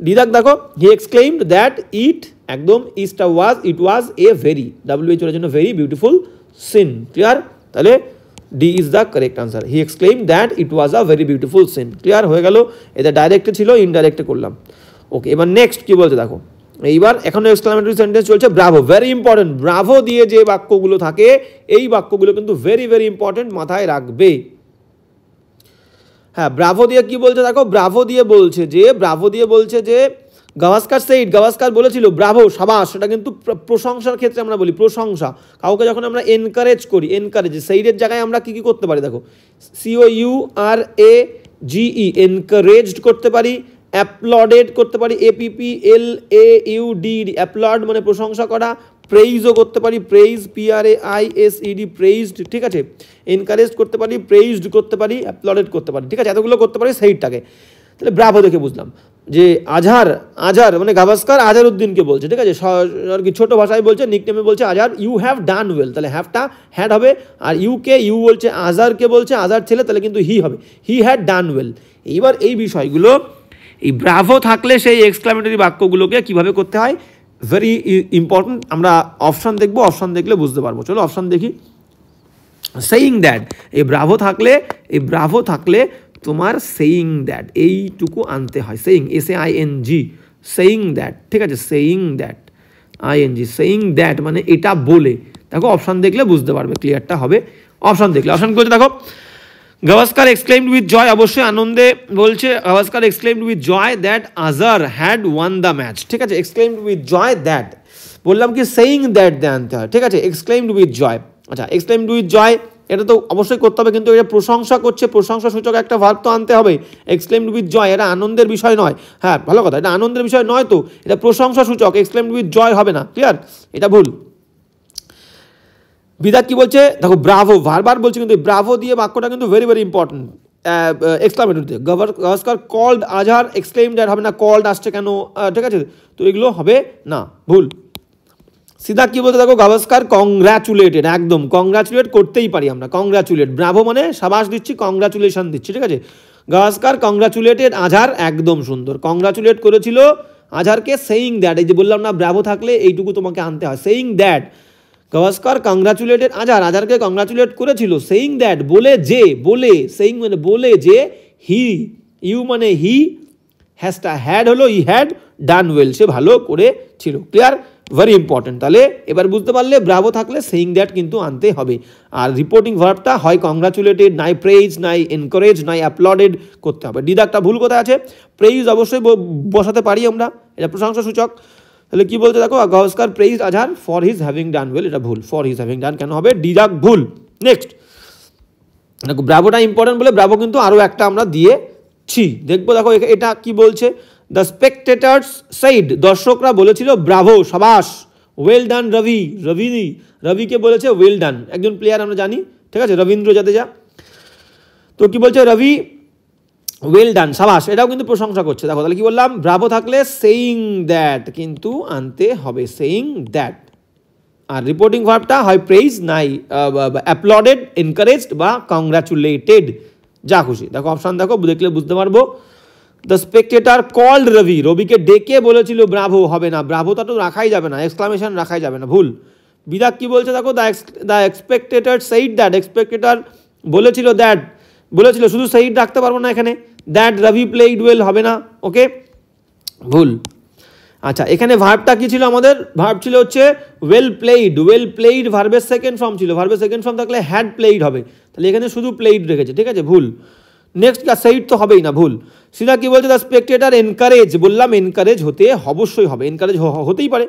Speaker 2: ডিদাক দেখো হি এক্সক্লেইমড দ্যাট ইট, একদম ইটটা ওয়াজ, ইট ওয়াজ এ ভেরি, ডাব্লিউ এর জন্য ভেরি বিউটিফুল সিন, ক্লিয়ার, তাহলে D is the correct answer. He exclaimed that it was a very beautiful scene, clear হয়ে গেল, এটা ডাইরেক্টে ছিল, ইনডাইরেক্টে করলাম। ওকে, এবার নেক্সট কি বলছে দেখো, এইবার এখনো এক্সক্লামেটরি সেন্টেন্স চলছে, ব্রাভো, ভেরি ইম্পর্টেন্ট, ব্রাভো দিয়ে যে বাক্যগুলো থাকে এই বাক্যগুলো কিন্তু ভেরি ভেরি ইম্পর্টেন্ট, মাথায় রাখবে। হ্যাঁ, ব্রাভো দিয়ে কি বলছে দেখো, ব্রাভো দিয়ে বলছে যে গাভাস্কার সেইড, গাভাস্কার বলেছিল ব্রাভো, সাবাস, সেটা কিন্তু প্রশংসার ক্ষেত্রে আমরা বলি, প্রশংসা, কাউকে যখন আমরা এনকারেজ করি, এনকারেজ, সেইডের জায়গায় আমরা কি কি করতে পারি দেখো, COURAGE, এনকারেজড করতে পারি, অ্যাপ্লডেড করতে পারি, APPLAUD, অ্যাপ্লড মানে প্রশংসা করা, প্রেইজও করতে পারি, প্রেইজ, PRAISED, প্রেইজড, ঠিক আছে, এনকারেজ করতে পারি, প্রেইজড করতে পারি, অ্যাপ্লডেড করতে পারি, ঠিক আছে, এতগুলো করতে পারি সেইটাকে। তাহলে ব্রাভো দেখে বুঝলাম যে আজহার মানে গাভাস্কার আজহারউদ্দিনকে বলছে, ঠিক আছে, আর কি ছোটো ভাষায় বলছে, নিকনেমে বলছে আজহার, ইউ হ্যাভ ডান ওয়েল, তাহলে হ্যাভটা হ্যাড হবে, আর ইউ বলছে আজহারকে বলছে, আজহার ছেলে, তাহলে কিন্তু হি হবে, হি হ্যাড ডান ওয়েল। এইবার এই বিষয়গুলো, এই ব্রাভো থাকলে সেই এক্সক্লামেটরি বাক্যগুলোকে কিভাবে করতে হয়, ভেরি ইম্পর্টেন্ট, আমরা অপশান দেখবো, অপশান দেখলে বুঝতে পারবো। চলো অপশান দেখি। সেইং দ্যাট, এই ব্রাভো থাকলে তোমার সেইং দ্যাট এইটুকু আনতে হয়, সেইং, SAING, সেইং দ্যাট, ঠিক আছে, saying that, ING, saying that মানে এটা বলে, দেখো অপশান দেখলে বুঝতে পারবে, ক্লিয়ারটা হবে অপশান দেখলে। অপশান করছে দেখো, গাভাস্কার এক্সক্লেইমড উইথ জয়, অবশ্যই আনন্দে বলছে, Gavaskar exclaimed with joy that Azhar had won the match, ঠিক আছে, এক্সক্লেইমড উইথ জয় দ্যাট, বললাম কি সেইং দ্যাট দিয়ে আনতে হয়, ঠিক আছে, এক্সক্লেইমড উইথ জয়, আচ্ছা এক্সক্লেইমড উইথ জয় এটা তো অবশ্যই করতে হবে, কিন্তু এটা প্রশংসা করছে, প্রশংসা সূচক একটা ভার্ব তো আনতে হবে, এক্সক্লেইমড উইথ জয়, এটা আনন্দের বিষয় নয়, হ্যাঁ ভালো কথা, এটা আনন্দের বিষয় নয়, তো এটা প্রশংসা সূচক, এক্সক্লেইমড উইথ জয় হবে না, ক্লিয়ার, এটা ভুল। বিদাক কি বলছে দেখো, ব্রাভো, বারবার বলছে কিন্তু ব্রাভো দিয়ে বাক্যটা কিন্তু ভেরি ভেরি ইম্পর্টেন্ট, এক্সক্লামেটরিতে, Gavaskar called Azhar, exclaimed that হবে না, কল্ড আসছে কেন, ঠিক আছে, তো এগুলো হবে না, ভুল। সিদা কি বলতে দেখো, গাভাস্কার কংগ্রাচুলেটেড, একদম কংগ্রাচুলেট করতেই পারি আমরা, কংগ্রাচুলেট, ব্রাভো মানে সাবাস দিচ্ছি, কংগ্রাচুলেশন দিচ্ছি, ঠিক আছে, গাভাস্কার কংগ্রাচুলেটেড আজহার, একদম সুন্দর, কংগ্রাচুলেট করেছিল আজহারকে, সেইং দ্যাট, এই যে বললাম না ব্রাভো থাকলে এইটুকু তোমাকে আনতে হয়, সেইং দ্যাট, গাভাস্কার কংগ্রাচুলেটেড আজহারকে কংগ্রাচুলেট করেছিল, সেইং দ্যাট বলে, সেইং মানে বলে যে, ইউ মানে হি, হ্যাজটা হ্যাড হলো, ই হ্যাড ডান ওয়েল, সে ভালো করেছিল, ক্লিয়ার, ভেরি ইম্পর্টেন্ট। তাহলে এবার বুঝতে পারলে ব্রাভো থাকলে সেইং দ্যাট কিন্তু আনতে হবে, আর রিপোর্টিং ভার্বটা হয় কংগ্রাচুলেটেড, নাই প্রেইজ, নাই এনকারেজ, নাই অ্যাপ্লডেড করতে হবে। ডিদাকটা ভুল কোথায় আছে, প্রেইজ অবশ্যই বসাতে পারি আমরা, এটা প্রশংসা সূচক, তাহলে কি বলতে দেখো, Gavaskar praise Azhar for his having done well, এটা ভুল, ফর হিজ হ্যাভিং ডান কেন হবে, ডিদাক ভুল। নেক্সট দেখো, ব্রাভোটা ইম্পর্টেন্ট বলে ব্রাভো কিন্তু আরও একটা আমরা দিয়েছি, দেখবো দেখো এটা কি বলছে, দ্য স্পেকটেটার্স সেইড, দর্শকরা বলেছিল ব্রাভো, সাবাস, ওয়েল ডান রবিকে বলেছে ওয়েল ডান, একজন প্লেয়ার আমরা জানি, ঠিক আছে, রবীন্দ্র জাদেজা, তো কি বলছে রবি, ওয়েল ডান, সাবাস, এটাও কিন্তু প্রশংসা করছে, দেখো তাহলে কি বললাম, ব্রাভো থাকলে সেইং দ্যাট কিন্তু আনতে হবে, সেইং দ্যাট, আর রিপোর্টিং ভার্বটা হয় প্রেইজ, নাই অ্যাপ্লডেড, এনকারেজড বা কংগ্রাচুলেটেড, যা খুশি। দেখো অপশান দেখো, দেখলে বুঝতে পারবো। দ্য স্পেকটেটার কল্ড রবি, রবিকে ডেকে বলেছিল ব্রাভো, হবে না, ব্রাভোটা তো রাখাই যাবে না, এক্সক্লামেশন রাখাই যাবে না, ভুল। বিদাক কি বলছে দেখো, the spectator said that, spectator বলেছিল দ্যাট, বলেছিল, শুধু সেইড রাখতে পারবো না এখানে, দ্যাট রবি প্লেইড ওয়েল, হবে না, ওকে, ভুল। আচ্ছা, এখানে ভার্বটা কি ছিল আমাদের, ভার্ব ছিল হচ্ছে ওয়েল প্লেইড, ওয়েল প্লেইড ভার্বের সেকেন্ড ফর্ম ছিল, ভার্বের সেকেন্ড ফর্ম থাকলে হ্যাড প্লেইড হবে, তাহলে এখানে শুধু প্লেইড রেখেছে, ঠিক আছে, ভুল। নেক্সট সেইড তো হবেই না, ভুল। সিধা কি বলছে, দ্য স্পেকটেটার এনকারেজ, বললাম এনকারেজ হতে অবশ্যই হবে, এনকারেজ হতেই পারে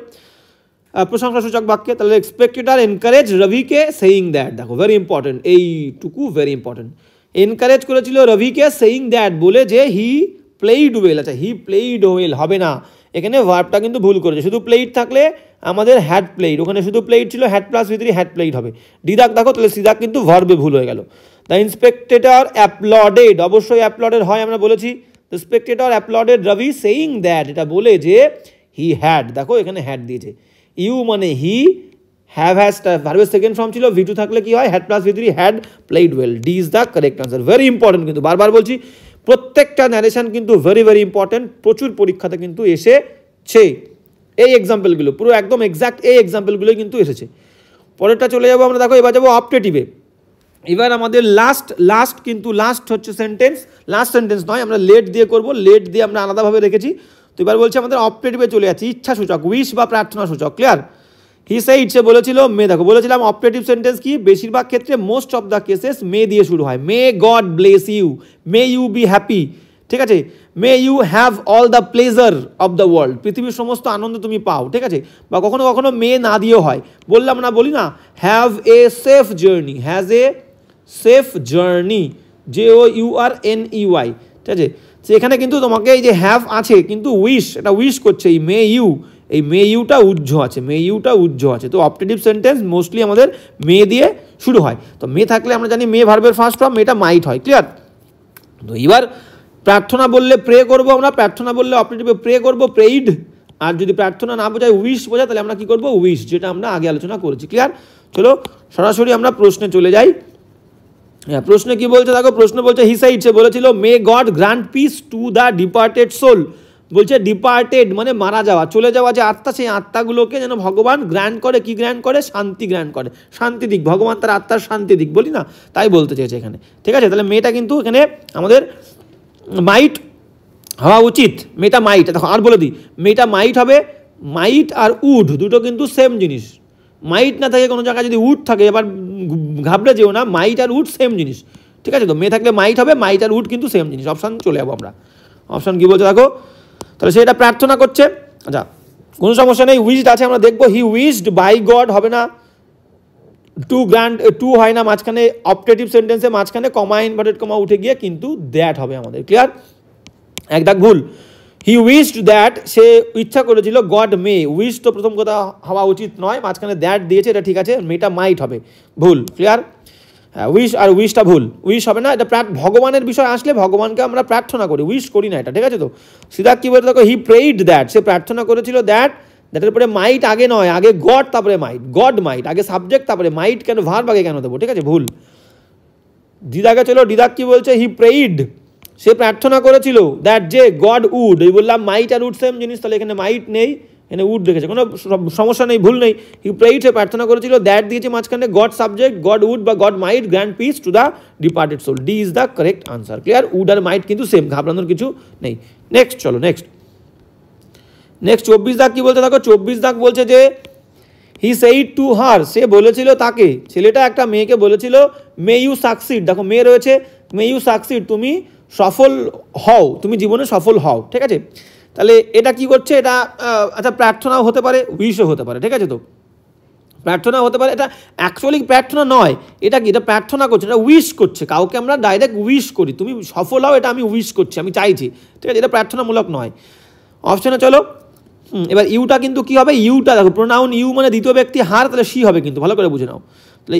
Speaker 2: প্রশংসাসূচক বাক্যে, তাহলে স্পেকটেটার এনকারেজ রবিকে সেইং দ্যাট, দেখো ভেরি ইম্পর্টেন্ট, এইটুকু ভেরি ইম্পর্টেন্ট, এনকারেজ করেছিল রবিকে সেইং দ্যাট, বলে যে হি প্লেইড ওয়েল, আচ্ছা হি প্লেইড ওয়েল হবে না, এখানে ভার্বটা কিন্তু ভুল করেছে, শুধু প্লেইড থাকলে আমাদের হ্যাড প্লেইড, ওখানে শুধু প্লেইড ছিল, হ্যাড প্লাস ভিতরে হ্যাড প্লেইড হবে, ডিদাক দেখো, তাহলে সিদাক কিন্তু ভার্বে ভুল হয়ে গেল। দ্য ইন্সপেক্টেটর অ্যাপ্লডেড, অবশ্যই অ্যাপ্লডেড হয়, আমরা বলেছি, the spectator applauded Ravi saying that, এটা বলে যে হি হ্যাড, দেখো এখানে হ্যাড দিয়েছে, ইউ মানে হি, হ্যাভ হ্যাজ ভার্বের সেকেন্ড ফর্ম ছিল, ভি টু থাকলে কি হয়, had plus V three, had played well, D is the correct answer. Very important, কিন্তু বারবার বলছি প্রত্যেকটা ন্যারেশন কিন্তু ভেরি ভেরি ইম্পর্টেন্ট, প্রচুর পরীক্ষাতে কিন্তু এসেছে এই এক্সাম্পলগুলো, পুরো একদম এক্সাক্ট এই এক্সাম্পলগুলোই কিন্তু এসেছে। পরেরটা চলে যাবো আমরা, দেখো এবার যাবো অপটেটিভে। এবার আমাদের লাস্ট কিন্তু লাস্ট হচ্ছে সেন্টেন্স, লাস্ট সেন্টেন্স নয়, আমরা লেট দিয়ে করব, লেট দিয়ে আমরা আলাদাভাবে রেখেছি। তো এবার বলছি আমাদের অপটেটিভে চলে যাচ্ছি, ইচ্ছা সূচক, উইশ বা প্রার্থনা সূচক, ক্লিয়ার। হি সেইড, সে বলেছিল, মে, দেখো বলেছিলাম অপটেটিভ সেন্টেন্স কি, বেশিরভাগ ক্ষেত্রে most of the cases may দিয়ে শুরু হয়, may god bless you, may you be happy, ঠিক আছে, may you have all the pleasure of the world, পৃথিবীর সমস্ত আনন্দ তুমি পাও, ঠিক আছে, বা কখনো কখনো মে না দিয়েও হয়, বললাম না, বলি না, have a safe journey, has a safe journey, JOURNEY, ঠিক আছে, সেখানে কিন্তু তোমাকে এই যে হ্যাভ আছে কিন্তু উইশ, এটা উইশ করছে, এই মে ইউ, এই মে ইউটা উজ্জ আছে, মে ইউটা উজ্জ আছে, তো অপটেটিভ সেন্টেন্স মোস্টলি আমাদের মে দিয়ে শুরু হয়, তো মে থাকলে আমরা জানি মে ভার্বের ফার্স্ট ফর্ম, মেটা মাইট হয়, ক্লিয়ার। তো এবার প্রার্থনা বললে প্রে করবো আমরা, প্রার্থনা বললে অপটেটিভে প্রে করবো, প্রেইড, আর যদি প্রার্থনা না বোঝায় উইশ বোঝায়, তাহলে আমরা কি করবো, উইশ, যেটা আমরা আগে আলোচনা করেছি, ক্লিয়ার। চলো সরাসরি আমরা প্রশ্নে চলে যাই। হ্যাঁ, প্রশ্নে কি বলছে দেখো, প্রশ্ন বলছে হি সেইড, সে বলেছিল, may god grant peace to the departed soul, বলছে ডিপার্টেড মানে মারা যাওয়া, চলে যাওয়া যে আত্মা, সেই আত্মাগুলোকে যেন ভগবান গ্র্যান্ট করে, কি গ্র্যান্ট করে, শান্তি গ্র্যান্ট করে, শান্তি দিক, ভগবান তার আত্মার শান্তি দিক, বলি না, তাই বলতে চেয়েছে এখানে, ঠিক আছে। তাহলে মেয়েটা কিন্তু এখানে আমাদের মাইট হওয়া উচিত, মেয়েটা মাইট, দেখো আর বলে দিই, মেয়েটা মাইট হবে, মাইট আর উড দুটো কিন্তু সেম জিনিস, মাইট না থাকে কোনো জায়গায় যদি উড থাকে, এবার ঘাবড়ে যেও না, মাইট আর উড সেম জিনিস, ঠিক আছে, তো মে থাকলে মাইট হবে, মাইট আর উড কিন্তু সেম জিনিস, অপশান চলে যাবো আমরা, অপশান কি বলছে দেখো, তাহলে সে এটা প্রার্থনা করছে, আচ্ছা কোনো সমস্যা নেই, উইশড আছে, আমরা দেখবো হি উইশড বাই গড হবে না, টু গ্র্যান্ড, টু হয় না মাঝখানে, অপটেটিভ সেন্টেন্সে মাঝখানে কমা ইনভার্টেড কমা উঠে গিয়ে কিন্তু দ্যাট হবে আমাদের, ক্লিয়ার, এক দাগ ভুল। হি উইশড দ্যাট, সে ইচ্ছা করেছিল, গড মে, উইশ তো প্রথম কথা হওয়া উচিত নয়, মাঝখানে দ্যাট দিয়েছে, এটা ঠিক আছে, মেটা মাইট হবে, ভুল, ক্লিয়ার। হ্যাঁ, উইশ আর উইশটা ভুল, উইশ হবে না, এটা ভগবানের বিষয় আসলে ভগবানকে আমরা প্রার্থনা করি, উইশ করি না, এটা ঠিক আছে। তো সিধা কি বলতে দেখো, হি প্রেইড দ্যাট, সে প্রার্থনা করেছিল দ্যাট, দ্যাটের পরে মাইট আগে নয়, আগে গড তারপরে মাইট, গড মাইট আগে সাবজেক্ট তারপরে মাইট, কেন ভার্ব আগে কেন দেবো, ঠিক আছে, ভুল। দিদাকে চলো, দিদাক কি বলছে, হি প্রেইড, সে প্রার্থনা করেছিল দ্যাট যে গড উড, এই বললাম মাইট আর উড সেম জিনিস, তাহলে এখানে মাইট নেই, এখানে উড রেখেছে, কোনো সমস্যা নেই, ভুল নেই। হি প্রেইড, সে প্রার্থনা করেছিল, দ্যাট দিয়েছে মাঝখানে গড সাবজেক্ট, গড উড বা God might grant peace to the departed soul, D is the correct answer, clear. Would আর মাইট কিন্তু সেম, ঘাবড়ানোর কিছু নেই। নেক্সট চলো, নেক্সট 24 দাগ কি বলছে দেখো, 24 দাগ বলছে যে হি সেইড টু হার, সে বলেছিল তাকে, ছেলেটা একটা মেয়েকে বলেছিল, মে ইউ সাকসিড, দেখো মে রয়েছে, মে ইউ সাকসিড, তুমি সফল হও, তুমি জীবনে সফল হও, ঠিক আছে। তাহলে এটা কি করছে, এটা আচ্ছা প্রার্থনাও হতে পারে, উইশও হতে পারে, ঠিক আছে, তো প্রার্থনা হতে পারে, এটা অ্যাকচুয়ালি প্রার্থনা নয়, এটা কি, এটা প্রার্থনা করছে, এটা উইশ করছে, কাউকে আমরা ডাইরেক্ট উইশ করি, তুমি সফল হও, এটা আমি উইশ করছি, আমি চাইছি, ঠিক আছে, এটা প্রার্থনামূলক নয়। অপশনে চলো, এবার ইউটা কিন্তু কি হবে, ইউটা দেখো প্রোনাউন ইউ মানে দ্বিতীয় ব্যক্তি হার, তাহলে সি হবে কিন্তু, ভালো করে বুঝে নাও। তাহলে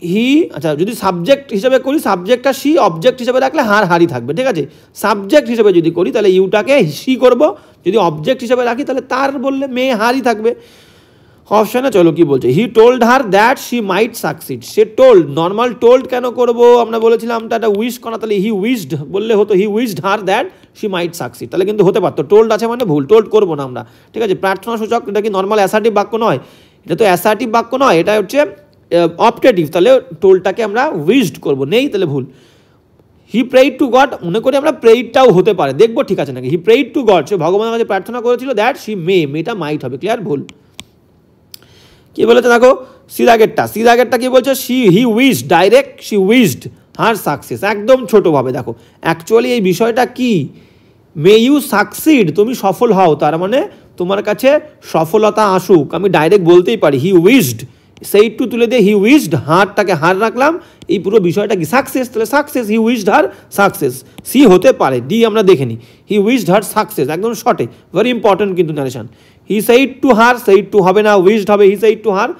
Speaker 2: হি, আচ্ছা যদি সাবজেক্ট হিসেবে করি, সাবজেক্টটা সি, অবজেক্ট হিসেবে রাখলে হার হারই থাকবে, ঠিক আছে। সাবজেক্ট হিসেবে যদি করি তাহলে ইউটাকে সি করব, যদি অবজেক্ট হিসেবে রাখি তাহলে তার বললে মে হারই থাকবে। অপশনে চলো কি বলছে, he told her that she might succeed. Say told, normal told কেন করবো, আমরা বলেছিলাম তো একটা উইশ করা, তাহলে হি উইশড বললে হতো, he wished her that she might succeed, তাহলে কিন্তু হতে পারতো। টোল্ড আছে মানে ভুল, টোল্ড করবো না আমরা, ঠিক আছে। প্রার্থনা সূচক, এটা কি নর্মাল অ্যাসার্টিভ বাক্য নয়, এটা তো অ্যাসার্টিভ বাক্য নয়, এটা হচ্ছে অপটেটিভ, তাহলে টোল্ডটাকে আমরা উইশড করবো, নেই তাহলে ভুল। হি প্রেইড টু গড, মনে করি আমরা প্রেইডটাও হতে পারে, দেখবো ঠিক আছে নাকি। হি প্রেইড টু গড, সে ভগবানের কাছে প্রার্থনা করেছিল, দ্যাট শি মেটা মাইট হবে, ক্লিয়ার, ভুল। কি বলেছে দেখো, সিদাগেরটা কি বলছে, he wished, direct she wished her success, একদম ছোটোভাবে দেখো। অ্যাকচুয়ালি এই বিষয়টা কি, মে ইউ সাকসিড, তুমি সফল হও, তার মানে তোমার কাছে সফলতা আসুক, আমি ডাইরেক্ট বলতেই পারি হি উইশড, সেই টু তুলে দিয়ে হি উইশড, হারটাকে হার রাখলাম, এই পুরো বিষয়টা কি সাকসেস, তাহলে সাকসেস, হি উইশড হার সাকসেস। সি হতে পারে, ডি আমরা দেখে নিই, হি উইশড হার সাকসেস, একদম শর্টে, ভেরি ইম্পর্টেন্ট কিন্তু narration. He said to her, said to হবে না, উইশড হবে, হি said to her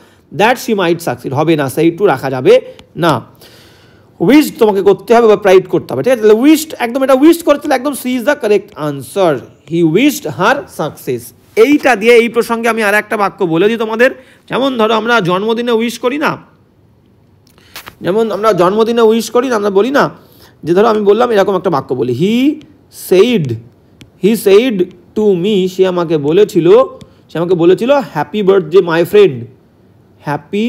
Speaker 2: that she might succeed, হবে না, সেইড টু রাখা যাবে না, উইশড তোমাকে করতে হবে বা প্রাইড করতে হবে, ঠিক আছে। তাহলে উইশড, একদম এটা উইশড করতে, একদম C is the correct answer, he wished her success. এইটা দিয়ে এই প্রসঙ্গে আমি আর একটা বাক্য বলে দিই তোমাদের, যেমন ধরো আমরা জন্মদিনে উইশ করি না, যেমন আমরা জন্মদিনে উইশ করি না, আমরা বলি না যে, ধরো আমি বললাম এরকম একটা বাক্য বলি, হি সেইড টু মি, সে আমাকে বলেছিল happy birthday my friend, happy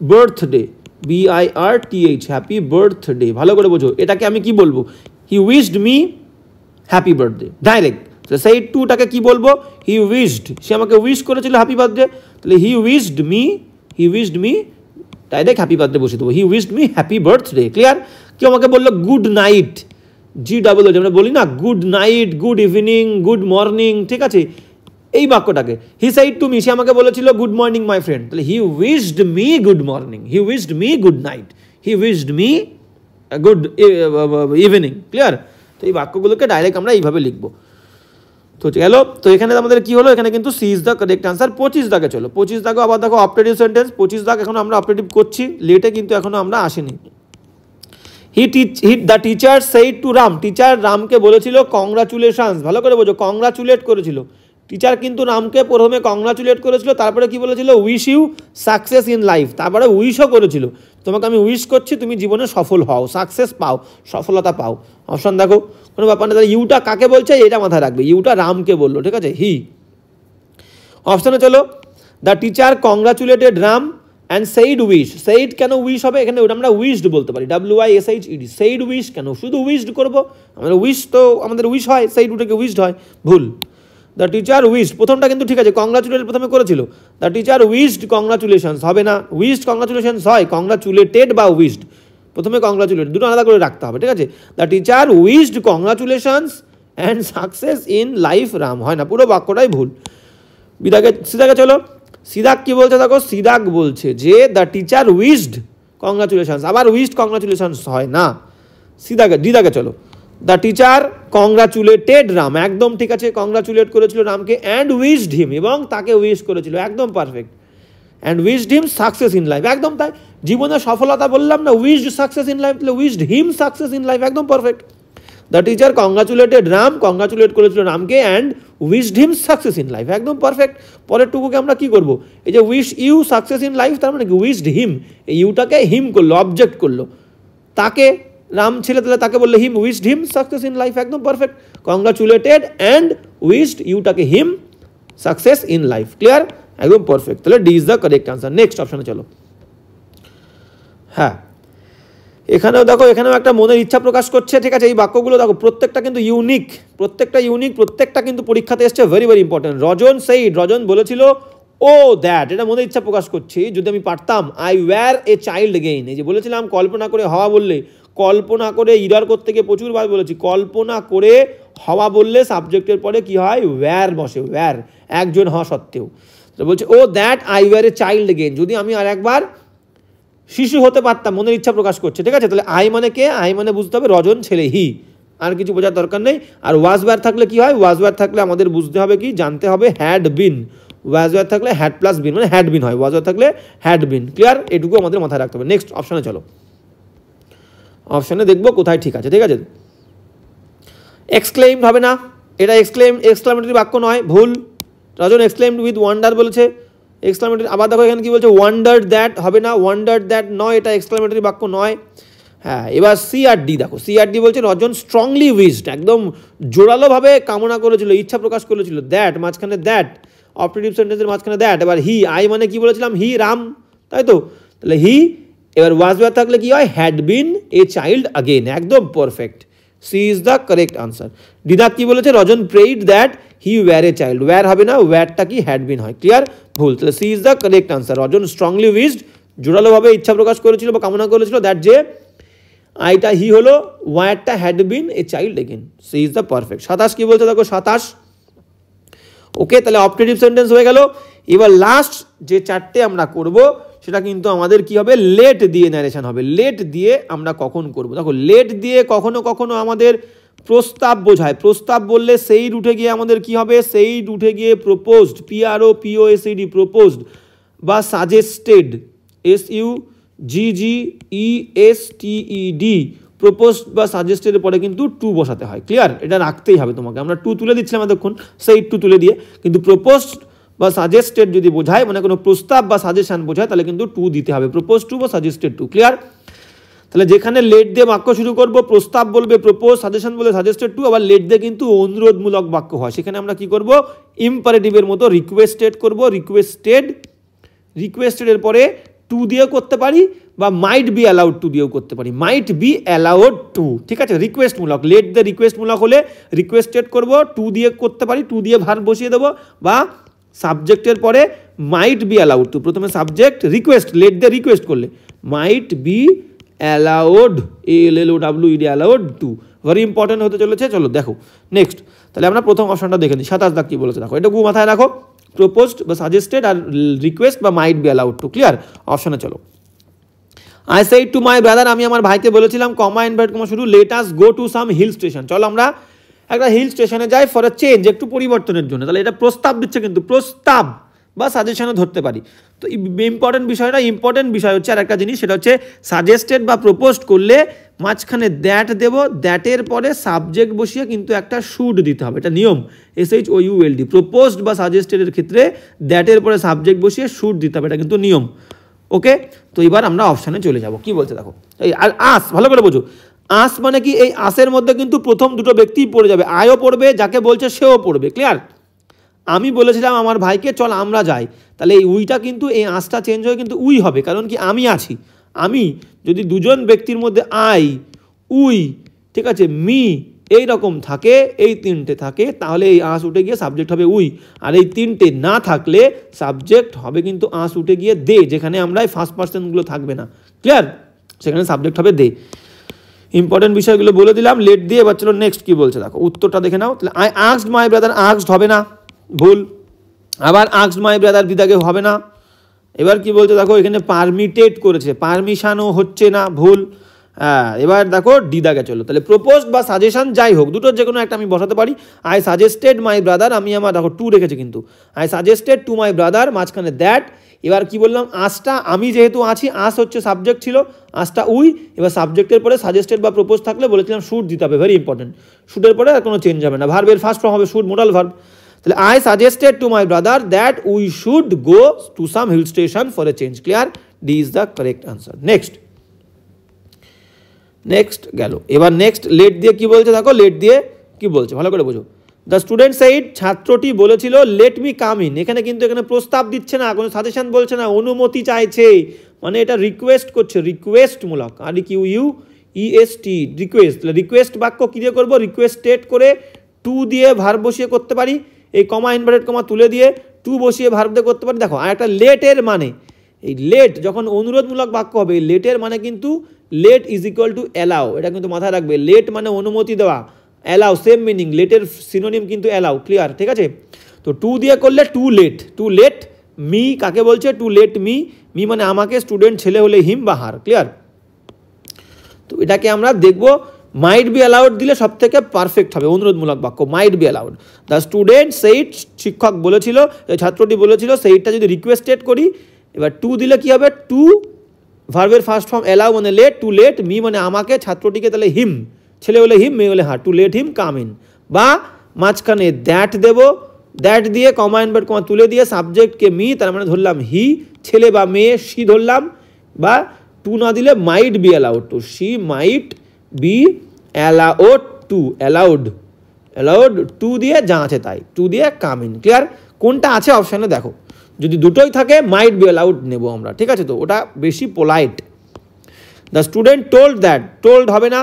Speaker 2: birthday, BIRTH, happy birthday, ভালো করে বোঝো, এটাকে আমি কি বলবো, he wished me happy birthday, direct. Said টুটাকে কি বলবো, হি উইশড, সে আমাকে উইশ করেছিল হ্যাপি বার্থডে, তাহলে he wished me direct happy birthday বসে দেবো, he wished me happy birthday, clear. কেউ আমাকে বললো গুড নাইট, GOO, আমরা বলি না good night, good evening, good morning, ঠিক আছে। এই বাক্যটাকে, হি সেইড টু মি, সে আমাকে বলেছিল গুড মর্নিং মাই ফ্রেন্ড, তাহলে he wished me good morning, he wished me good night, he wished me good evening, clear. তো এই বাক্যগুলোকে ডাইরেক্ট আমরা এইভাবে লিখবো। তো গেল, তো এখানে আমাদের কি হলো, এখানে কিন্তু C is the correct answer. 25 দাগে চলো, 25 দাগে আবার দেখো অপটেটিভ সেন্টেন্স, 25 দাগ এখন আমরা অপটেটিভ করছি, লেটে কিন্তু এখনো আমরা আসিনি। The teacher said two Ram, teacher রামকে বলেছিল কংগ্রাচুলেশনস, ভালো করে বোঝো, কংগ্রাচুলেট করেছিল টিচার, কিন্তু রামকে প্রথমে কংগ্রাচুলেট করেছিল, তারপরে কি বলেছিল, wish you success in life, তারপরে উইশও করেছিল, তোমাকে আমি উইশ করছি তুমি জীবনে সফল হও, সাকসেস পাও, সফলতা পাও। অপশন দেখো, কোনো ব্যাপার না, তাহলে ইউটা কাকে বলছে এটা মাথায় রাখবে, ইউটা রামকে বললো, ঠিক আছে, হি। অপশনে চলো, the teacher congratulated Ram and said wish, said কেন উইশ হবে, এখানে ওটা আমরা উইশড বলতে পারি, WISHED, সেইড উইশ কেন, শুধু উইশড করবো, আমরা উইশ তো আমাদের উইশ হয়, সেইড উটাকে উইশড হয়, ভুল। দ্য টিচার উইশড, প্রথমটা কিন্তু ঠিক আছে, কংগ্রাচুলেট প্রথমে করেছিল, দ্য টিচার উইশড কংগ্রাচুলেশনস হবে না, উইশড কংগ্রাচুলেশনস হয়, কংগ্রাচুলেটেড বা উইশড, প্রথমে কংগ্রাচুলেট, দুটো আলাদা করে রাখতে হবে, ঠিক আছে। The teacher wished congratulations and success in life Ram, হয় না, পুরো বাক্যটাই ভুল। সিদাকে চলো, সিদাক কি বলছে দেখো, সিদাক বলছে যে দ্য টিচার উইশড কংগ্রাচুলেশনস, আবার উইশড কংগ্রাচুলেশনস হয় না। দিদাকে চলো, দ্য টিচার কংগ্রাচুলেটেড রাম, একদম ঠিক আছে, কংগ্রাচুলেট করেছিল রামকে, অ্যান্ড উইশড হিম, এবং তাকে উইশ করেছিল, একদম perfect, and wished him success in life, একদম তাই, জীবনে সফলতা বললাম না, উইশড সাকসেস ইন লাইফ, তাহলে wished him success in life, একদম perfect. The teacher congratulated Ram, congratulate করেছিল রামকে, and wished him success in life, একদম পারফেক্ট। পরের টুকুকে আমরা কি করবো, এই যে wish you success in life, তার মানে কি উইশড হিম, এই ইউটাকে হিম করলো, অবজেক্ট করলো, তাকে রাম ছেলে, তাহলে তাকে বললে him, wished him success in life, একদম পারফেক্ট। কংগ্রাচুলেটেড অ্যান্ড উইশড, ইউটাকে him, success in life, clear, একদম পারফেক্ট, তাহলে D is the correct answer. Next অপশনে চলো। হ্যাঁ, এখানেও দেখো, এখানেও একটা মনের ইচ্ছা প্রকাশ করছে, ঠিক আছে। এই বাক্যগুলো দেখো প্রত্যেকটা কিন্তু ইউনিক, প্রত্যেকটা কিন্তু পরীক্ষাতে এসছে, ভেরি ভেরি ইম্পর্টেন্ট। রজন বলেছিল ও দ্যাট, এটা মনের ইচ্ছা প্রকাশ করছি, যদি আমি পারতাম, I were a child again, এই যে বলেছিলাম কল্পনা করে হওয়া বললে, কল্পনা করে ইরার করতে গিয়ে প্রচুরবার বলেছি, কল্পনা করে হওয়া বললে সাবজেক্টের পরে কি হয়, ওয়্যার বসে, ওয়্যার, একজন হওয়া সত্ত্বেও। বলছে ও that I were a child again, যদি আমি আর একবার শিশু হতে পারতাম, মনের ইচ্ছা প্রকাশ করছে, ঠিক আছে। তাহলে আই মানে কে, আই মানে বুঝতে হবে রজন ছেলে, হি, আর কিছু বোঝার দরকার নেই। আর ওয়াজ ওয়্যার থাকলে কি হয়, ওয়াজ ওয়্যার থাকলে আমাদের বুঝতে হবে কি, জানতে হবে হ্যাড বিন, ওয়াজ ওয়্যার থাকলে হ্যাড প্লাস বিন মানে হ্যাড বিন হয়, ওয়াজ ওয়্যার থাকলে হ্যাড বিন, ক্লিয়ার, এটুকু আমাদের মাথায় রাখতে হবে। নেক্সট অপশনে চলো, অপশনে দেখবো কোথায় ঠিক আছে, ঠিক আছে। এক্সক্লেইমড হবে না, এটা এক্সক্লেমেটরি বাক্য নয়, ভুল। রাজন এক্সক্লেমড উইথ ওয়ান্ডার বলেছে, এক্সক্লামেটরি। আবার দেখো এখানে কি বলছে, ওয়ান্ডার দ্যাট হবে না, ওয়ান্ডার দ্যাট নয়, এটা এক্সক্লামেটরি বাক্য নয়। হ্যাঁ, এবার সি আর ডি দেখো, সি আর ডি বলছে রজন স্ট্রংলি উইশড, একদম জোরালোভাবে কামনা করেছিল, ইচ্ছা প্রকাশ করেছিল। দ্যাট মাঝখানে দ্যাট, অপারেটিভ সেন্টেন্সের মাঝখানে দ্যাট। এবার হি, আই মানে কি বলেছিলাম, হি রাম, তাই তো? তাহলে হি, এবার ওয়াজ ওয়ার থাকলে কি হয়, had been a child again, একদম perfect. C is the correct answer. দিদাক কি বলেছে, Rajan prayed that he were a child, were হবে না, ওয়্যারটা কি হ্যাড বিন হয়, ক্লিয়ার? ভুল। তাহলে C is the correct answer. Rajan strongly wished, জোরালোভাবে ইচ্ছা প্রকাশ করেছিল বা কামনা করেছিল, দ্যাট যে আইটা হি হলো, ওয়্যারটা had been a child again. C is the perfect. 27 কি বলছে দেখো, 27। ওকে, তাহলে অপারেটিভ সেন্টেন্স হয়ে গেল। এবার লাস্ট যে চারটে আমরা করব সেটা কিন্তু আমাদের কি হবে, লেট দিয়ে ন্যারেশন হবে। লেট দিয়ে আমরা কখন করব, দেখো লেট দিয়ে কখনো কখনো আমাদের প্রস্তাব বোঝায়। প্রস্তাব বললে সেই রুটে গিয়ে আমাদের কি হবে, সেই রুটে গিয়ে প্রপোজড, PROPOSED, প্রপোজড বা সাজেস্টেড, SUGGESTED, প্রপোজড বা সাজেস্টেডের পরে কিন্তু টু বসাতে হয়, ক্লিয়ার? এটা রাখতেই হবে তোমাকে। আমরা টু তুলে দিচ্ছিলাম এতক্ষণ, সেই টু তুলে দিয়ে, কিন্তু প্রপোজড বা সাজেস্টেড যদি বোঝায়, মানে কোনো প্রস্তাব বা সাজেশন বোঝায়, তাহলে কিন্তু টু দিতে হবে, প্রপোজ টু বা সাজেস্টেড টু, ক্লিয়ার? তাহলে যেখানে লেট দিয়ে বাক্য শুরু করব, প্রস্তাব বলবে প্রপোজ, সাজেশন বলে সাজেস্টেড টু, আবার লেট দিয়ে কিন্তু অনুরোধমূলক বাক্য হয়, সেখানে আমরা কি করব, ইম্পারেটিভের মতো রিকোয়েস্টেড করব, রিকোয়েস্টেড। রিকোয়েস্টেডের পরে টু দিয়েও করতে পারি বা মাইট বি অ্যালাউড টু দিয়েও করতে পারি, মাইট বি অ্যালাউড টু, ঠিক আছে? রিকোয়েস্টমূলক, লেট দিয়ে রিকোয়েস্টমূলক হলে রিকোয়েস্টেড করব, টু দিয়ে করতে পারি, টু দিয়ে ভার্ব বসিয়ে দেবো, বা সাবজেক্টের পরে মাইট বি অ্যালাউড টু, প্রথমে সাবজেক্ট, রিকোয়েস্ট, লেট দিয়ে রিকোয়েস্ট করলে মাইট be allowed, ALLOWED, allowed to, very important হতে চলেছে। চলো দেখো নেক্সট, তাহলে আমরা প্রথম অপশনটা দেখে নিই। 27 দাগ কি বলেছে দেখো, এটুকু মাথায় রাখো, প্রপোজড বা সাজেস্টেড আর রিকোয়েস্ট বা might be allowed to, clear? অপশনে চলো। I said to my brother, আমি আমার ভাইকে বলেছিলাম, কমা ইনভার্ট কমা শুরু, let us go to some hill station, চলো আমরা একটা হিল স্টেশনে যাই ফর আ চেঞ্জ, একটু পরিবর্তনের জন্য। তাহলে এটা প্রস্তাব দিচ্ছে, কিন্তু প্রস্তাব বা সাজেশনও ধরতে পারি। তো ইম্পর্টেন্ট বিষয় হচ্ছে আর একটা জিনিস, সেটা হচ্ছে সাজেস্টেড বা প্রপোজড করলে মাঝখানে দ্যাট দেব, দ্যাটের পরে সাবজেক্ট বসিয়ে কিন্তু একটা শুড দিতে হবে, এটা নিয়ম, SHOULD। প্রপোজড বা সাজেস্টেডের ক্ষেত্রে দ্যাটের পরে সাবজেক্ট বসিয়ে শুড দিতে হবে, এটা কিন্তু নিয়ম। ওকে, তো এবার আমরা অপশানে চলে যাব। কি বলছে দেখো, এই আর আস, ভালো করে বোঝো, আস মানে কি, এই আসের মধ্যে কিন্তু প্রথম দুটো ব্যক্তিই পড়ে যাবে, আয়ও পড়বে, যাকে বলছে সেও পড়বে, ক্লিয়ার? আমি বলেছিলাম আমার ভাইকে চল আমরা যাই, তাহলে এই উইটা কিন্তু, এই আসটা চেঞ্জ হয়ে কিন্তু উই হবে, কারণ কি আমি আছি। আমি যদি দুজন ব্যক্তির মধ্যে আই, উই, ঠিক আছে, মি এই রকম থাকে, এই তিনটে থাকে, তাহলে এই আস উঠে গিয়ে সাবজেক্ট হবে উই। আর এই তিনটে না থাকলে সাবজেক্ট হবে কিন্তু আস উঠে গিয়ে দে, যেখানে আমরা এই ফার্স্ট পার্সনগুলো থাকবে না, ক্লিয়ার? সেখানে সাবজেক্ট হবে দে। ইম্পর্টেন্ট বিষয়গুলো বলে দিলাম লেট দিয়ে। এবার চলো নেক্সট কি বলছে দেখো, উত্তরটা দেখে নাও। তাহলে I asked my brother, asked হবে না, ভুল। আবার আস্কড মাই ব্রাদার দিদাকে হবে না। এবার কি বলছে দেখো, এখানে পারমিটেড করেছে, পারমিশনও হচ্ছে না, ভুল। হ্যাঁ, এবার দেখো দিদাকে চলো, তাহলে প্রপোজ বা সাজেশন যাই হোক, দুটোর যে কোনো একটা আমি বসাতে পারি। আই সাজেস্টেড মাই ব্রাদার, আমি আমার দেখো টু রেখেছে কিন্তু, I suggested to my brother, মাঝখানে দ্যাট। এবার কি বললাম, আসটা, আমি যেহেতু আছি, আস হচ্ছে সাবজেক্ট ছিল, আসটা উই। এবার সাবজেক্টের পরে সাজেস্টেড বা প্রপোজ থাকলে বলেছিলাম শুড দিতে হবে, ভেরি ইম্পর্টেন্ট। শুডের পরে আর কোনো চেঞ্জ হবে না, ভার্বের ফার্স্ট ফর্ম হবে শুড, মোডাল ভার্ব। তাহলে I suggested to my brother that we should go to some hill station for a change, clear? D is the correct answer. Next গেল। এবার next late দিয়ে কি বলছে দেখো, লেট দিয়ে কি বলছে ভালো করে বোঝো। দ্য স্টুডেন্ট সেইড, ছাত্রটি বলেছিল, লেট মি কাম ইন। এখানে কিন্তু এখানে প্রস্তাব দিচ্ছে না, কোনো সাজেশন বলছে না, অনুমতি চাইছে, মানে এটা রিকোয়েস্ট করছে, রিকোয়েস্টমূলক, REQUEST, রিকোয়েস্ট। রিকোয়েস্ট বাক্য কী দিয়ে করবো, রিকোয়েস্টেড করে টু দিয়ে ভার্ব বসিয়ে করতে পারি, এই কমা ইনভার্টেড কমা তুলে দিয়ে টু বসিয়ে ভার্ব দিয়ে করতে পারি। দেখো আর একটা লেটের মানে, এই লেট যখন অনুরোধমূলক বাক্য হবে, লেটের মানে কিন্তু let is equal to allow, এটা কিন্তু মাথায় রাখবে। লেট মানে অনুমতি দেওয়া, অ্যালাউ সেম মিনিং, লেটের সিনোনিম কিন্তু অ্যালাউ, ক্লিয়ার? ঠিক আছে, তো টু দিয়ে করলে to let, to let me কাকে বলছে, টু লেট মি, মি মানে আমাকে, স্টুডেন্ট ছেলে হলে হিম বা হার, ক্লিয়ার? তো এটাকে আমরা দেখবো, মাইট বি অ্যালাউড দিলে সব থেকে পারফেক্ট হবে অনুরোধমূলক বাক্য, মাইট be allowed. The student said, শিক্ষক বলেছিল, ছাত্রটি বলেছিল, সেইটা যদি রিকোয়েস্টেড করি, এবার টু দিলে কি হবে, টু ভার্বের ফার্স্ট ফর্ম অ্যালাউ মানে লেট, টু লেট মি মানে আমাকে, ছাত্রটিকে তাহলে হিম, ছেলে হলে হিম, মেয়ে হলে her, to let him come in. বা মাঝখানে দ্যাট দেব, দ্যাট দিয়ে কমা ইনভার্ট কমা তুলে দিয়ে সাবজেক্টকে মি, তার মানে ধরলাম হি, ছেলে বা মেয়ে সি ধরলাম, বা টু না দিলে মাইট be allowed two, C mite be allowed two, allowed to দিয়ে যা আছে তাই, টু দিয়ে কাম ইন। ক্লিয়ার? কোনটা আছে অপশানে দেখো, যদি দুটোই থাকে মাইট বি অ্যালাউড নেব আমরা, ঠিক আছে? তো ওটা বেশি polite. The student told that, told হবে না,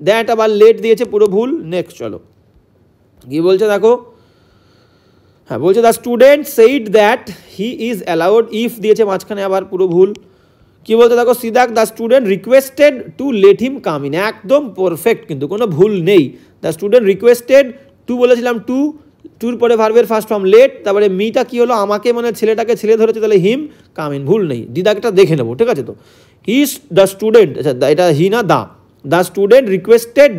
Speaker 2: দ্যাট আবার লেট দিয়েছে, পুরো ভুল। নেক্সট চলো কি বলছে দেখো, হ্যাঁ বলছে the student said that he is allowed, if দিয়েছে মাঝখানে আবার, পুরো ভুল। কি বলতে দেখো, সিদাক the student requested to let him come in, একদম পারফেক্ট, কিন্তু কোনো ভুল নেই। দ্য স্টুডেন্ট রিকোয়েস্টেড, টু বলেছিলাম টু, টুর পরে ভার্বের ফার্স্ট ফর্ম লেট, তারপরে মিটা কি হলো, আমাকে মানে ছেলেটাকে ছেলে ধরেছে, তাহলে হিম কাম ইন, ভুল নেই। দিদাকটা দেখে নেবো, ঠিক আছে? তো হি দ্য স্টুডেন্ট, আচ্ছা এটা হি না দ্য স্টুডেন্ট রিকোয়েস্টেড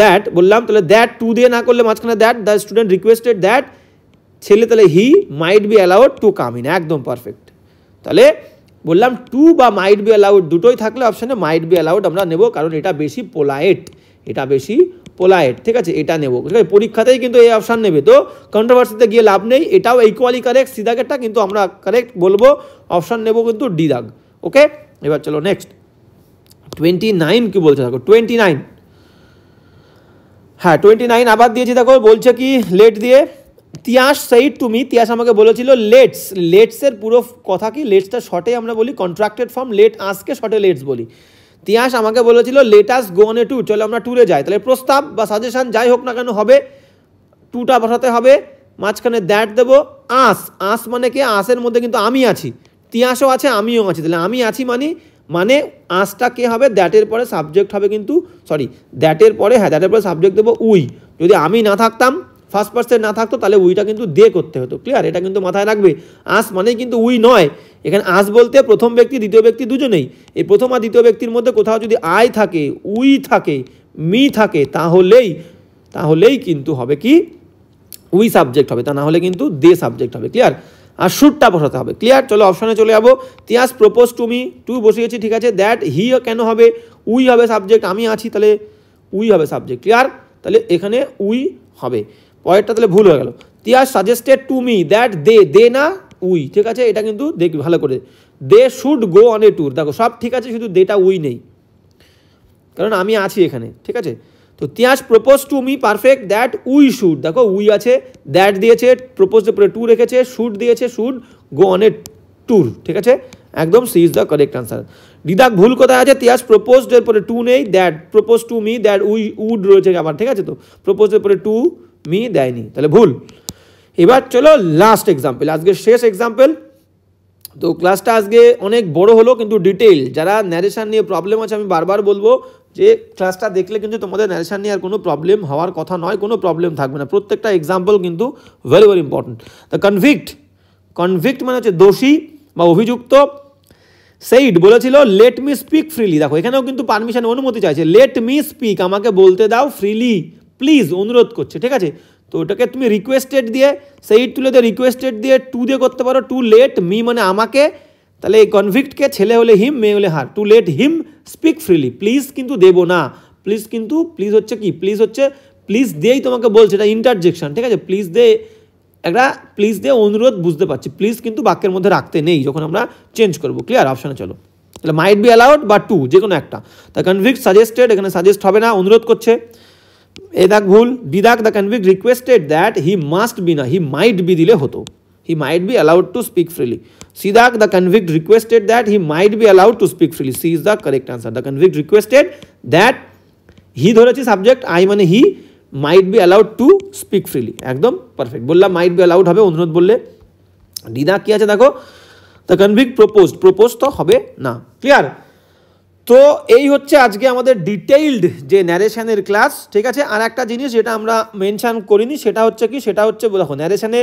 Speaker 2: দ্যাট বললাম, তাহলে দ্যাট টু দিয়ে না করলে মাঝখানে that, the student requested that ছেলে, তাহলে he might be allowed to come in, একদম পারফেক্ট। তাহলে বললাম টু বা মাইট বি অ্যালাউড দুটোই থাকলে অপশানে মাইট বি অ্যালাউড আমরা নেব, কারণ এটা বেশি পোলাইট, ঠিক আছে? এটা নেব, ঠিক আছে? পরীক্ষাতেই কিন্তু এই অপশান নেবে, তো কন্ট্রোভার্সিতে গিয়ে লাভ নেই, এটাও ইকুয়ালি কারেক্ট সিদাকেরটা, কিন্তু আমরা কারেক্ট বলবো, অপশান নেব কিন্তু ডি দাগ। ওকে, এবার চলো নেক্সট 29 কি বলছে দেখো, 29, হ্যাঁ 29 আবার দিয়েছি দেখো, বলছে কি লেট দিয়ে, Tiyas said to me, Tiyas আমাকে বলেছিল লেটসের পুরো কথা কি, লেটসটা শর্টে আমরা বলি কন্ট্রাক্টেড ফর্ম, লেট আসকে শর্টে লেটস বলি। তিয়াস আমাকে বলেছিল late us go on a tour, চলো আমরা ট্যুরে যাই, তাহলে প্রস্তাব বা সাজেশন যাই হোক না কেন হবে, টুটা বসাতে হবে, মাঝখানে দ্যাট দেবো, আস মানে কি, আসের মধ্যে কিন্তু আমি আছি, তিয়াসও আছে আমিও আছি, তাহলে আমি আছি মানে আসটা কে হবে, দ্যাটের পরে সাবজেক্ট হবে, কিন্তু সরি দ্যাটের পরে, হ্যাঁ দ্যাটের পরে সাবজেক্ট দেবো উই, যদি আমি না থাকতাম, ফার্স্ট পার্সন না থাকতো, তাহলে উইটা কিন্তু দে করতে হতো। ক্লিয়ার? এটা কিন্তু মাথায় রাখবে, আস মানেই কিন্তু উই নয়, এখানে আস বলতে প্রথম ব্যক্তি দ্বিতীয় ব্যক্তি দুজনেই, এই প্রথম আর দ্বিতীয় ব্যক্তির মধ্যে কোথাও যদি আই থাকে, উই থাকে, মি থাকে, তাহলেই কিন্তু হবে কি, উই সাবজেক্ট হবে, তা না হলে কিন্তু দে সাবজেক্ট হবে। ক্লিয়ার? আর শুটটা বসাতে হবে। ক্লিয়ার? চলো অপশনে চলে যাবো, Tiyas propose to me, two বসিয়েছি, ঠিক আছে? দ্যাট হি কেন হবে, উই হবে সাবজেক্ট, আমি আছি, তাহলে উই হবে সাবজেক্ট। ক্লিয়ার? তাহলে এখানে উই হবে, পরেরটা তাহলে ভুল হয়ে গেল। Tiyas suggested to me that they না উই, ঠিক আছে? এটা কিন্তু দেখবি ভালো করে, they should go on a tour, দেখো সব ঠিক আছে, শুধু দেটা উই নেই, কারণ আমি আছি এখানে, ঠিক আছে? তো Tiyas propose to me, perfect, that we should, দেখো উই আছে, দ্যাট দিয়েছে, প্রপোজের পরে টু রেখেছে, শুড দিয়েছে, should go on a tour, ঠিক আছে? একদম C is the correct answer. দিদাক ভুল কোথায় আছে, তিয়াস প্রপোজড এর পরে টু নেই, that propose to me, that would রয়েছে আবার, ঠিক আছে? তো প্রপোজের পরে টু মি দেয়নি, তাহলে ভুল। এবার চলো লাস্ট এক্সাম্পল, আজকে শেষ এক্সাম্পল। তো ক্লাসটা আজকে অনেক বড় হলো, কিন্তু ডিটেইল, যারা ন্যারেশন নিয়ে প্রবলেম আছে, আমি বারবার বলবো যে ক্লাসটা দেখলে কিন্তু তোমাদের ন্যারেশন নিয়ে আর কোনো প্রবলেম হওয়ার কথা নয়, কোনো প্রবলেম থাকবে না, প্রত্যেকটা এক্সাম্পল কিন্তু very very important. The convict মানে হচ্ছে দোষী বা অভিযুক্ত, সেইড বলেছিল লেট মি স্পিক ফ্রিলি, দেখো এখানেও কিন্তু পারমিশন অনুমতি চাইছে, লেট মি স্পিক আমাকে বলতে দাও, ফ্রিলি প্লিজ অনুরোধ করছে, ঠিক আছে? তো ওটাকে তুমি রিকোয়েস্টেড দিয়ে, সেইড তুলে দিয়ে রিকোয়েস্টেড দিয়ে টু দিয়ে করতে পারো, টু লেট মি মানে আমাকে, তাহলে এই কনভিক্টকে ছেলে হলে হিম, মেয়ে হলে her, to let him speak freely, please কিন্তু দেবো না, প্লিজ কিন্তু প্লিজ হচ্ছে কি, প্লিজ হচ্ছে প্লিজ দিয়েই তোমাকে বলছে, এটা ইন্টারজেকশন, ঠিক আছে? প্লিজ দে, একটা প্লিজ দিয়ে অনুরোধ বুঝতে পারছি, প্লিজ কিন্তু বাক্যের মধ্যে রাখতে নেই যখন আমরা চেঞ্জ করবো। ক্লিয়ার? অপশানে চলো, তাহলে মাইট বি অ্যালাউড বা টু, যে কোনো একটা। দ্য কনভিক্ট সাজেস্টেড, এখানে সাজেস্ট হবে না, অনুরোধ করছে, এ দাগ ভুল। দিদাক the convict requested that he must be না, হি মাইট বি দিলে হতো, he might be allowed to speak freely. সিদাক the convict requested that he might be allowed to speak freely, C is the correct answer. The convict requested that, he ধরেছি subject, I মানে he, might be allowed to speak freely, একদম perfect. বললাম might be allowed হবে অনুরোধ বললে। দিদা কি আছে দেখো, দ্য কনভিক্ট প্রপোজ তো হবে না। ক্লিয়ার? তো এই হচ্ছে আজকে আমাদের ডিটেইলড যে ন্যারেশনের ক্লাস, ঠিক আছে? আর একটা জিনিস যেটা আমরা মেনশন করিনি, সেটা হচ্ছে কি, সেটা হচ্ছে দেখো ন্যারেশনে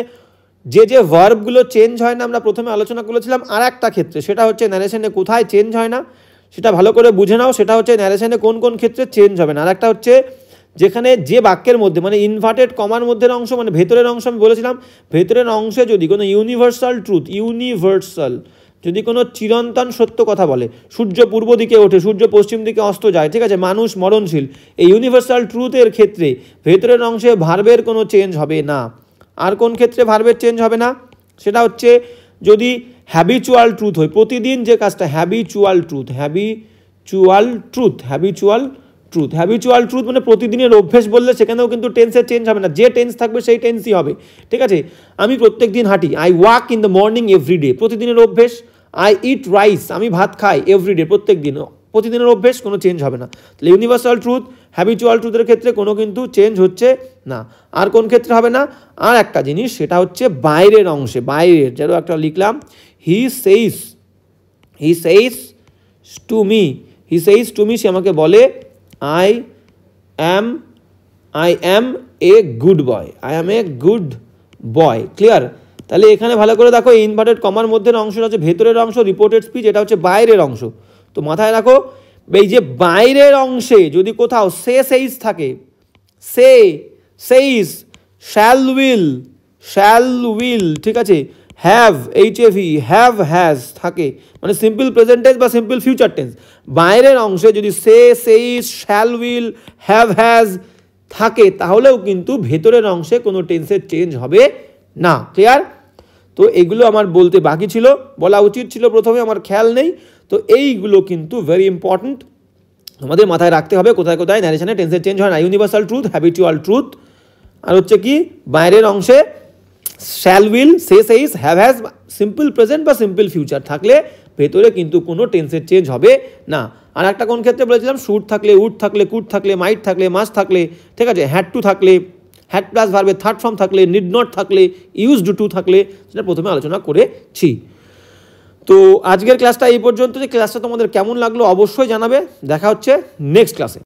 Speaker 2: যে ভার্বগুলো চেঞ্জ হয় না, আমরা প্রথমে আলোচনা করেছিলাম, আর একটা ক্ষেত্রে সেটা হচ্ছে ন্যারেশনে কোথায় চেঞ্জ হয় না সেটা ভালো করে বুঝে নাও, সেটা হচ্ছে ন্যারেশনে কোন কোন ক্ষেত্রে চেঞ্জ হবে না। আর একটা হচ্ছে যেখানে যে বাক্যের মধ্যে মানে ইনভার্টেড কমার মধ্যের অংশ, মানে ভেতরের অংশ, আমি বলেছিলাম ভেতরের অংশে যদি কোনো ইউনিভার্সাল ট্রুথ, যদি কোনো চিরন্তন সত্য কথা বলে, সূর্য পূর্ব দিকে ওঠে, সূর্য পশ্চিম দিকে অস্ত যায়, ঠিক আছে? মানুষ মরণশীল, এই ইউনিভার্সাল ট্রুথের ক্ষেত্রে ভেতরের অংশে ভার্বের কোনো চেঞ্জ হবে না। আর কোন ক্ষেত্রে ভার্বের চেঞ্জ হবে না, সেটা হচ্ছে যদি হ্যাবিচুয়াল ট্রুথ হয়, প্রতিদিন যে কাজটা, হ্যাবিচুয়াল ট্রুথ মানে প্রতিদিনের অভ্যেস বললে সেখানেও কিন্তু টেন্সের চেঞ্জ হবে না, যে টেন্স থাকবে সেই টেন্সই হবে, ঠিক আছে। আমি প্রত্যেক দিন হাঁটি, I walk in the morning every day, প্রতিদিনের অভ্যেস। আই ইট রাইস, আমি ভাত খাই, এভরিডে প্রত্যেক দিন, প্রতিদিনের অভ্যেস, কোনো চেঞ্জ হবে না। তাহলে ইউনিভার্সাল ট্রুথ, হ্যাবিচুয়াল ট্রুথের ক্ষেত্রে কোনো কিন্তু চেঞ্জ হচ্ছে না। আর কোন ক্ষেত্রে হবে না, আর একটা জিনিস, সেটা হচ্ছে বাইরের অংশে, বাইরের, যেন একটা লিখলাম, হি সেইস টু মি, সে আমাকে বলে, I am a good boy, clear. তাহলে এখানে ভালো করে দেখো, ইনভার্টেড কমার মধ্যে অংশটা হচ্ছে ভেতরের অংশ, রিপোর্টেড স্পিচ, এটা হচ্ছে বাইরের অংশ। তো মাথায় রাখো, এই যে বাইরের অংশে যদি কোথাও সেইস থাকে, সেইস, শ্যাল উইল, ঠিক আছে, হ্যাভ হ্যাজ থাকে, মানে সিম্পল প্রেজেন্ট টেন্স বা সিম্পল ফিউচার টেন্স, বাইরের অংশে যদি সেইস, শ্যাল উইল, হ্যাজ থাকে, তাহলেও কিন্তু ভেতরের অংশে কোনো টেন্সের চেঞ্জ হবে না, ক্লিয়ার। তো এগুলো আমার বলতে বাকি ছিল, বলা উচিত ছিল প্রথমে, আমার খেয়াল নেই। তো এইগুলো কিন্তু ভেরি ইম্পর্ট্যান্ট, আমাদের মাথায় রাখতে হবে কোথায় কোথায় ন্যারেশনে টেন্সের চেঞ্জ হয় না। ইউনিভার্সাল ট্রুথ, হ্যাবিচুয়াল ট্রুথ, আর হচ্ছে কি বাইরের অংশে shall will, says, has, simple present বা সিম্পল ফিউচার থাকলে ভেতরে কিন্তু কোনো টেন্সের চেঞ্জ হবে না। আর একটা কোন ক্ষেত্রে বলেছিলাম, শুড থাকলে, উড থাকলে, কুড থাকলে, মাইট থাকলে, মাস্ট থাকলে, ঠিক আছে, হ্যাড টু থাকলে, হ্যাড প্লাস ভার্বের থার্ড ফর্ম থাকলে, নিড নট থাকলে, ইউজড টু থাকলে, সেটা প্রথমে আলোচনা করেছি। তো আজকের ক্লাসটা এই পর্যন্ত। যে ক্লাসটা তোমাদের কেমন লাগলো অবশ্যই জানাবে, দেখা হচ্ছে নেক্সট ক্লাসে।